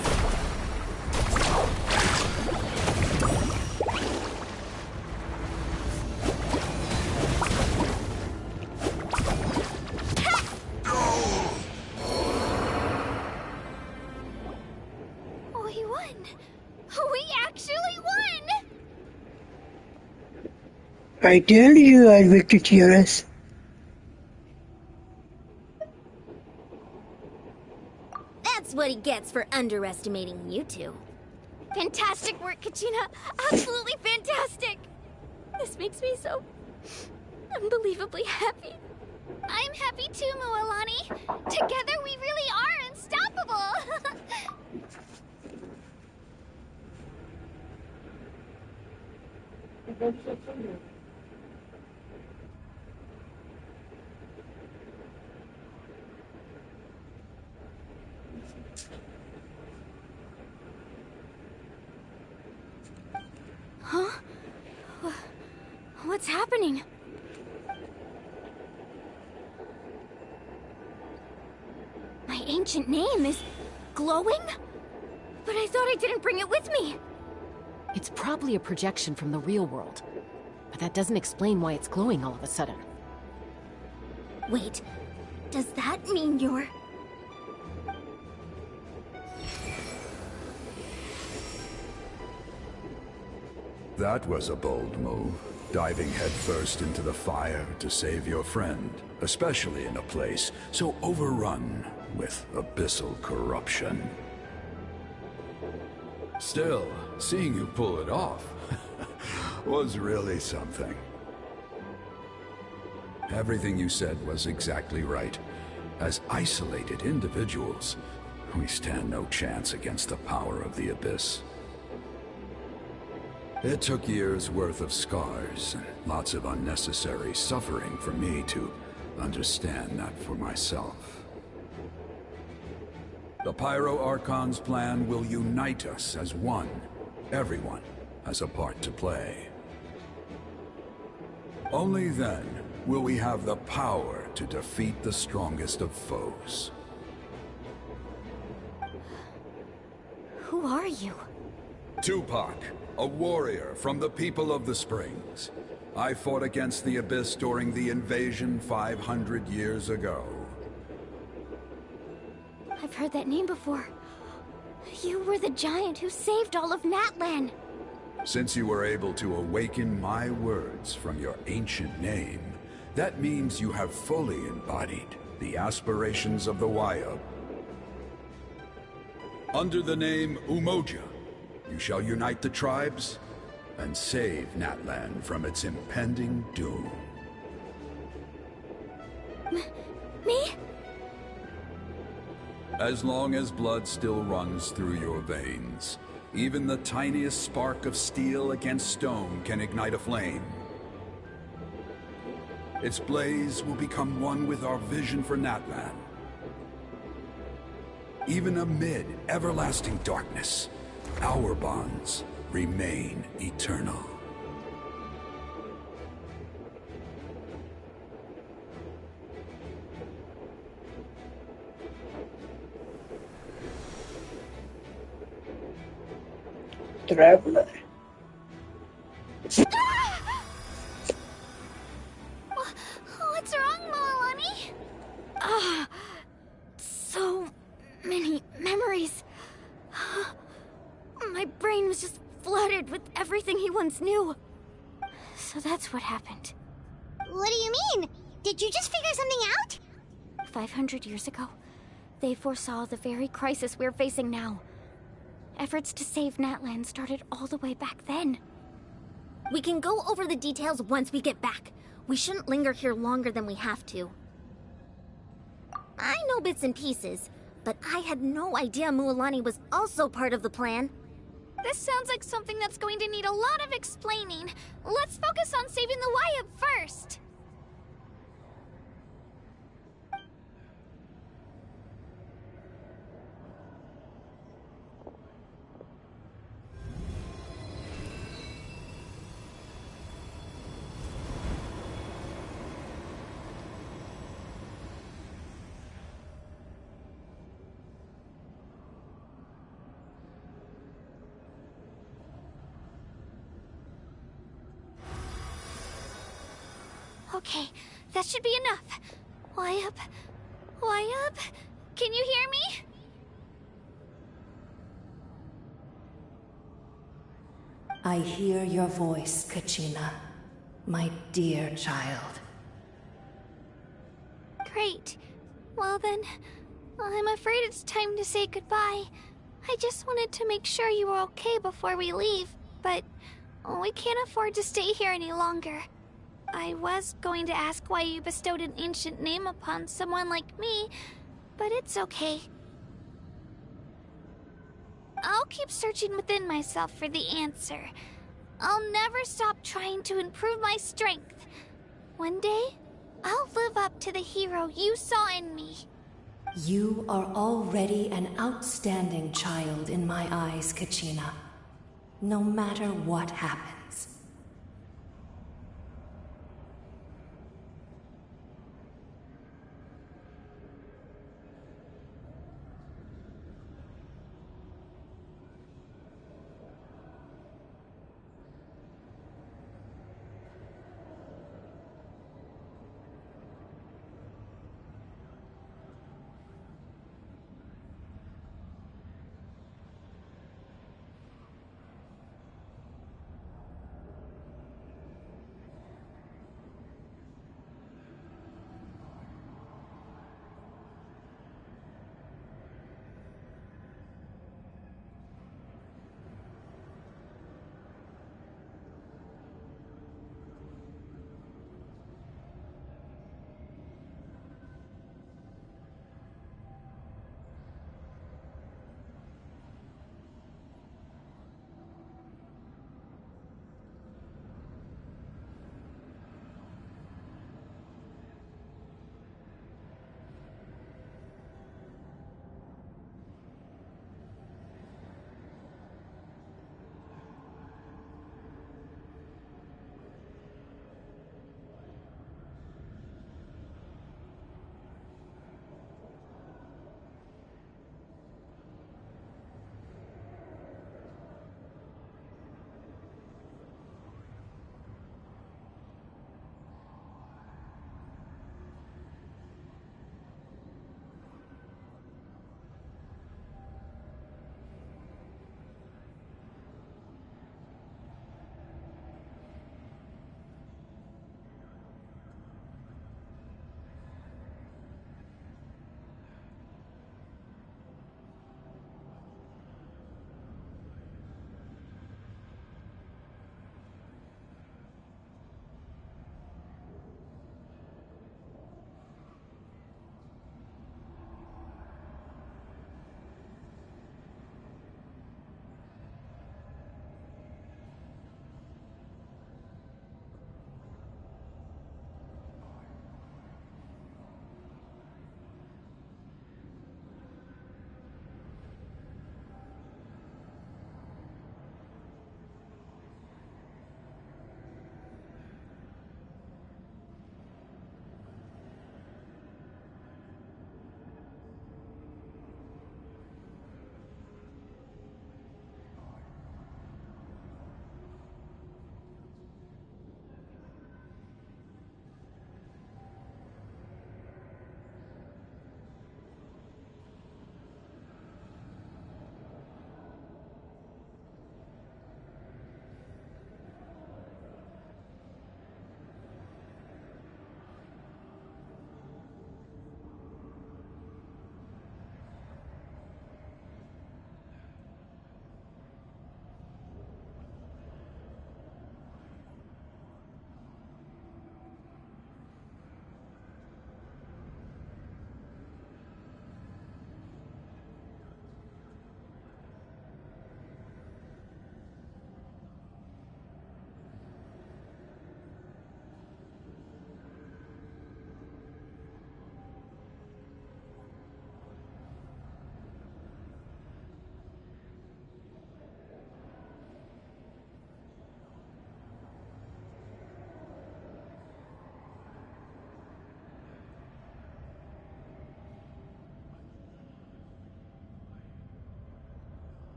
We won! We actually won! I tell you, I'll victory cheerers. That's what he gets for underestimating you two. Fantastic work, Kachina! Absolutely fantastic! This makes me so unbelievably happy. I'm happy too, Moalani. Together we really are unstoppable! Huh? What's happening? My ancient name is glowing? But I thought I didn't bring it with me. It's probably a projection from the real world. But that doesn't explain why it's glowing all of a sudden. Wait, does that mean you're... That was a bold move. diving headfirst into the fire to save your friend, especially in a place so overrun with abyssal corruption. Still, seeing you pull it off was really something. Everything you said was exactly right. As isolated individuals, we stand no chance against the power of the Abyss. It took years' worth of scars and lots of unnecessary suffering for me to understand that for myself. The Pyro Archon's plan will unite us as one. Everyone has a part to play. Only then will we have the power to defeat the strongest of foes. Who are you? Tupac, a warrior from the people of the Springs. I fought against the Abyss during the invasion 500 years ago. I've heard that name before. You were the giant who saved all of Natlan. Since you were able to awaken my words from your ancient name, that means you have fully embodied the aspirations of the Waiab. Under the name Umoja, you shall unite the tribes and save Natlan from its impending doom. Me? As long as blood still runs through your veins, even the tiniest spark of steel against stone can ignite a flame. Its blaze will become one with our vision for Natlan. Even amid everlasting darkness, our bonds remain eternal. Traveler. What's wrong, Milani? So many memories. My brain was just flooded with everything he once knew. So that's what happened. What do you mean? Did you just figure something out? 500 years ago, they foresaw the very crisis we're facing now. Efforts to save Natlan started all the way back then. We can go over the details once we get back. We shouldn't linger here longer than we have to. I know bits and pieces, but I had no idea Mualani was also part of the plan. This sounds like something that's going to need a lot of explaining. Let's focus on saving the Waiab first. Okay, that should be enough. Waiab? Waiab? Can you hear me? I hear your voice, Kachina, my dear child. Great. Well then, I'm afraid it's time to say goodbye. I just wanted to make sure you were okay before we leave, but we can't afford to stay here any longer. I was going to ask why you bestowed an ancient name upon someone like me, but it's okay. I'll keep searching within myself for the answer. I'll never stop trying to improve my strength. One day, I'll live up to the hero you saw in me. You are already an outstanding child in my eyes, Kachina. No matter what happens.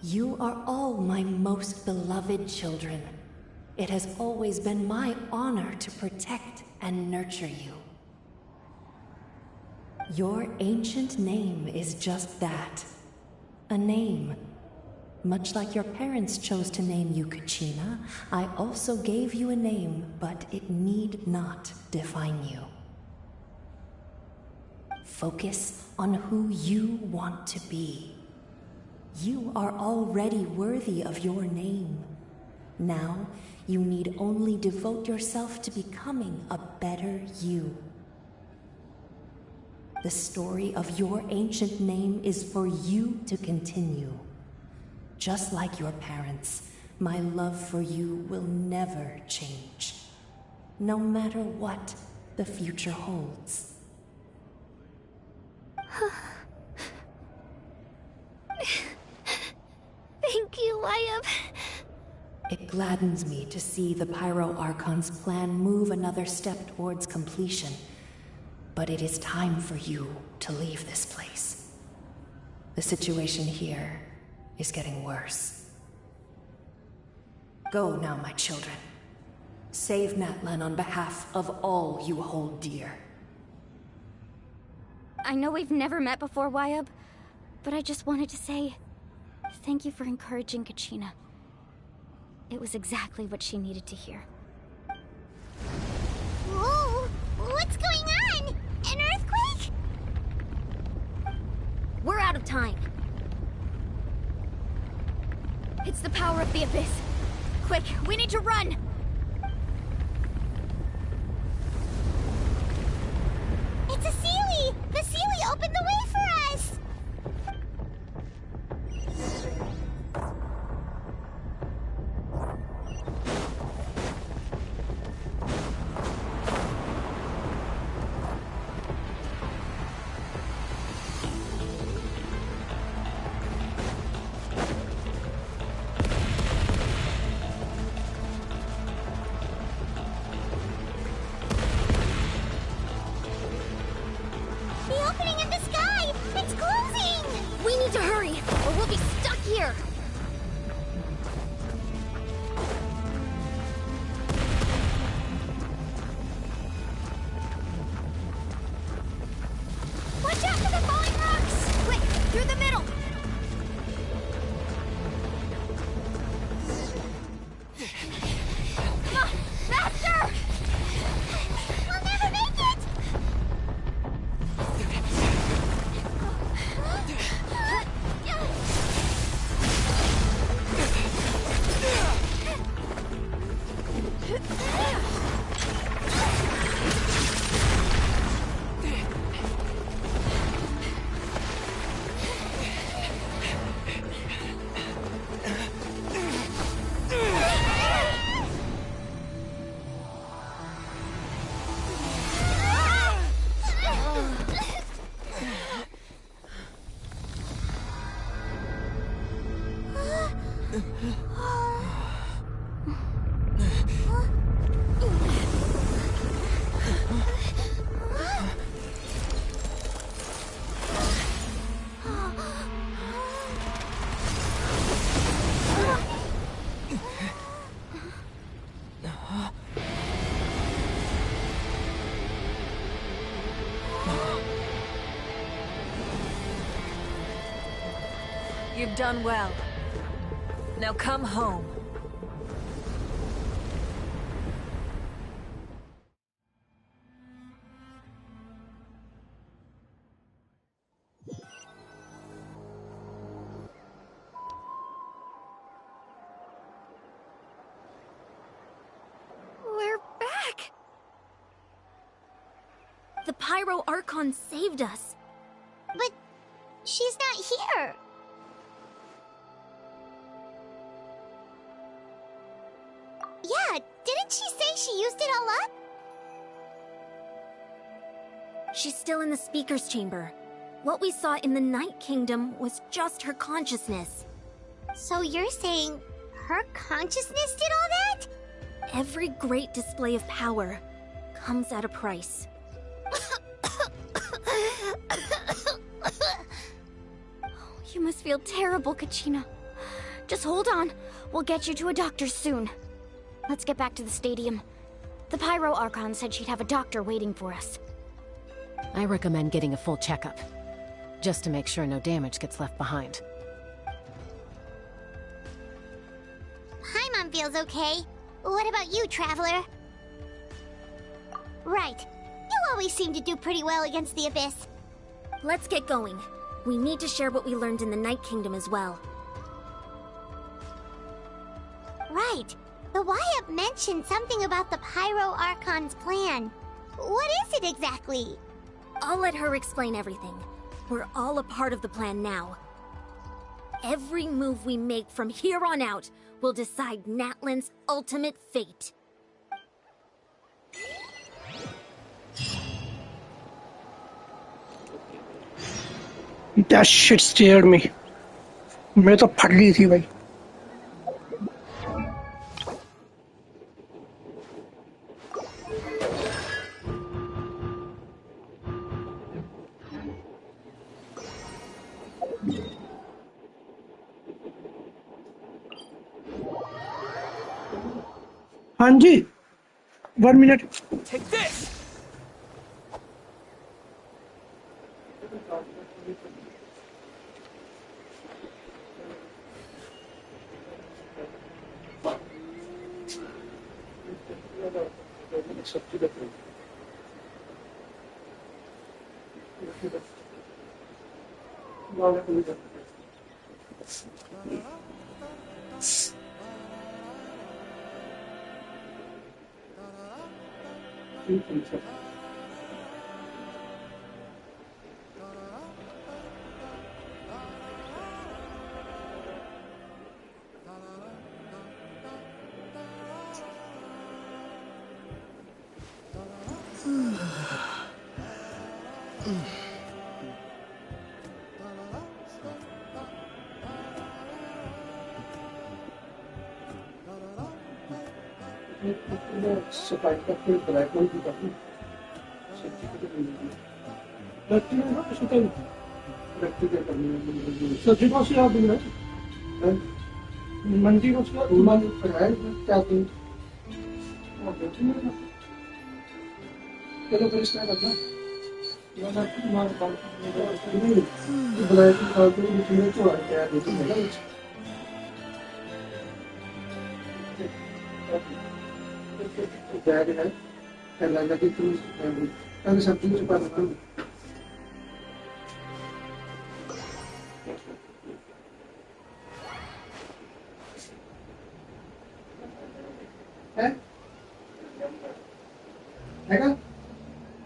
You are all my most beloved children. It has always been my honor to protect and nurture you. Your ancient name is just that. A name. Much like your parents chose to name you Kachina, I also gave you a name, but it need not define you. Focus on who you want to be. You are already worthy of your name. Now, you need only devote yourself to becoming a better you. The story of your ancient name is for you to continue. Just like your parents, my love for you will never change, no matter what the future holds. Thank you, Wyatt. It gladdens me to see the Pyro Archon's plan move another step towards completion. But it is time for you to leave this place. The situation here is getting worse. Go now, my children. Save Natlan on behalf of all you hold dear. I know we've never met before, Wyatt, but I just wanted to say thank you for encouraging Kachina. It was exactly what she needed to hear. Whoa! What's going on? An earthquake? We're out of time. It's the power of the Abyss. Quick, we need to run! It's a Seelie! The Seelie opened the way for us! The opening in the sky! It's closing! We need to hurry, or we'll be stuck here! Watch out for the falling rocks! Quick, through the middle! Come on, faster! We'll never make it! You've done well. Now come home. We're back! The Pyro Archon saved us. But she's not here. Yeah, didn't she say she used it all up? She's still in the Speaker's Chamber. What we saw in the Night Kingdom was just her consciousness. So you're saying her consciousness did all that? Every great display of power comes at a price. You must feel terrible, Kachina. Just hold on. We'll get you to a doctor soon. Let's get back to the stadium. The Pyro Archon said she'd have a doctor waiting for us. I recommend getting a full checkup, just to make sure no damage gets left behind. Paimon feels okay. What about you, Traveler? Right. You always seem to do pretty well against the Abyss. Let's get going. We need to share what we learned in the Night Kingdom as well. Right. The Wyatt mentioned something about the Pyro Archon's plan. What is it exactly? I'll let her explain everything. We're all a part of the plan now. Every move we make from here on out will decide Natlan's ultimate fate. That shit scared me. मैं तो फट गई थी भाई. हाँ जी. 1 minute. Take this.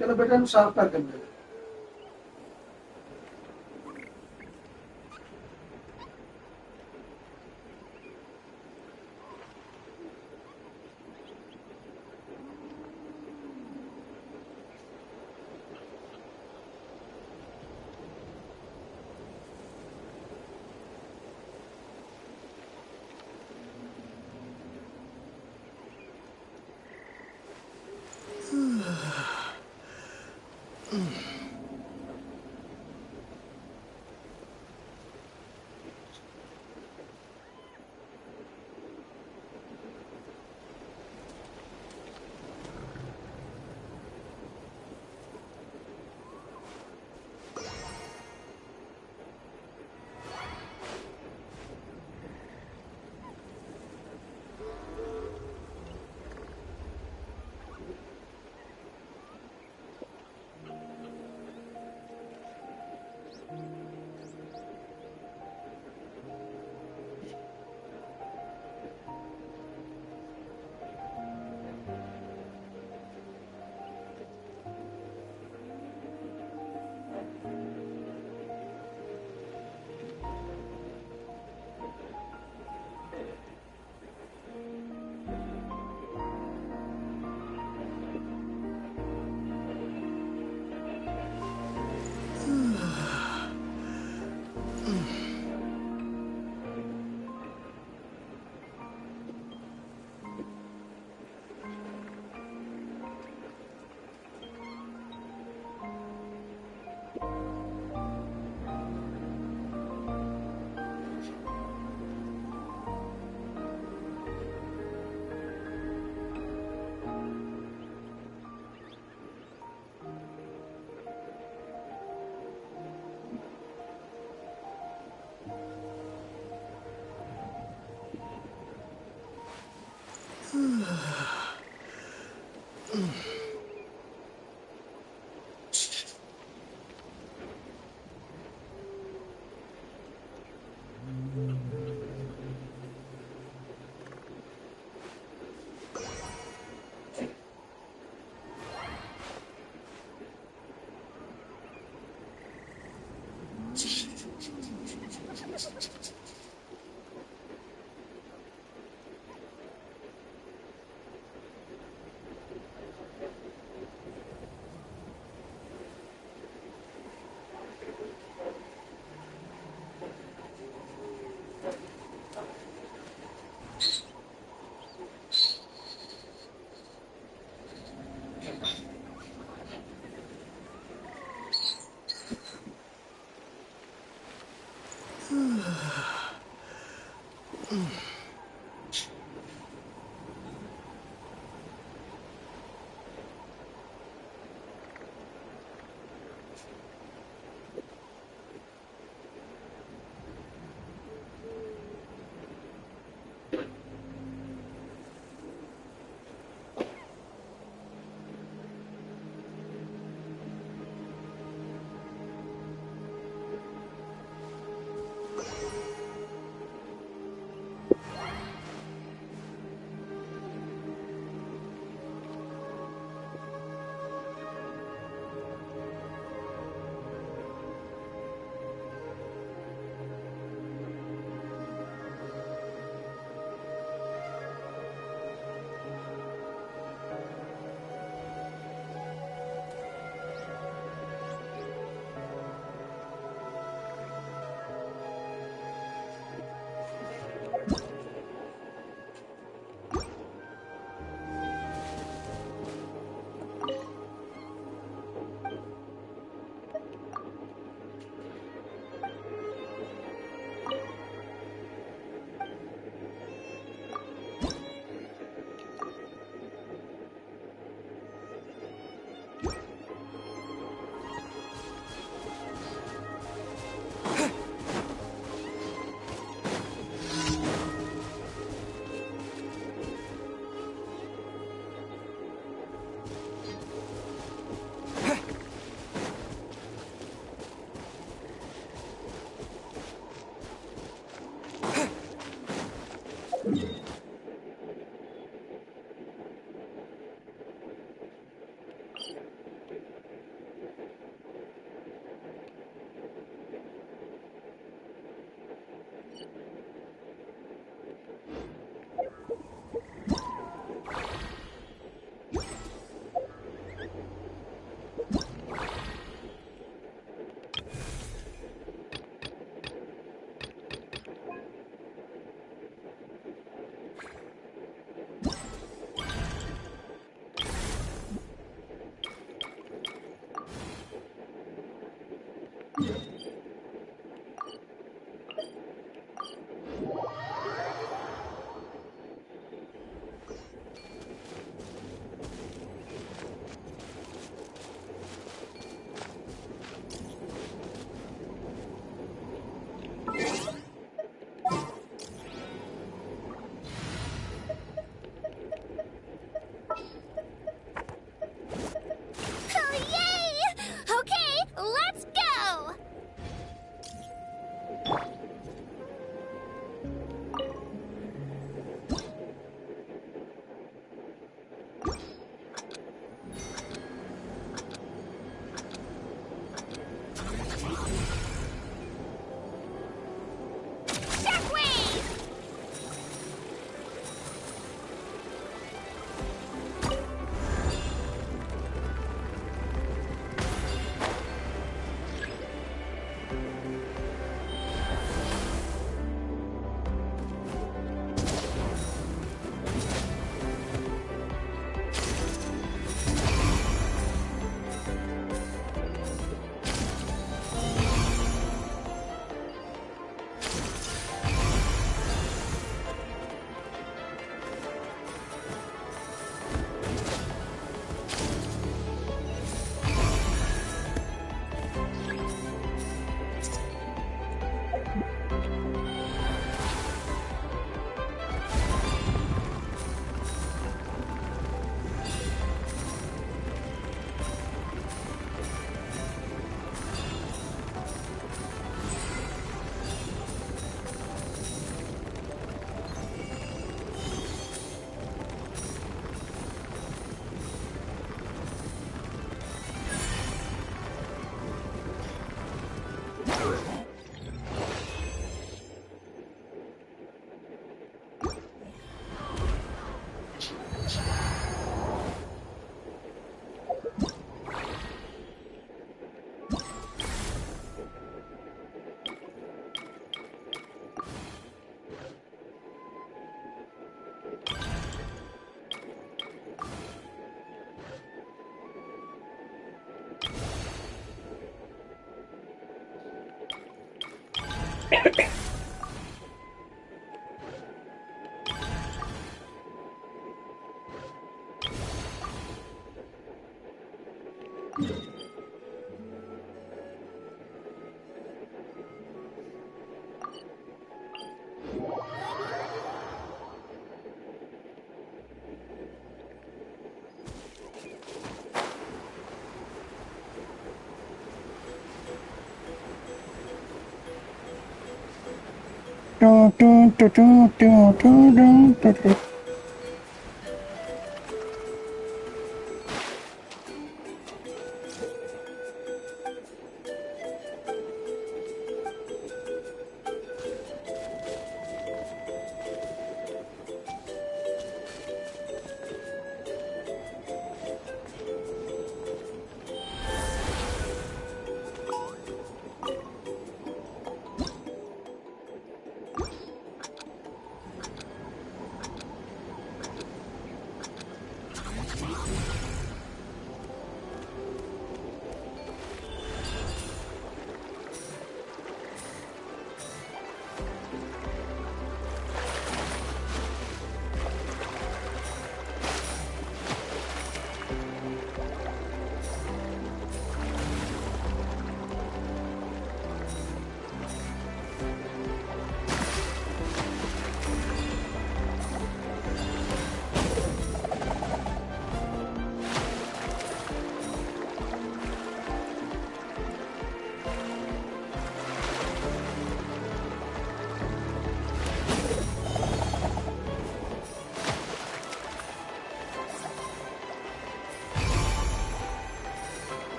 चलो बेटा हम साफ कर देंगे. Mm.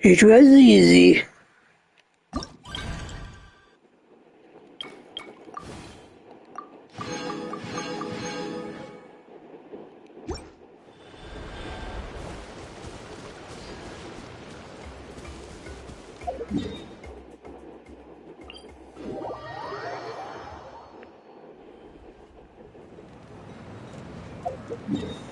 It was easy. Yeah.